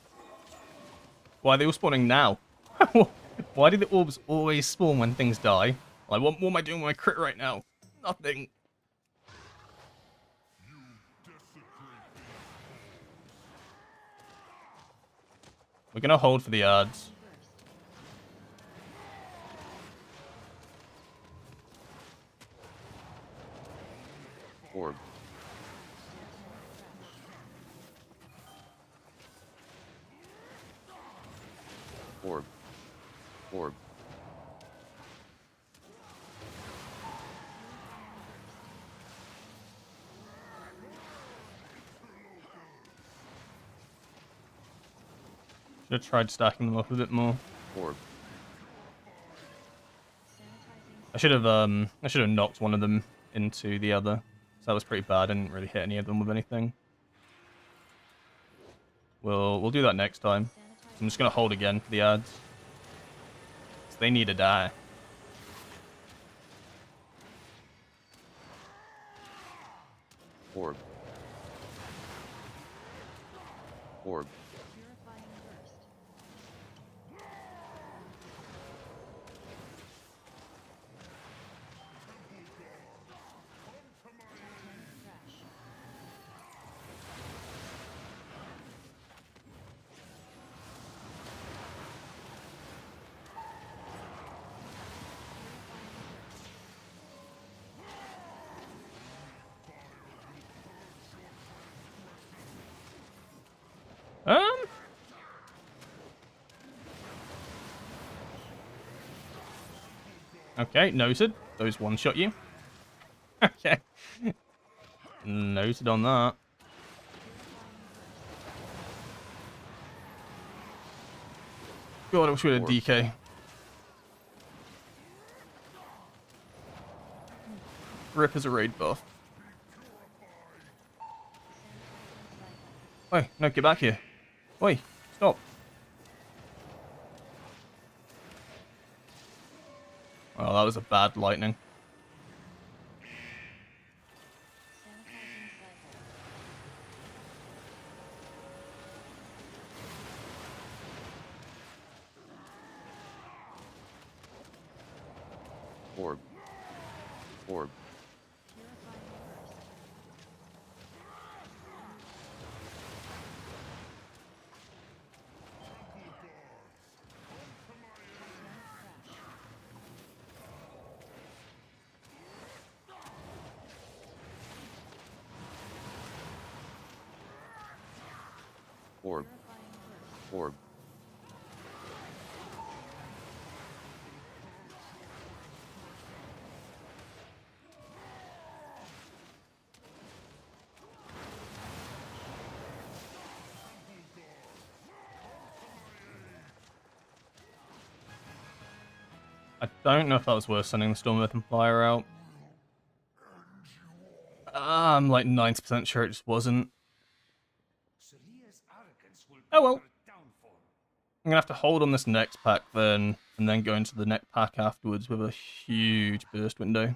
Why are they all spawning now? Why do the orbs always spawn when things die? Like, what am I doing with my crit right now? Nothing. We're gonna hold for the odds. Orb. Orb. Orb. Should have tried stacking them up a bit more. Orb. I should have knocked one of them into the other. So that was pretty bad. I didn't really hit any of them with anything. We'll do that next time. I'm just gonna hold again for the ads. 'Cause they need to die. Orb. Orb. Purifying burst. Crash. Um. Okay, noted. Those one-shot you. Okay. Noted on that. God, I wish we had a DK. Rip is a raid buff. Wait, no, get back here. Wait, stop. Oh, that was a bad lightning. Sanitizing cycle. Orb. Orb. Purifying burst. Crash. Orb. Purifying burst. Orb. I don't know if that was worth sending the Storm Earth and Flyer out. I'm like 90% sure it just wasn't. Oh well. I'm gonna have to hold on this next pack then, and then go into the next pack afterwards with a huge burst window.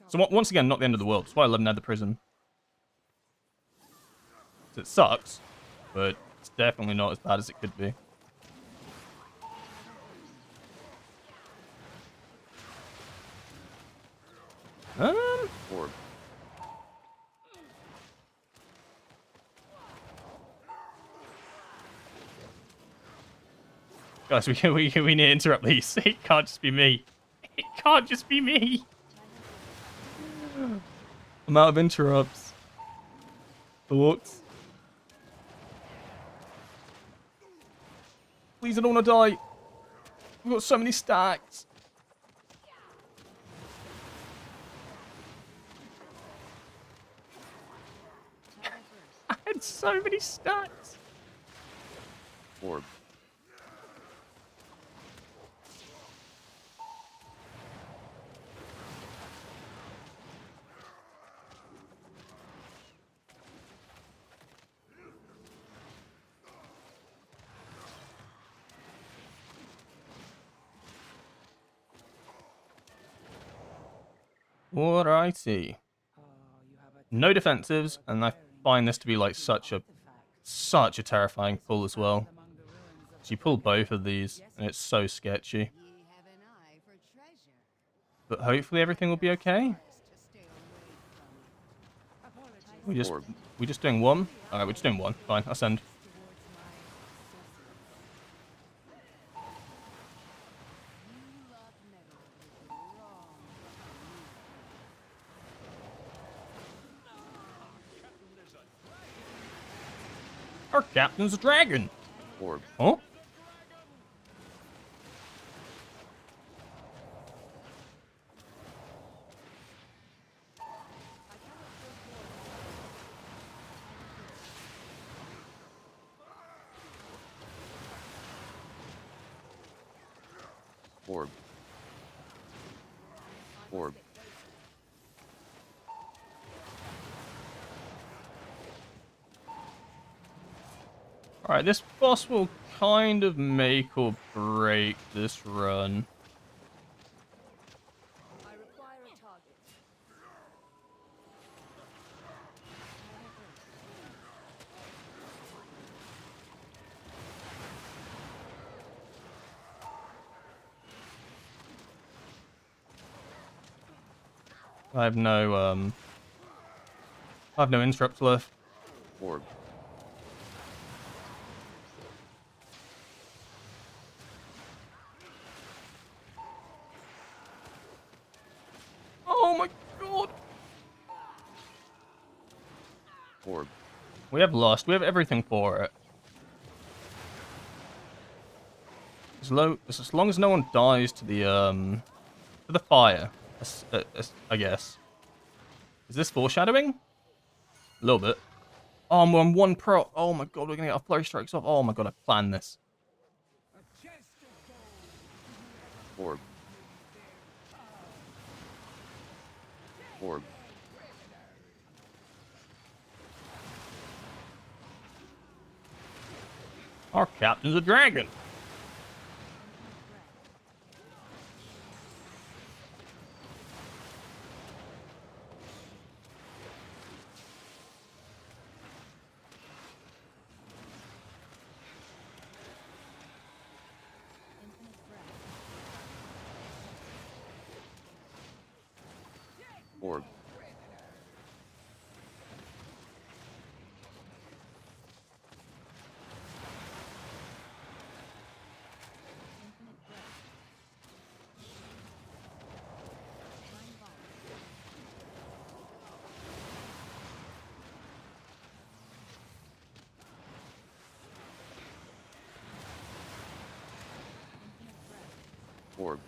So once again, not the end of the world. That's why I love Nether Prison. So it sucks, but it's definitely not as bad as it could be. Orb. Guys, we need to interrupt these. It can't just be me. It can't just be me. I'm out of interrupts. Thoughts? Please, I don't want to die. We've got so many stacks. I had so many stacks. Orb. What I see. No defensives, and I find this to be like such a terrifying pull as well. So you pull both of these, and it's so sketchy. Ye have an eye for treasure. But hopefully everything will be okay. To stay away from. Orb. We just doing one? Alright, we're just doing one. Fine, I'll send. You lot meddle with the wrong Our captain's a dragon. Orb. Huh? Orb. Orb. Alright, this boss will kind of make or break this run. I require a target. I have no interrupts left. Orb. Oh my god! Orb. We have lost. We have everything for it. As long as no one dies to the fire, I guess. Is this foreshadowing? A little bit. Oh, I'm on one pro. Oh my god, we're gonna get our flow strikes off. Oh my god, I planned this. Orb. Orb. Our captain's a dragon. Orb. Orb.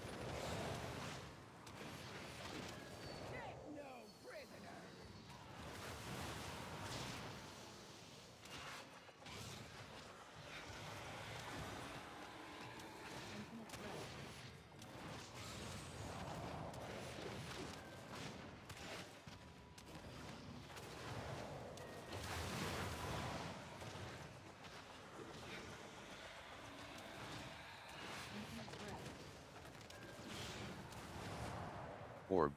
Orb.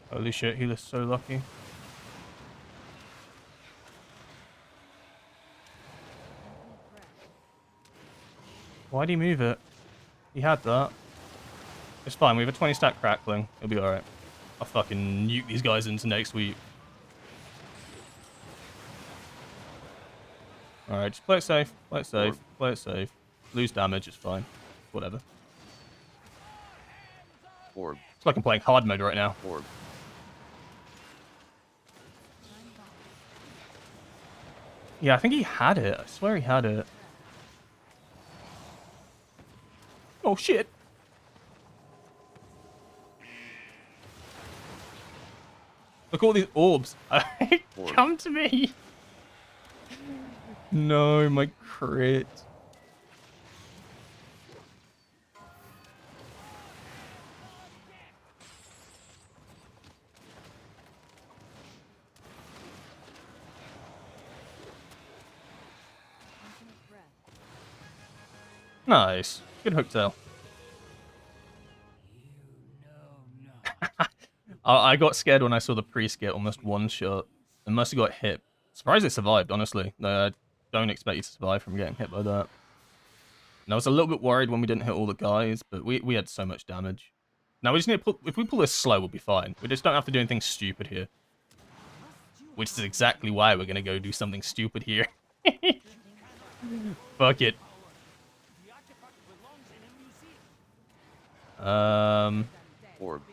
Holy shit, he looks so lucky. Why'd he move it? He had that. It's fine, we have a 20 stack crackling. It'll be alright. I'll fucking nuke these guys into next week. Alright, just play it safe. Play it safe. Play it safe. Lose damage, it's fine. Whatever. Orb. It's like I'm playing hard mode right now. Orb. Yeah, I think he had it. I swear he had it. Oh shit. Look at all these orbs. Come to me. No, my crit. Nice. Good hooktail. I got scared when I saw the priest get almost one shot. It must have got hit. Surprised it survived, honestly. I don't expect you to survive from getting hit by that. And I was a little bit worried when we didn't hit all the guys, but we had so much damage. Now we just need to pull, if we pull this slow, we'll be fine. We just don't have to do anything stupid here. Which is exactly why we're gonna go do something stupid here. Fuck it. Orb.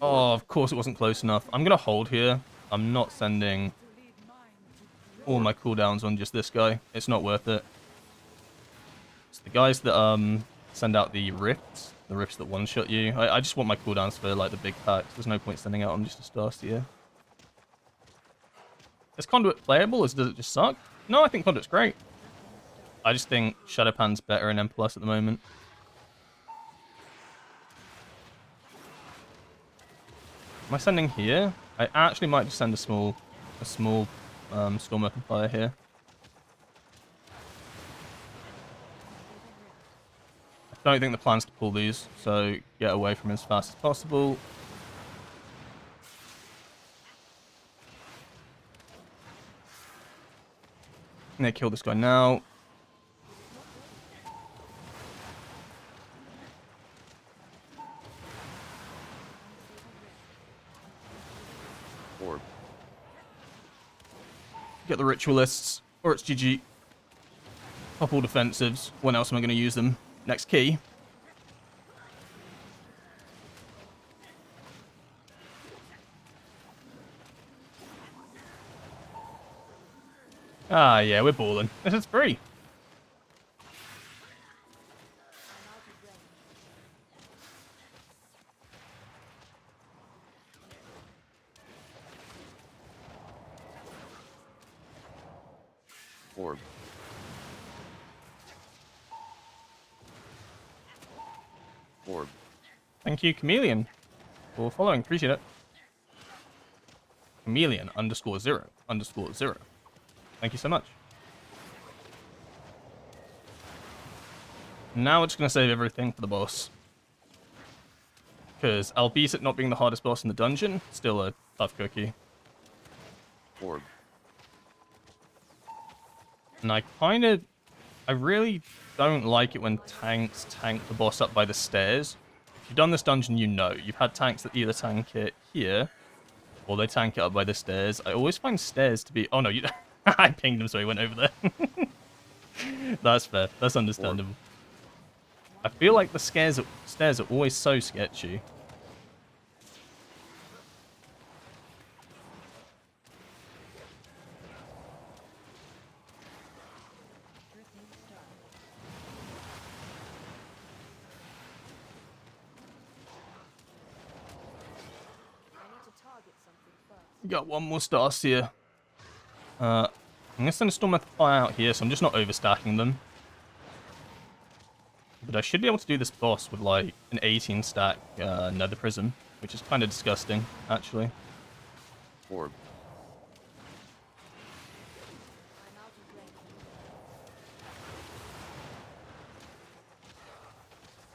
Oh, of course it wasn't close enough. I'm gonna hold here. I'm not sending all my cooldowns on just this guy. It's not worth it. It's the guys that send out the rifts that one-shot you. I just want my cooldowns for like the big packs. There's no point sending out on just a Starseer. Is Conduit playable, or does it just suck? No, I think Conduit's great. I just think Shadowpan's better in M+ at the moment. Am I sending here? I actually might just send a small Storm Weapon Fire here. I don't think the plan's to pull these, so get away from him as fast as possible. I'm gonna kill this guy now. Orb. Get the Ritualists, or it's GG. Pop all defensives. When else am I going to use them? Next key. Ah, yeah, we're balling. This is free. Orb. Orb. Thank you, Chameleon, for following. Appreciate it. Chameleon _0_0. Thank you so much. Now we're just going to save everything for the boss. Because albeit it not being the hardest boss in the dungeon, still a tough cookie. Orb. And I really don't like it when tanks tank the boss up by the stairs. If you've done this dungeon, you know. You've had tanks that either tank it here, or they tank it up by the stairs. I always find stairs to be... Oh, no, you... I pinged him, so he went over there. That's fair. That's understandable. I feel like the stairs are always so sketchy. Got one more Starseer. I'm going to send a Storm Method Fire out here, so I'm just not overstacking them. But I should be able to do this boss with, like, an 18 stack Nether Prism, which is kind of disgusting, actually. Orb.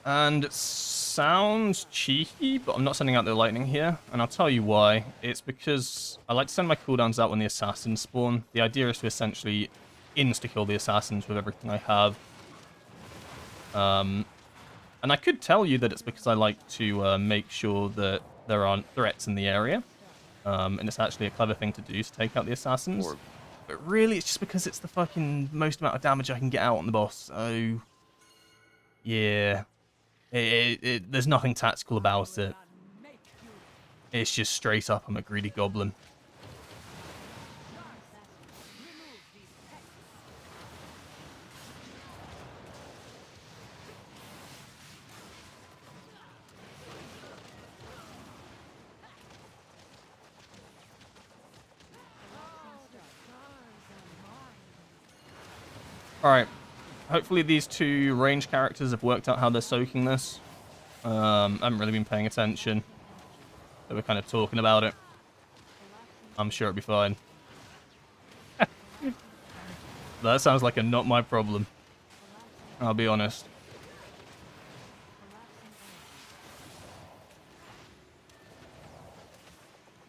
And it sounds cheeky, but I'm not sending out the lightning here, and I'll tell you why. It's because I like to send my cooldowns out when the assassins spawn. The idea is to essentially insta-kill the assassins with everything I have. And I could tell you that it's because I like to make sure that there aren't threats in the area. And it's actually a clever thing to do to take out the assassins. Orb. But really, it's just because it's the fucking most amount of damage I can get out on the boss. So, yeah. There's nothing tactical about it. It's just straight up, I'm a greedy goblin. Alright. Hopefully these two range characters have worked out how they're soaking this. I haven't really been paying attention. So we're kind of talking about it. I'm sure it'll be fine. That sounds like a not my problem. I'll be honest.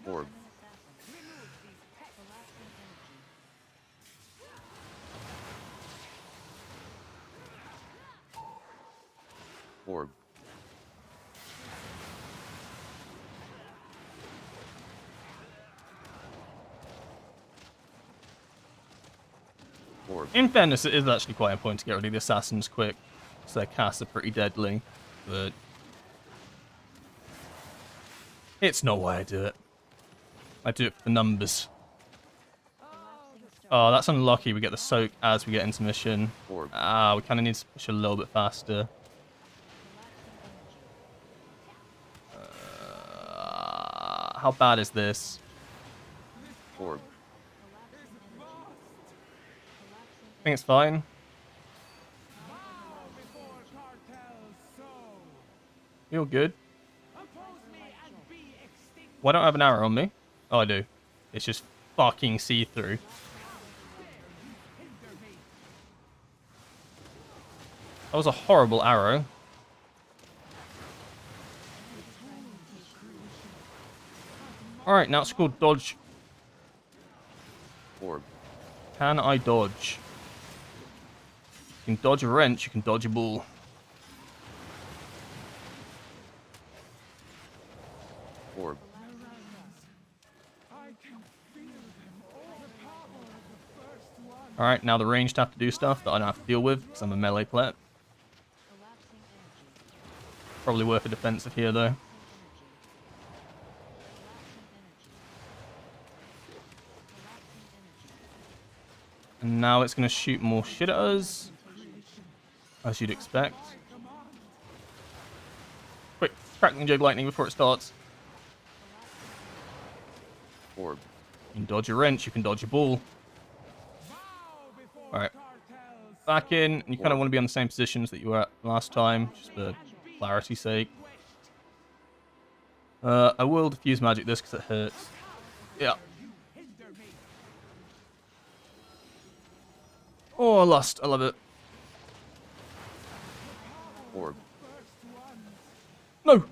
Orb. Orb. Orb. In fairness, it is actually quite important to get rid of the assassins quick. So their casts are pretty deadly. But it's not why I do it. I do it for the numbers. Oh, that's unlucky. We get the soak as we get into mission. Orb. Ah, we kind of need to push a little bit faster. How bad is this? Orb. think it's fine. Feel good. Why don't I have an arrow on me? Oh, I do. It's just fucking see-through. That was a horrible arrow. Alright, now it's called dodge. Orb. Can I dodge? You can dodge a wrench, you can dodge a ball. Orb. Alright, now the ranged have to do stuff that I don't have to deal with because I'm a melee player. Probably worth a defensive here though. And now it's going to shoot more shit at us. As you'd expect. Quick, crackling jig lightning before it starts. Orb. You can dodge a wrench, you can dodge a ball. Alright. Back in, and you kind of want to be on the same positions that you were at last time, just for clarity's sake. I will diffuse magic this because it hurts. Yeah. Oh, I lost. I love it. Orb. No!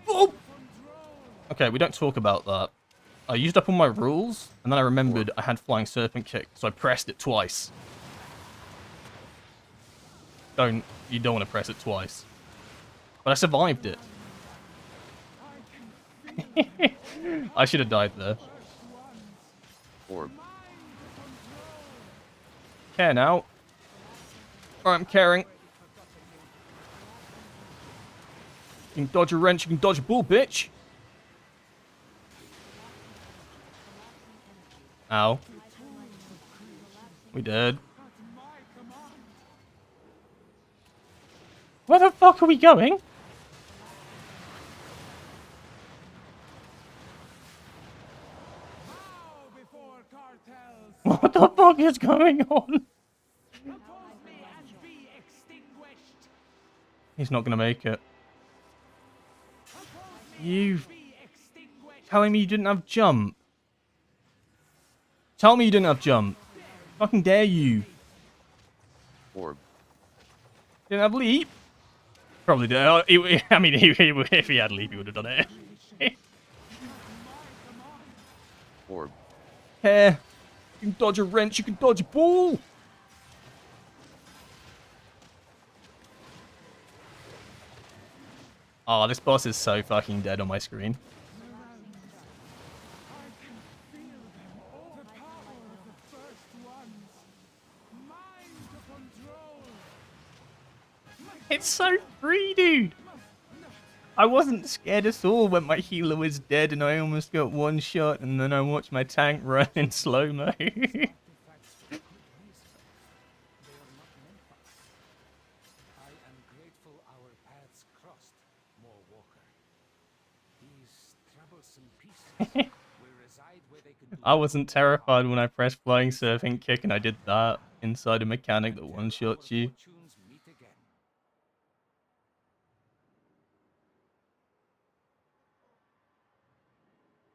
Oh! Okay, we don't talk about that. I used up all my rules, and then I remembered I had Flying Serpent Kick, so I pressed it twice. You don't want to press it twice. But I survived it. I should have died there. Orb. Care now. Alright, I'm caring. You can dodge a wrench, you can dodge a ball, bitch. Ow. We dead. Where the fuck are we going? What the fuck is going on? He's not gonna make it. You telling me you didn't have jump? Tell me you didn't have jump. Fucking dare you. Orb. Didn't have leap? Probably did. I mean, if he had leap, he would have done it. Orb. Hair. You can dodge a wrench, you can dodge a ball. Oh, this boss is so fucking dead on my screen. It's so free, dude. I wasn't scared at all when my healer was dead and I almost got one shot and then I watched my tank run in slow-mo. I am grateful our paths crossed, more Walker. These troublesome pieces will reside where they can do I wasn't terrified when I pressed Flying Surfing Kick and I did that inside a mechanic that one-shots you. fortunes meet again.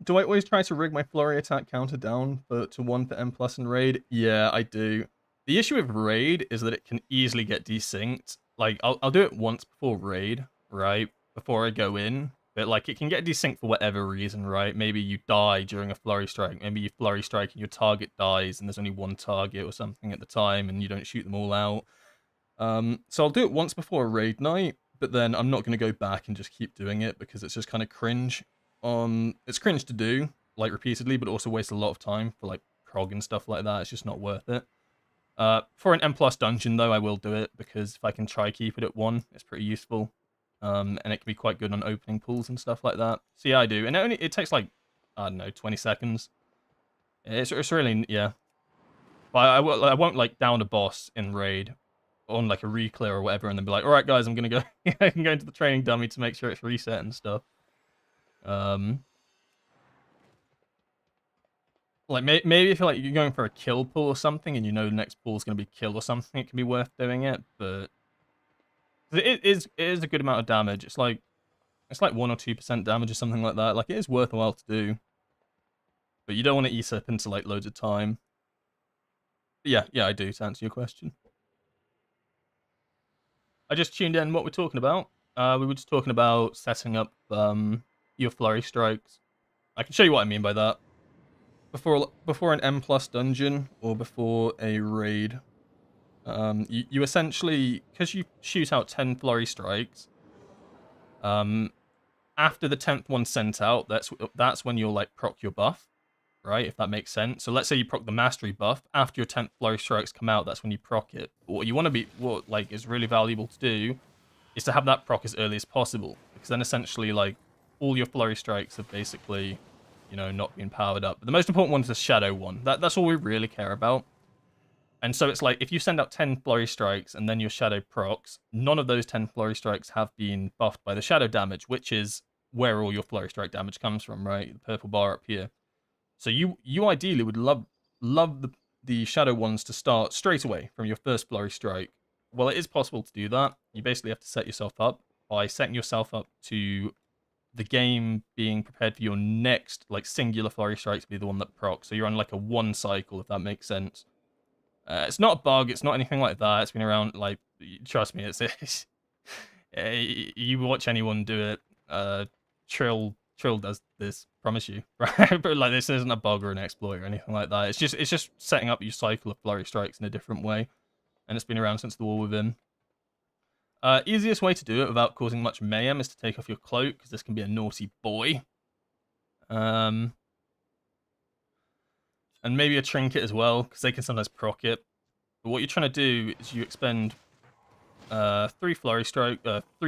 Do I always try to rig my flurry attack counter down to 1 for M+ in raid? Yeah, I do. The issue with raid is that it can easily get desynced. Like, I'll do it once before raid, right? Before I go in. But, like, it can get desynced for whatever reason, right? Maybe you die during a flurry strike. Maybe you flurry strike and your target dies and there's only one target or something at the time and you don't shoot them all out. So I'll do it once before a raid night, but then I'm not going to go back and just keep doing it because it's just kind of cringe. It's cringe to do, like, repeatedly, but also waste a lot of time for, like, prog and stuff like that. It's just not worth it. For an M+ dungeon, though, I will do it, because if I can try keep it at 1, it's pretty useful. And it can be quite good on opening pools and stuff like that. So yeah, I do. And it takes, like, I don't know, 20 seconds. It's really, yeah. But I won't, like, down a boss in raid on, like, a reclear or whatever, and then be like, alright, guys, I'm gonna go, I can go into the training dummy to make sure it's reset and stuff. Like maybe if you're going for a kill pull or something, and you know the next pull is going to be kill or something, it can be worth doing it. But it is a good amount of damage. It's like 1 or 2% damage or something like that. Like it is worthwhile to do, but you don't want to eat up into like loads of time. But yeah, I do, to answer your question. I just tuned in what we're talking about. We were just talking about setting up your flurry strikes. I can show you what I mean by that. Before an M plus dungeon or before a raid, you essentially, because you shoot out 10 flurry strikes, after the 10th one sent out, that's when you'll like proc your buff, right? If that makes sense. So let's say you proc the mastery buff after your 10th flurry strikes come out. That's when you proc it. But what like is really valuable to do is to have that proc as early as possible, because then essentially like all your flurry strikes have basically, not been powered up. But the most important one is the shadow one. That's all we really care about. And so it's like if you send out 10 flurry strikes and then your shadow procs, none of those 10 flurry strikes have been buffed by the shadow damage, which is where all your flurry strike damage comes from, right? The purple bar up here. So you ideally would love the shadow ones to start straight away from your first flurry strike. Well, it is possible to do that. You basically have to set yourself up by setting yourself up to the game being prepared for your next like singular flurry strike to be the one that procs. So you're on like a 1 cycle, if that makes sense. It's not a bug. It's not anything like that. It's been around. Like, trust me, it's you watch anyone do it. Trill does this. Promise you, right? But like, this isn't a bug or an exploit or anything like that. It's just setting up your cycle of flurry strikes in a different way, and it's been around since the War Within. Easiest way to do it without causing much mayhem is to take off your cloak, because this can be a naughty boy. And maybe a trinket as well, because they can sometimes proc it. But what you're trying to do is you expend 3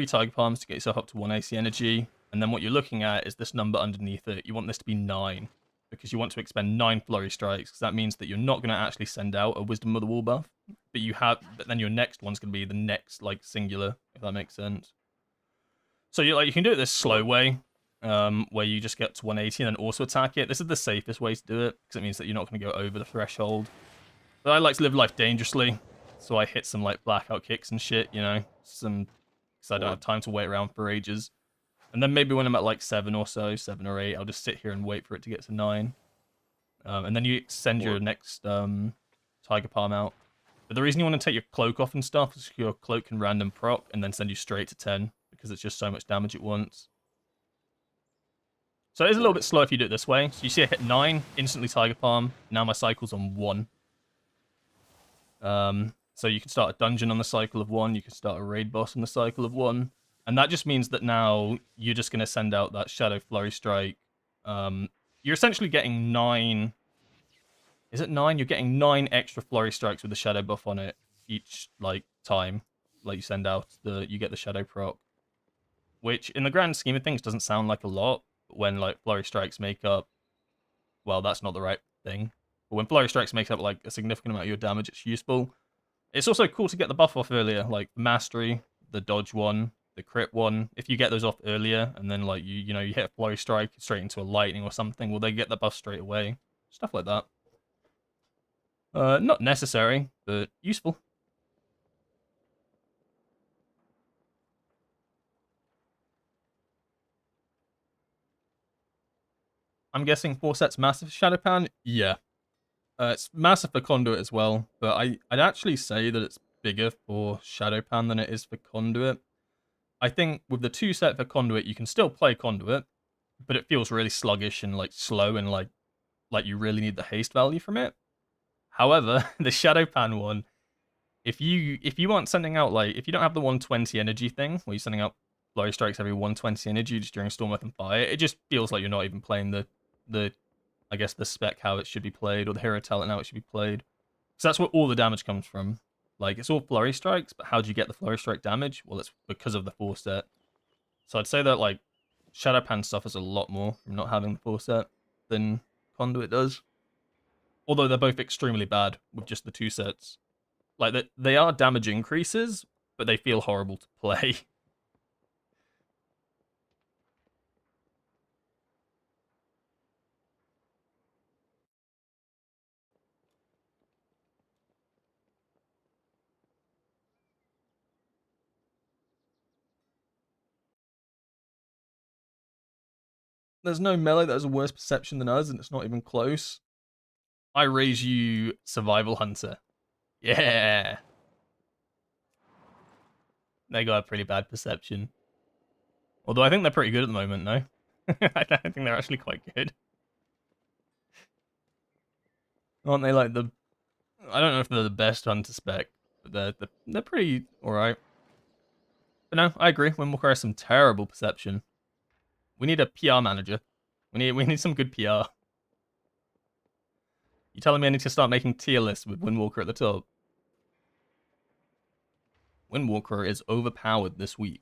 tiger palms to get yourself up to 1 AC energy, and then what you're looking at is this number underneath it. You want this to be 9, because you want to expend 9 flurry strikes, because that means that you're not going to actually send out a Wisdom of the Wall buff, but then your next one's going to be the next like singular, if that makes sense. So you can do it this slow way, where you just get to 180 and then also attack it. This is the safest way to do it, because it means that you're not going to go over the threshold. But I like to live life dangerously, so I hit some like blackout kicks and shit, because I don't have time to wait around for ages. And then maybe when I'm at like 7 or so, 7 or 8, I'll just sit here and wait for it to get to 9. And then you send your next Tiger Palm out. But the reason you want to take your cloak off and stuff is your cloak can random proc and then send you straight to 10, because it's just so much damage at once. So it is a little bit slow if you do it this way. So you see I hit 9, instantly Tiger Palm. Now my cycle's on 1. So you can start a dungeon on the cycle of 1. You can start a raid boss on the cycle of 1. And that just means that now you're just going to send out that Shadow Flurry Strike. You're essentially getting 9... Is it 9? You're getting 9 extra Flurry Strikes with the Shadow buff on it each like time. Like you send out, you get the Shadow proc. Which, in the grand scheme of things, doesn't sound like a lot. But when like Flurry Strikes make up... Well, that's not the right thing. But when Flurry Strikes make up like a significant amount of your damage, it's useful. It's also cool to get the buff off earlier, like Mastery, the dodge one, the crit one. If you get those off earlier, and then like you hit a Flurry Strike straight into a lightning or something, well, they get the buff straight away. Stuff like that. Not necessary, but useful. I'm guessing 4 sets massive for Shadowpan? Yeah. It's massive for Conduit as well, but I'd actually say that it's bigger for Shadowpan than it is for Conduit. I think with the 2 set for Conduit, you can still play Conduit, but it feels really sluggish and like slow and like you really need the haste value from it. However, the Shadowpan one, if you aren't sending out like, if you don't have the 120 energy thing, where you're sending out Flurry Strikes every 120 energy just during Storm Earth and Fire, it just feels like you're not even playing the I guess the spec how it should be played, or the hero talent how it should be played. So that's where all the damage comes from. Like, it's all Flurry Strikes, but how do you get the Flurry Strike damage? Well, it's because of the 4 set. So I'd say that, like, Shadowpan suffers a lot more from not having the 4 set than Conduit does. Although they're both extremely bad with just the 2 sets. Like, they are damage increases, but they feel horrible to play. There's no melee that has a worse perception than us, and it's not even close. I raise you Survival Hunter. Yeah. They got a pretty bad perception. Although I think they're pretty good at the moment, though. I think they're actually quite good. Aren't they like the... I don't know if they're the best hunter spec, but they're pretty alright. But no, I agree. Windwalker has some terrible perception. We need a PR manager. We need some good PR. You telling me I need to start making tier lists with Windwalker at the top? Windwalker is overpowered this week.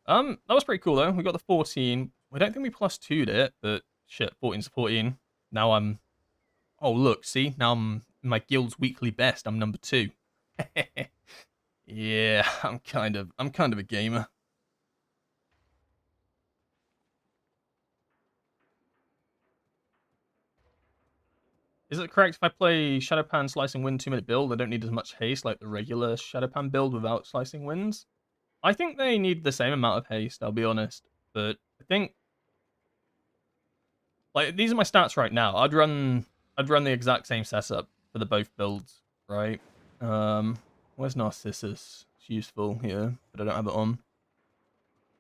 That was pretty cool though. We got the 14. I don't think we plus 2'd it, but shit, 14's 14. Now I'm... Oh look, see? Now I'm my guild's weekly best. I'm number 2. Yeah, I'm kind of a gamer. Is it correct if I play Shadowpan Slicing Wind 2-minute build, I don't need as much haste like the regular Shadowpan build without Slicing Winds? I think they need the same amount of haste, I'll be honest. But I think... Like, these are my stats right now. I'd run the exact same setup for the both builds, right? Where's Narcissus? It's useful here, but I don't have it on.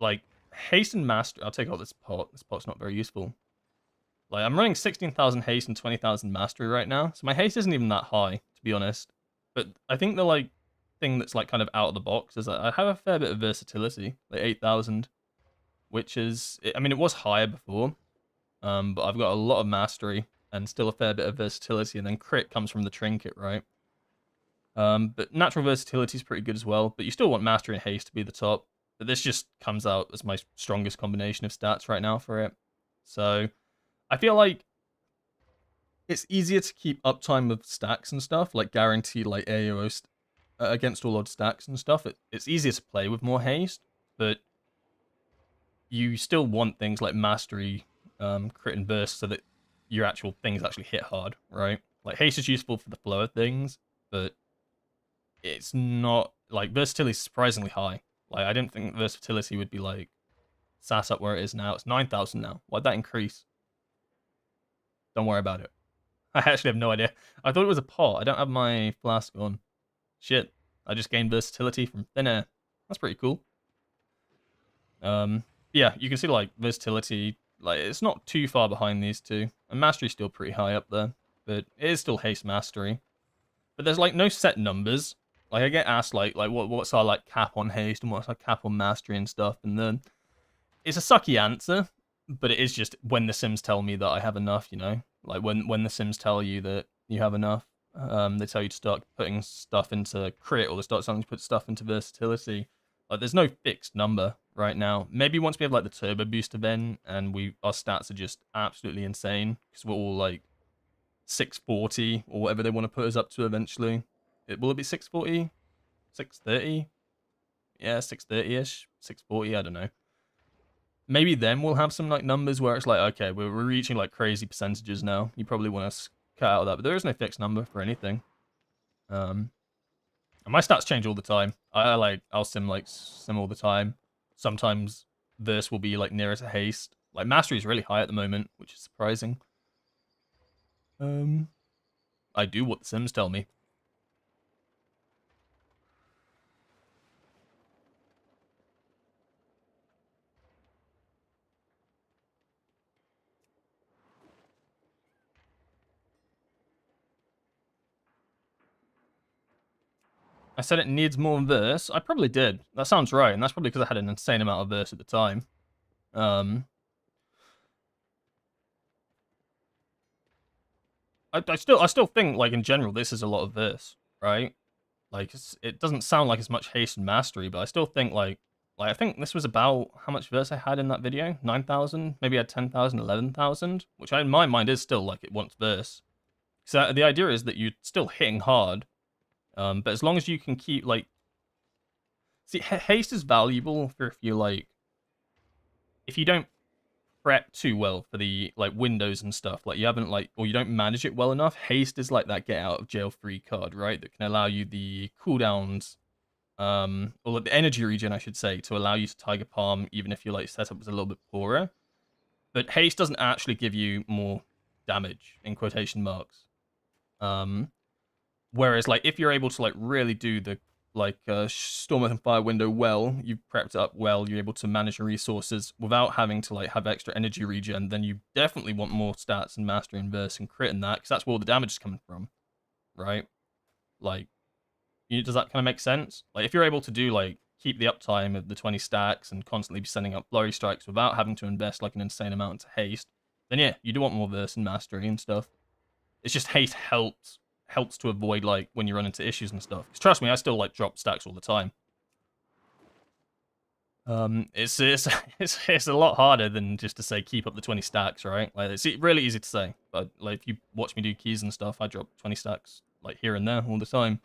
Like, haste and mastery... I'll take out this pot. This pot's not very useful. Like, I'm running 16,000 haste and 20,000 mastery right now, so my haste isn't even that high, to be honest. But I think the, like, thing that's, like, kind of out of the box is that I have a fair bit of versatility, like 8,000, which is... I mean, it was higher before, but I've got a lot of mastery and still a fair bit of versatility, and then crit comes from the trinket, right? But natural versatility is pretty good as well, but you still want mastery and haste to be the top. But this just comes out as my strongest combination of stats right now for it. So... I feel like it's easier to keep uptime with stacks and stuff, like guaranteed like AOO against all odd stacks and stuff. It's easier to play with more haste, but you still want things like mastery, crit and burst so that your actual things actually hit hard, right? Like haste is useful for the flow of things, but it's not like versatility is surprisingly high. Like I didn't think versatility would be like sat up where it is now. It's 9,000 now. Why'd that increase? Don't worry about it. I actually have no idea. I thought it was a pot. I don't have my flask on. Shit. I just gained versatility from thin air. That's pretty cool. Yeah, you can see like versatility, like it's not too far behind these two. And mastery's still pretty high up there. But it is still haste mastery. But there's like no set numbers. Like I get asked like what's our like cap on haste and what's our cap on mastery and stuff, and then it's a sucky answer. But it is just when the Sims tell me that I have enough, you know? Like, when the Sims tell you that you have enough, they tell you to start putting stuff into crit, or they start telling you to put stuff into versatility. Like, there's no fixed number right now. Maybe once we have, like, the Turbo Boost event, and our stats are just absolutely insane, because we're all, like, 640, or whatever they want to put us up to eventually. Will it be 640? 630? Yeah, 630-ish? 640, I don't know. Maybe then we'll have some like numbers where it's like, okay, we're reaching like crazy percentages now. You probably want to cut out of that, but there is no fixed number for anything. And my stats change all the time. I'll sim all the time. Sometimes verse will be like nearer to haste. Like mastery is really high at the moment, which is surprising. I do what the Sims tell me. I said it needs more verse. I probably did. That sounds right, and that's probably because I had an insane amount of verse at the time. I still think like in general this is a lot of verse, right? Like it doesn't sound like as much haste and mastery, but I still think like I think this was about how much verse I had in that video, 9,000. Maybe I had 10,000, 11,000, which in my mind is still like it wants verse. So the idea is that you're still hitting hard. But as long as you can keep, like... See, haste is valuable for if you, like... If you don't prep too well for the, like, windows and stuff. Like, you haven't, like... Or you don't manage it well enough. Haste is like that get-out-of-jail-free card, right? That can allow you the cooldowns or the energy regen, I should say, to allow you to Tiger Palm, even if your like setup was a little bit poorer. But haste doesn't actually give you more damage in quotation marks. Whereas like if you're able to like really do the like Storm and Fire window well, you've prepped it up well, you're able to manage your resources without having to like have extra energy regen, then you definitely want more stats and mastery and verse and crit in that, because that's where all the damage is coming from, right? Like, does that kind of make sense? Like if you're able to do like keep the uptime of the 20 stacks and constantly be sending up blurry strikes without having to invest like an insane amount into haste, then yeah, you do want more verse and mastery and stuff. It's just haste helps to avoid like when you run into issues and stuff. Because trust me, I still like drop stacks all the time. It's it's a lot harder than just to say keep up the 20 stacks, right? Like it's really easy to say, but like if you watch me do keys and stuff, I drop 20 stacks like here and there all the time.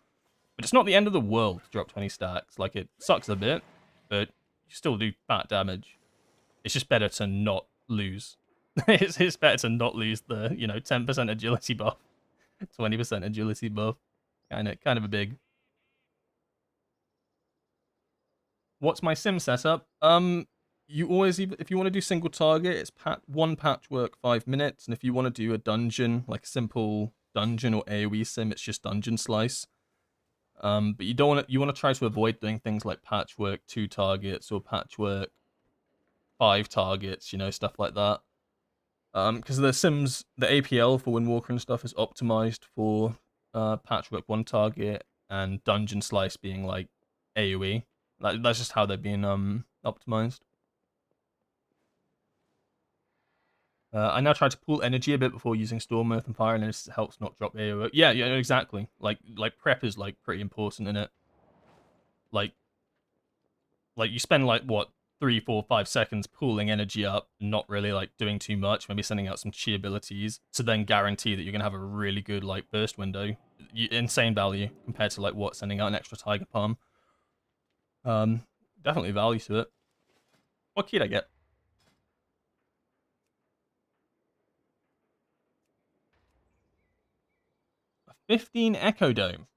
But it's not the end of the world to drop 20 stacks. Like it sucks a bit, but you still do fat damage. It's just better to not lose. It's better to not lose the 10% agility buff. 20% agility buff. Kind of a big. What's my sim setup? You always, if you want to do single target, it's one patchwork 5 minutes, and if you want to do a dungeon, like a simple dungeon or AoE sim, it's just dungeon slice. But you don't want to. You want to try to avoid doing things like patchwork 2 targets or patchwork 5 targets, stuff like that. Because the Sims, the APL for Windwalker and stuff is optimized for patchwork 1 target and dungeon slice being like AoE. That's just how they're being optimized. I now try to pool energy a bit before using Storm, Earth, and Fire, and this helps not drop AoE. Yeah, exactly. Like prep is like pretty important in it. Like you spend like what 3, 4, 5 seconds pooling energy up, not really like doing too much, maybe sending out some chi abilities to then guarantee that you're gonna have a really good like burst window. Insane value compared to like what sending out an extra Tiger Palm. Definitely value to it. What key did I get? A 15 Echo Dome.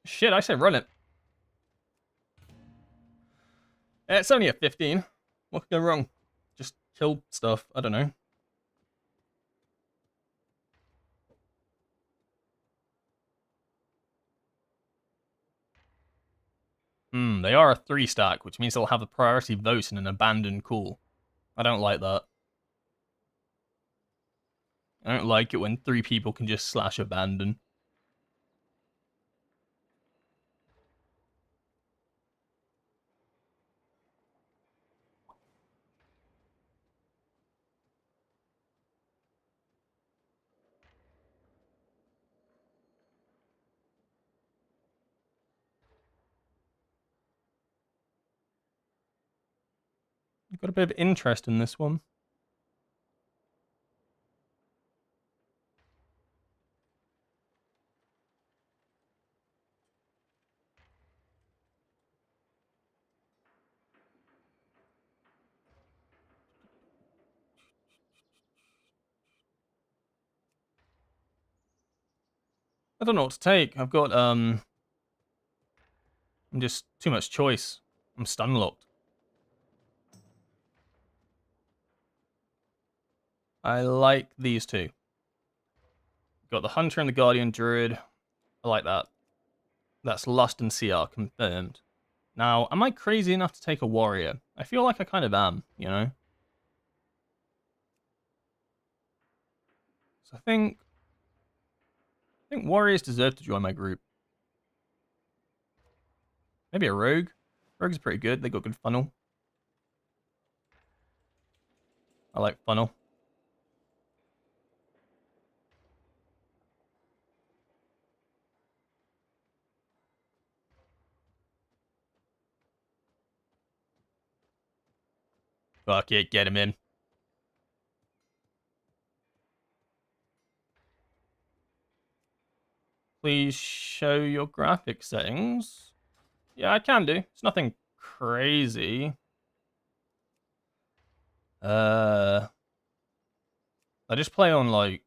Shit, I say run it. It's only a 15. What could go wrong? Just kill stuff. I don't know. They are a 3 stack, which means they'll have a priority vote in an abandoned call. I don't like that. I don't like it when 3 people can just slash abandon. Got a bit of interest in this one. I don't know what to take. I've got I'm just too much choice. I'm stun locked. I like these two. Got the Hunter and the Guardian Druid. I like that. That's Lust and CR confirmed. Now, am I crazy enough to take a Warrior? I feel like I kind of am, So I think Warriors deserve to join my group. Maybe a Rogue. Rogue's pretty good. They got good funnel. I like funnel. Fuck it, get him in. Please show your graphic settings. Yeah, I can do. It's nothing crazy. I just play on like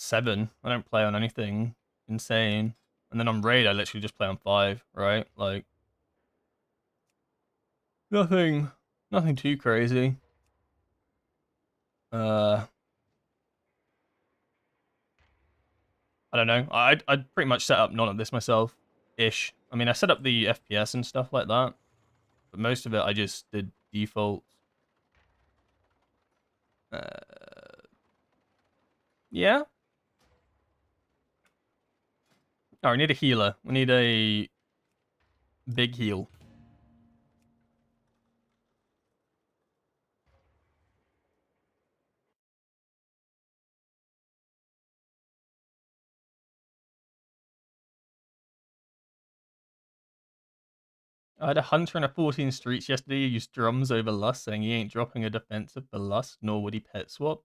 7. I don't play on anything insane. And then on raid, I literally just play on 5, right? Like, nothing too crazy. I don't know. I'd pretty much set up none of this myself, ish. I mean, I set up the FPS and stuff like that, but most of it I just did default. Yeah. Oh, we need a healer. We need a big heal. I had a hunter in a 14 streets yesterday who used drums over lust, saying he ain't dropping a defensive for lust, nor would he pet swap.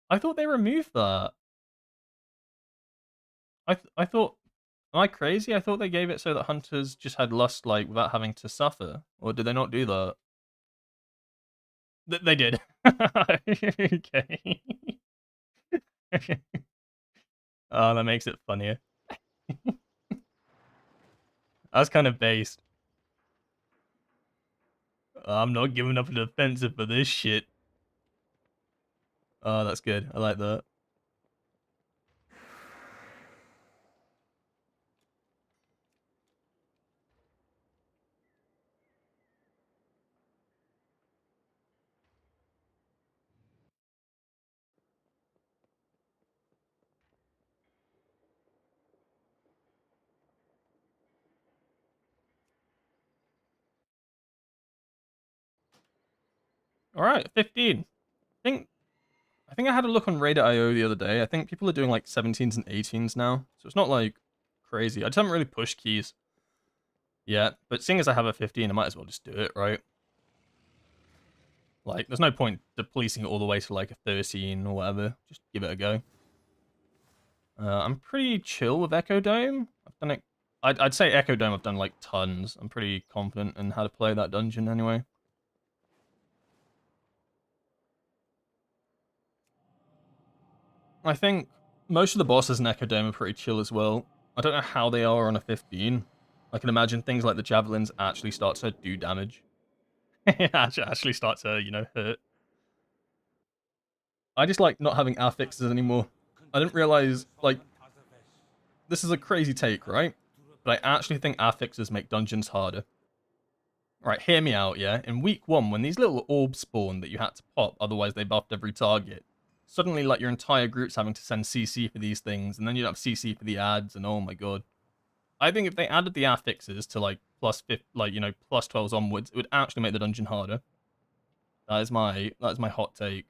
I thought they removed that. I thought, am I crazy? I thought they gave it so that hunters just had lust, like, without having to suffer. Or did they not do that? They did. Okay. Oh, that makes it funnier. That's kind of based. I'm not giving up a defensive for this shit. Oh, that's good. I like that. All right, 15. I think I had a look on Raid.io the other day. I think people are doing like 17s and 18s now, so it's not like crazy. I just haven't really pushed keys yet, but seeing as I have a 15, I might as well just do it, right? Like, there's no point to policing it all the way to like a 13 or whatever. Just give it a go. I'm pretty chill with Echo Dome. I've done it. I'd say Echo Dome I've done like tons. I'm pretty confident in how to play that dungeon anyway. I think most of the bosses in Echo Dome are pretty chill as well. I don't know how they are on a 15. I can imagine things like the javelins actually start to do damage. Actually start to, hurt. I just like not having affixes anymore. I didn't realize, like, this is a crazy take, right? But I actually think affixes make dungeons harder. Right, hear me out, yeah? In week 1, when these little orbs spawned that you had to pop, otherwise they buffed every target, suddenly, like, your entire group's having to send CC for these things, and then you'd have CC for the ads, and oh my god. I think if they added the affixes to, like, plus 12s onwards, it would actually make the dungeon harder. That is my hot take.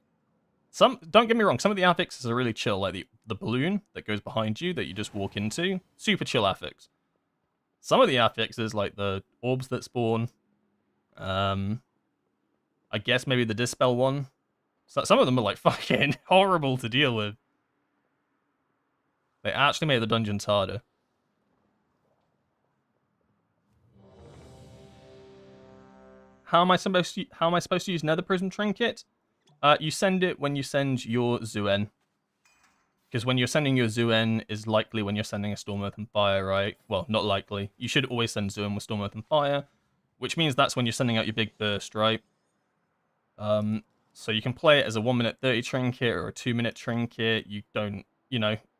Don't get me wrong, some of the affixes are really chill, like the balloon that goes behind you that you just walk into. Super chill affix. Some of the affixes, like the orbs that spawn, I guess maybe the dispel one. So some of them are like fucking horrible to deal with. They actually made the dungeons harder. How am I supposed to use Nether Prism Trinket? You send it when you send your Zuen. Because when you're sending your Zuen is likely when you're sending a Storm Earth and Fire, right? Well, not likely. You should always send Zuen with Storm Earth and Fire, which means that's when you're sending out your big burst, right? So you can play it as a 1-minute 30 trinket or a 2-minute trinket. You don't,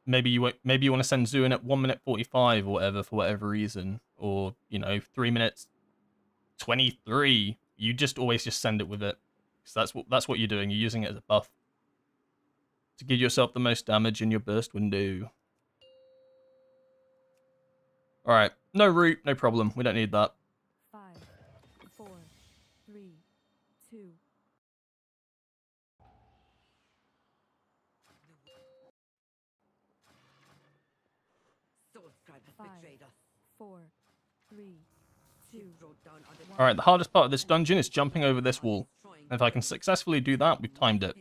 maybe you want to send Zuen at 1-minute 45 or whatever for whatever reason, or 3 minutes 23. You just always just send it with it, because that's what you're doing. You're using it as a buff to give yourself the most damage in your burst window. All right, no root, no problem. We don't need that. 5, 4, 3, 2. Five, 4, 3, 2. All right, the hardest part of this dungeon is jumping over this wall. And if I can successfully do that, we've timed it.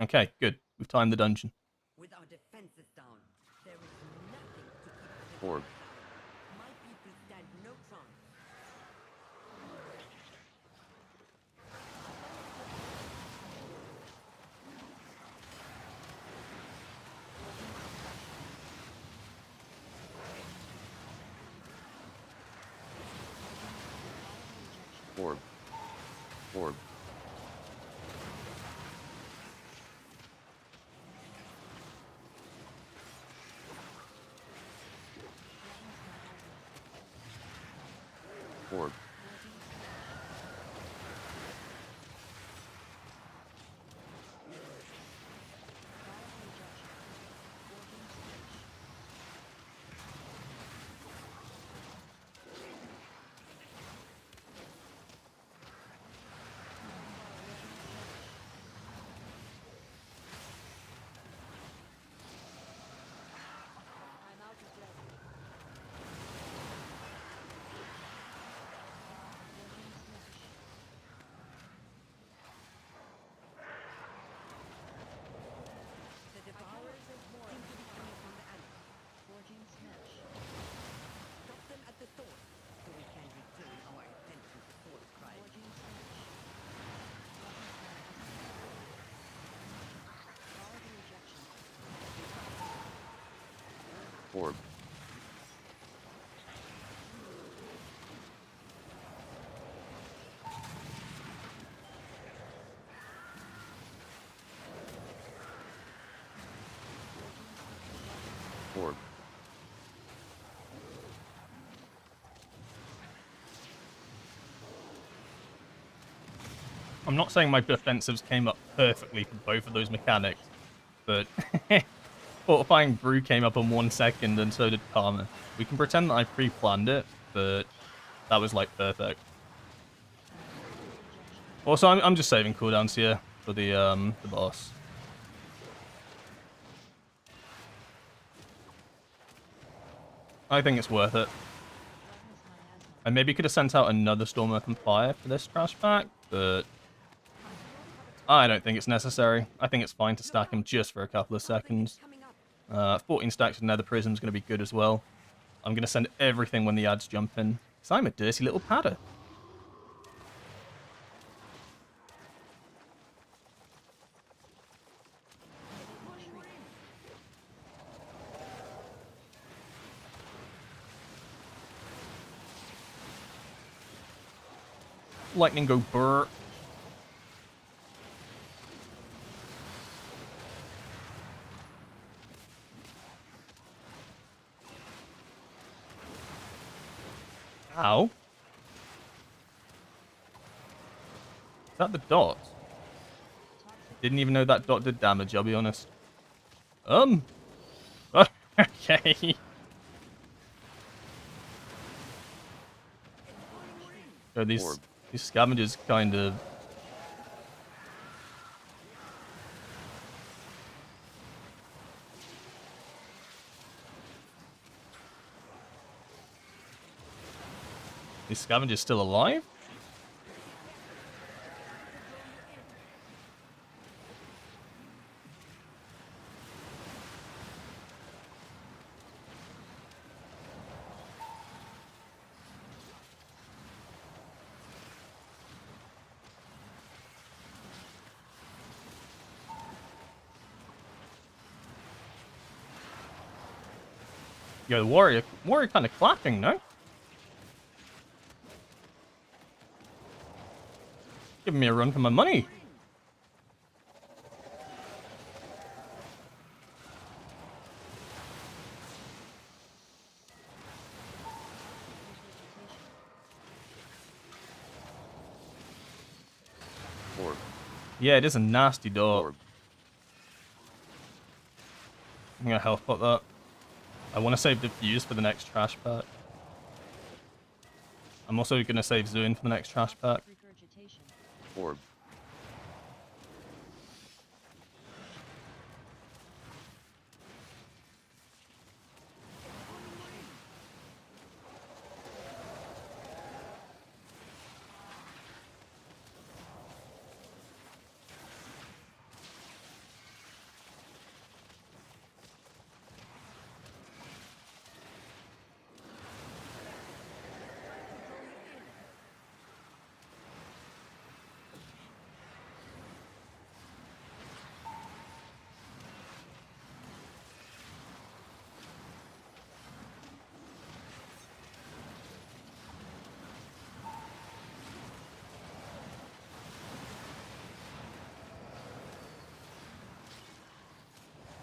Okay, good. We've timed the dungeon. With our defenses down, there is nothing to keep Orb. my people stand no chance. Orb. Orb. Orb. I'm out of breath. The devourers seem to be coming from the alley. Forging smash. Stop them at the source, so we can return our attention to source crime. Forging smash. Orb. Orb. I'm not saying my defensives came up perfectly for both of those mechanics, but fortifying brew came up in 1 second, and so did Karma. We can pretend that I pre-planned it, but that was like perfect. Also, I'm just saving cooldowns here for the boss. I think it's worth it. I maybe could have sent out another Stormwork and Fire for this trash pack, but I don't think it's necessary. I think it's fine to stack him just for a couple of seconds. 14 stacks of Nether Prism is going to be good as well. I'm going to send everything when the ads jump in, because I'm a dirty little padder. Lightning go burr. Ow. Is that the dot? Didn't even know that dot did damage, I'll be honest. Okay. So these scavengers kind of... These scavengers still alive? Yo, the warrior kind of clapping, no? Giving me a run for my money. Orb. Yeah, it is a nasty dog. Orb. I'm gonna health pot that. I want to save Diffuse for the next trash pack. I'm also gonna save Zune for the next trash pack. Orb.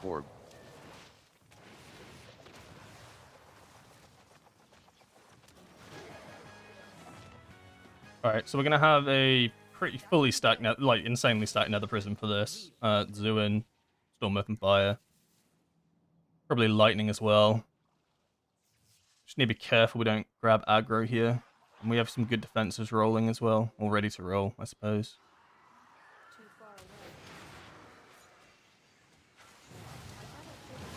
Orb. Alright, so we're gonna have a pretty fully stacked, like insanely stacked Nether Prism for this. Zuin, Stormwolf and Fire. Probably Lightning as well. Just need to be careful we don't grab aggro here. And we have some good defenses rolling as well, or ready to roll, I suppose. Too far away. Marking tap.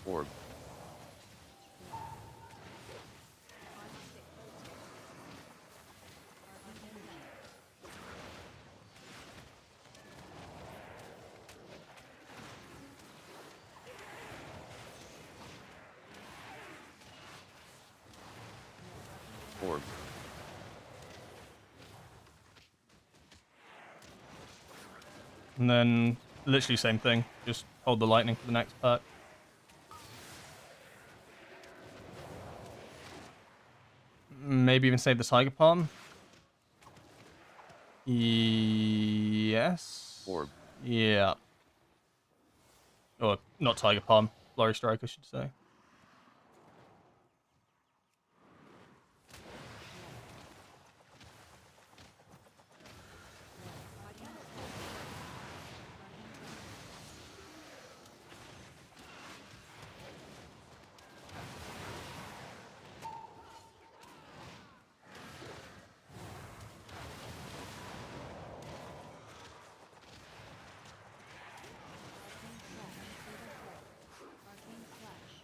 Orb. Orb. And then, literally same thing. Just hold the lightning for the next pack. Maybe even save the Tiger Palm. Yes. Orb. Yeah. Or, not Tiger Palm. Flurry Strike, I should say. Arcane Slash.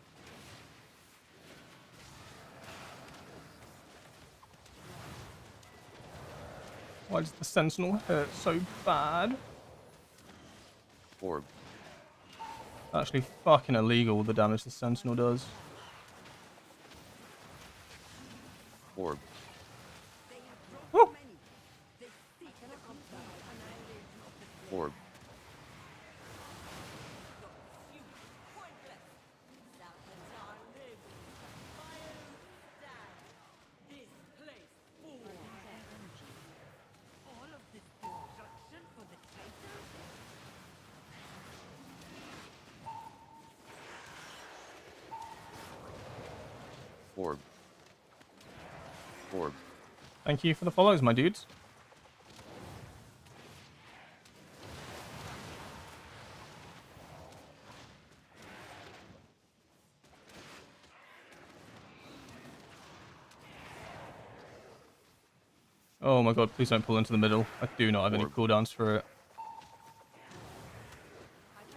Why does the Sentinel hurt so bad? Orb. Actually fucking illegal, the damage the Sentinel does. Orb. Woo! Orb. Orb. Orb. Thank you for the follows, my dudes. Oh my god, please don't pull into the middle. I do not have any Orb. cooldowns for it. Marking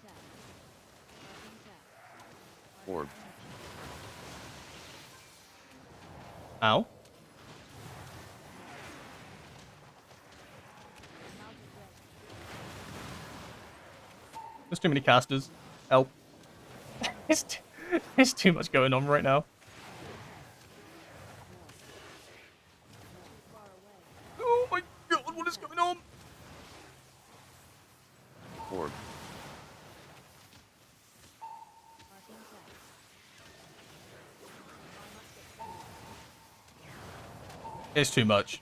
tap. Marking tap. Orb. Ow. There's too many casters. Help. There's too much going on right now. Oh my god, what is going on? Orb. Marking tap. It's too much.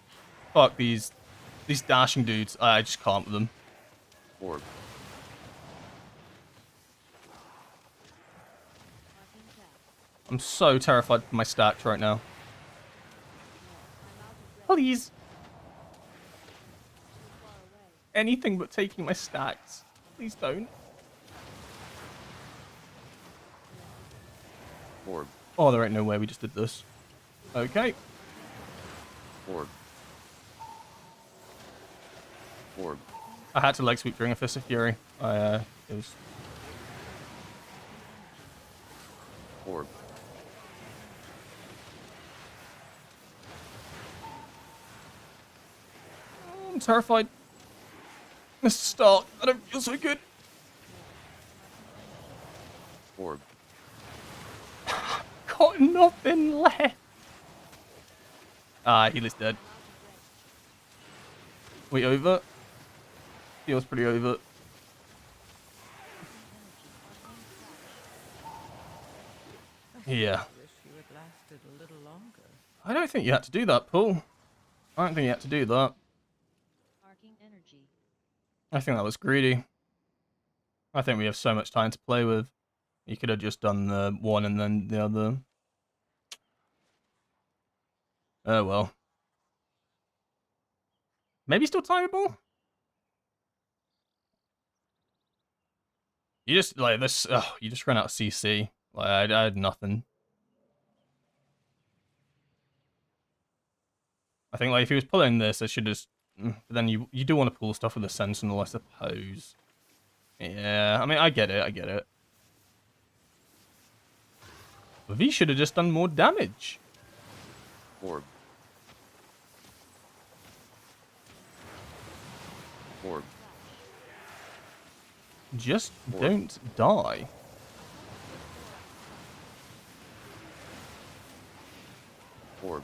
Fuck these dashing dudes. I just can't with them. Orb. Marking tap. I'm so terrified for my stacks right now. I'm out of red. Please. Too far away. Anything but taking my stacks. Please don't. Orb. Oh, there ain't no way we just did this. Okay. Orb. Orb. I had to leg sweep during a Fist of Fury. It was... Orb. I'm terrified. Mr. Stark, I don't feel so good. Orb. Got nothing left. Ah, healer's dead. We over? Feels pretty over. Yeah. Wish you had lasted a little longer. I don't think you had to do that, Paul. I don't think you had to do that. Sparking energy. I think that was greedy. I think we have so much time to play with. You could have just done the one and then the other. Oh well. Maybe still timeable? You just, like, this, oh, you just ran out of CC. Like, I had nothing. I think, like, if he was pulling this, I should just, but then you do want to pull stuff with the Sentinel, I suppose. Yeah, I mean, I get it, I get it. But V should have just done more damage. Orb. Orb. Just Orb. don't die. Orb.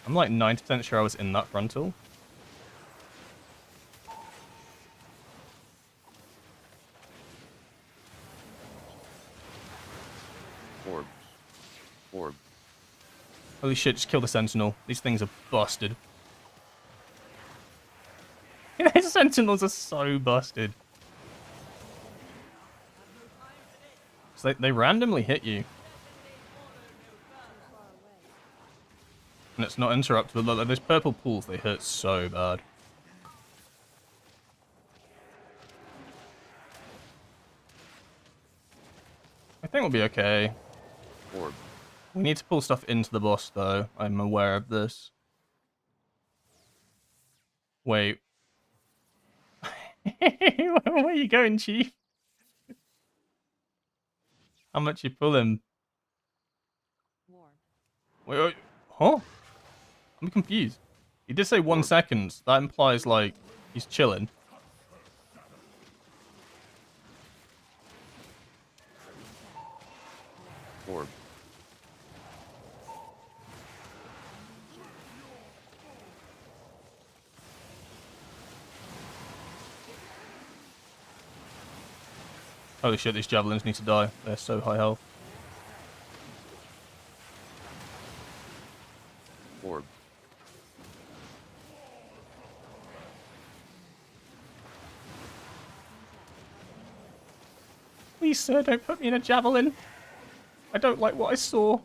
I'm like 90% sure I was in that frontal. Orb. Orb. Holy shit, just kill the Sentinel. These things are busted. These Sentinels are so busted. So they randomly hit you. And it's not interrupted. Look, those purple pools, they hurt so bad. I think we'll be okay. Orb. We need to pull stuff into the boss, though. I'm aware of this. Wait. Where are you going, Chief? How much you pull him? Ward. Wait. Huh? I'm confused. He did say 1 Orb. second. That implies, like, he's chilling. Orb. Holy shit, these javelins need to die. They're so high health. Orb. Please, sir, don't put me in a javelin. I don't like what I saw. Warp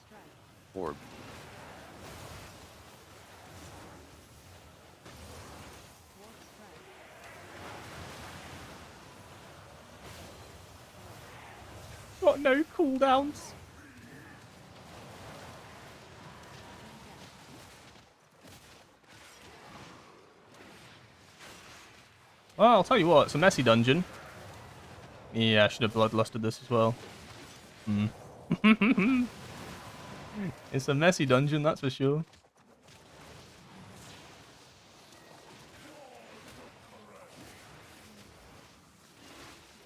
strike. Orb. Warp strike. Got no cooldowns. Well, I'll tell you what, it's a messy dungeon. Yeah, I should have bloodlusted this as well. It's a messy dungeon, that's for sure.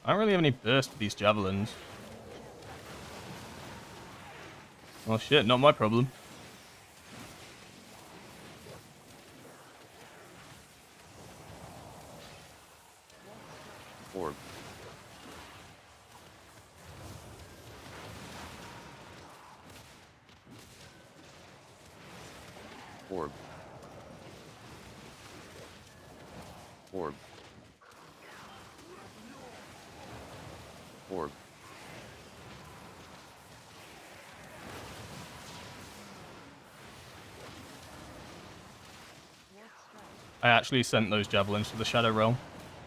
I don't really have any burst for these javelins. Oh shit, not my problem. Orb. Orb. Orb. Orb. Warp strike. I actually sent those javelins to the Shadow Realm.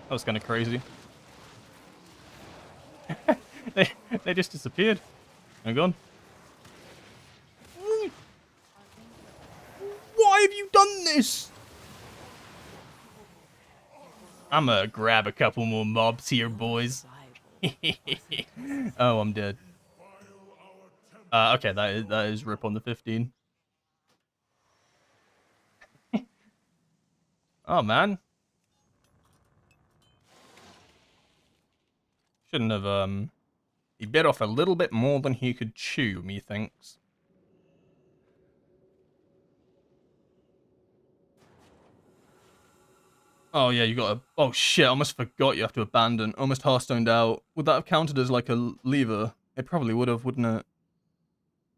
That was kind of crazy. they just disappeared. They're gone. Why have you done this? I'm gonna grab a couple more mobs here, boys. Oh, I'm dead. Okay, that is rip on the 15. Oh man, shouldn't have he bit off a little bit more than he could chew, methinks. Oh yeah, you got to. Oh shit! I almost forgot you have to abandon. Almost Hearthstoned out. Would that have counted as like a lever? It probably would have, wouldn't it?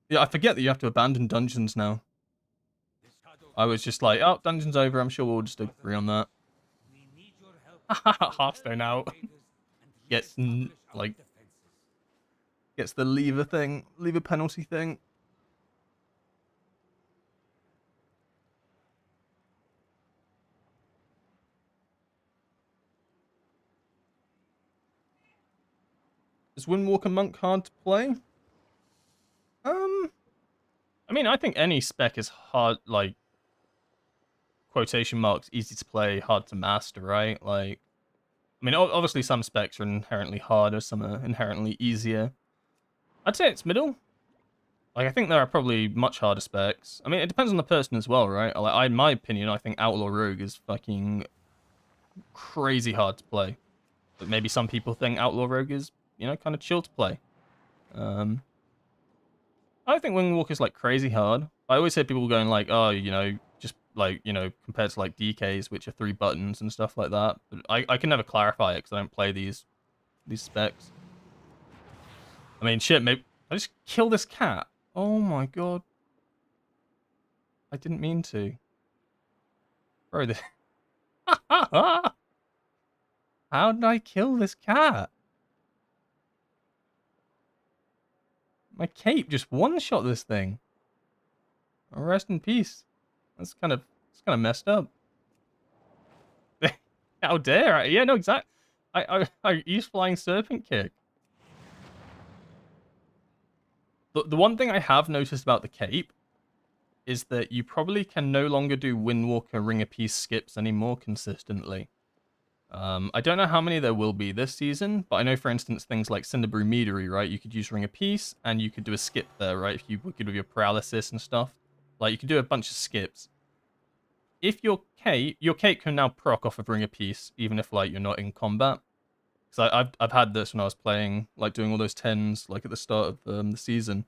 Yeah, I forget that you have to abandon dungeons now. I was just like, oh, dungeon's over. I'm sure we'll just agree on that. We need your help. Hearthstone out. Gets like gets the lever thing, lever penalty thing. Is Windwalker Monk hard to play? I mean, I think any spec is hard, like, quotation marks, easy to play, hard to master, right? Like, I mean, obviously some specs are inherently harder, some are inherently easier. I'd say it's middle. Like, I think there are probably much harder specs. I mean, it depends on the person as well, right? Like, in my opinion, I think Outlaw Rogue is fucking crazy hard to play. But maybe some people think Outlaw Rogue is, you know, kind of chill to play. I think Windwalker's like crazy hard. I always hear people going like, oh, you know, just like, you know, compared to like DKs, which are 3 buttons and stuff like that. But I can never clarify it because I don't play these specs. I mean, shit, maybe I just kill this cat. Oh my god. I didn't mean to. Bro, this... How did I kill this cat? My cape just one-shot this thing. Oh, rest in peace. It's kind of messed up. How dare I? Yeah, no, exactly. I use Flying Serpent Kick. The one thing I have noticed about the cape is that you probably can no longer do Windwalker Ring of Peace skips anymore consistently. I don't know how many there will be this season, but I know, for instance, things like Cinderbrew Meadery, right? You could use Ring of Peace, and you could do a skip there, right? If you were good with your paralysis and stuff. Like, you could do a bunch of skips. If your cape can now proc off of Ring of Peace, even if, like, you're not in combat. Because I've had this when I was playing, like, doing all those 10s, like, at the start of the season.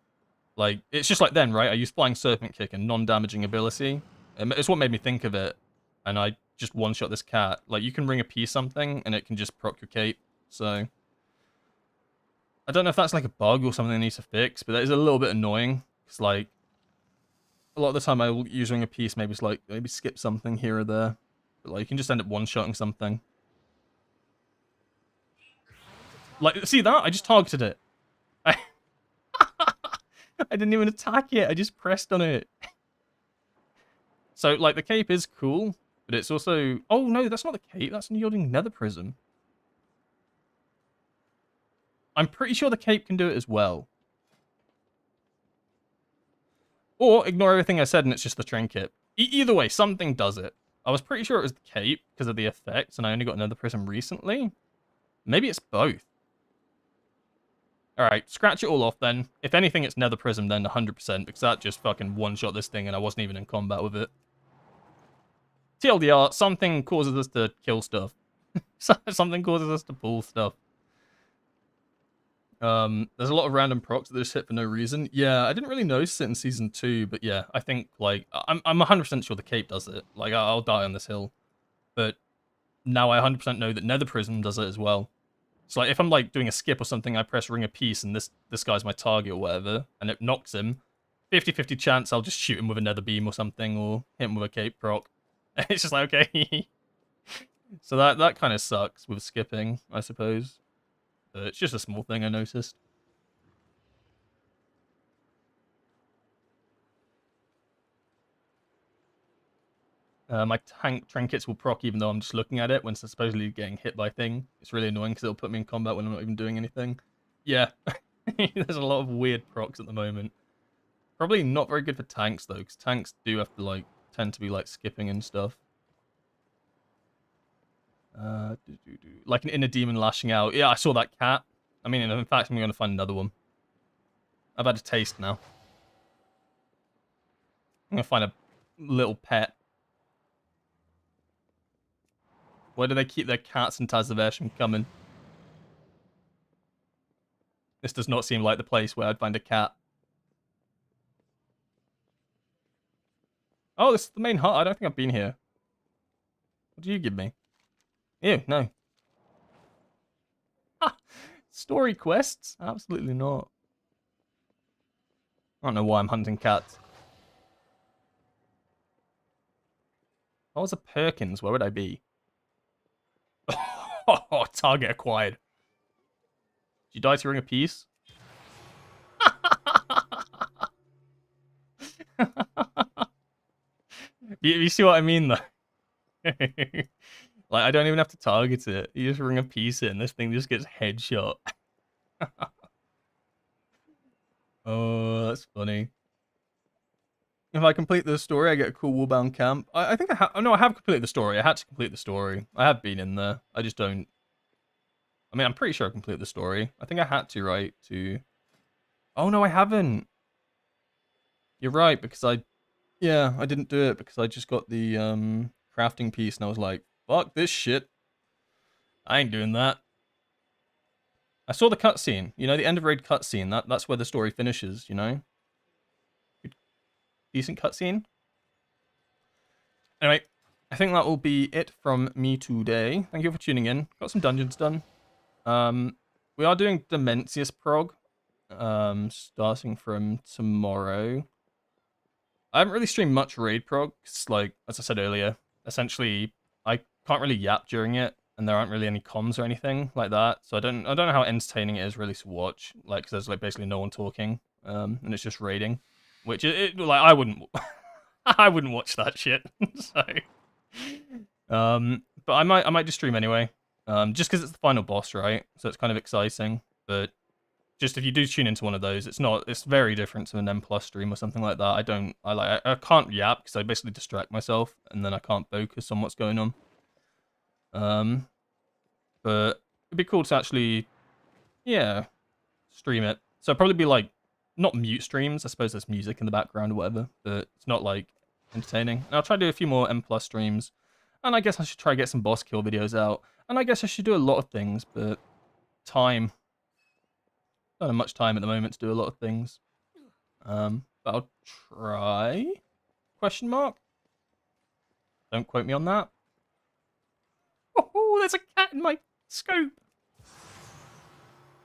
Like, it's just like then, right? I used Flying Serpent Kick and non-damaging ability. It's what made me think of it. And I just one-shot this cat. Like, you can Ring of Peace something, and it can just proc your cape. So, I don't know if that's like a bug or something that needs to fix, but that is a little bit annoying. Because, like, a lot of the time I will use Ring of Peace, maybe it's like, maybe skip something here or there. But, like, you can just end up one-shotting something. Like, see that? I just targeted it. I didn't even attack it. I just pressed on it. So, like, the cape is cool, but it's also... Oh, no, that's not the cape. That's an yielding nether prism. I'm pretty sure the cape can do it as well. Or ignore everything I said and it's just the trinket. Either way, something does it. I was pretty sure it was the cape because of the effects, and I only got another prism recently. Maybe it's both. Alright, scratch it all off then. If anything, it's nether prism then 100%, because that just fucking one-shot this thing and I wasn't even in combat with it. TLDR, something causes us to kill stuff. Something causes us to pull stuff. There's a lot of random procs that just hit for no reason. Yeah, I didn't really notice it in Season 2, but yeah, I think, like, I'm 100% sure the cape does it. Like, I'll die on this hill. But now I 100% know that nether prism does it as well. So, like, if I'm, like, doing a skip or something, I press Ring of Peace and this guy's my target or whatever, and it knocks him, 50-50 chance I'll just shoot him with a nether beam or something, or hit him with a cape proc. It's just like, okay. So that kind of sucks with skipping, I suppose. But it's just a small thing I noticed. My tank trinkets will proc even though I'm just looking at it when it's supposedly getting hit by thing. It's really annoying because it'll put me in combat when I'm not even doing anything. Yeah, there's a lot of weird procs at the moment. Probably not very good for tanks though, because tanks do have to like tend to be like skipping and stuff. Like an inner demon lashing out. Yeah, I saw that cat. I mean, in fact, I'm going to find another one. I've had a taste now. I'm going to find a little pet. Where do they keep their cats in Tazavesh? I'm coming. This does not seem like the place where I'd find a cat. Oh, this is the main hut. I don't think I've been here. What do you give me? Ew, no. Ah, story quests? Absolutely not. I don't know why I'm hunting cats. If I was a Perkins, where would I be? Oh, target acquired. Did you die to ring a piece? You see what I mean, though? Like, I don't even have to target it. You just ring a piece in, this thing just gets headshot. Oh, that's funny. If I complete the story, I get a cool wallbound camp. I think I have. Oh, no, I have completed the story. I had to complete the story. I have been in there. I just don't. I mean, I'm pretty sure I completed the story. I think I had to, right? Oh, no, I haven't. You're right, because yeah, I didn't do it because I just got the crafting piece and I was like, fuck this shit. I ain't doing that. I saw the cutscene. You know, the end of raid cutscene. That's where the story finishes, you know? Decent cutscene. Anyway, I think that will be it from me today. Thank you for tuning in. Got some dungeons done. We are doing Dementius prog, starting from tomorrow. I haven't really streamed much raid prog, cause, like, as I said earlier, essentially, I can't really yap during it, and there aren't really any comms or anything like that, so I don't know how entertaining it is really to watch, like, cause there's, like, basically no one talking, and it's just raiding, which, like, I wouldn't, I wouldn't watch that shit, so, but I might just stream anyway, just cause it's the final boss, right, so it's kind of exciting, but just if you do tune into one of those, it's very different to an M+ stream or something like that. I can't yap because I basically distract myself and then I can't focus on what's going on. But it'd be cool to actually, yeah, stream it. So it'd probably be like, not mute streams, I suppose there's music in the background or whatever, but it's not like entertaining. And I'll try to do a few more M+ streams, and I guess I should try to get some boss kill videos out, and I guess I should do a lot of things, but time. Don't have much time at the moment to do a lot of things. But I'll try. Question mark? Don't quote me on that. Oh, there's a cat in my scope.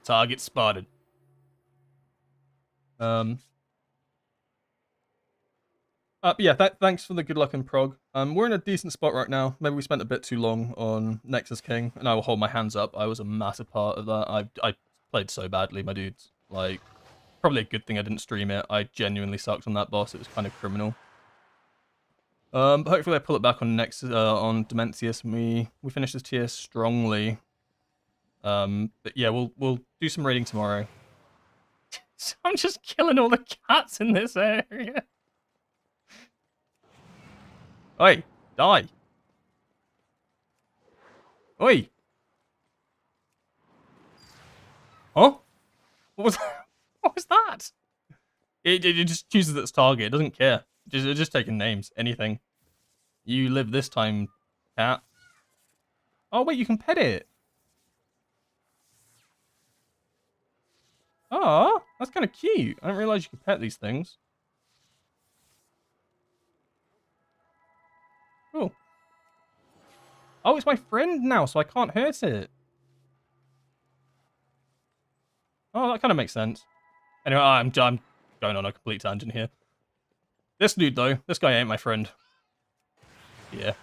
Target spotted. Yeah, thanks for the good luck in prog. We're in a decent spot right now. Maybe we spent a bit too long on Nexus King, and I will hold my hands up. I was a massive part of that. I played so badly, my dudes. Like, probably a good thing I didn't stream it. I genuinely sucked on that boss. It was kind of criminal. But hopefully I pull it back on on Dementius and we finish this tier strongly. But yeah, we'll do some raiding tomorrow. So I'm just killing all the cats in this area. Oi, die. Oi. Huh? What was that? What was that? It just chooses its target. It doesn't care. It's just taking names. Anything. You live this time, cat. Oh, wait, you can pet it. Oh, that's kind of cute. I didn't realize you could pet these things. Cool. Oh, it's my friend now, so I can't hurt it. Oh, that kind of makes sense. Anyway, I'm going on a complete tangent here. This dude, though, this guy ain't my friend. Yeah.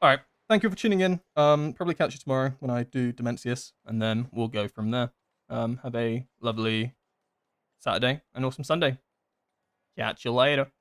Alright, thank you for tuning in. Probably catch you tomorrow when I do Dementius, and then we'll go from there. Have a lovely Saturday and awesome Sunday. Catch you later.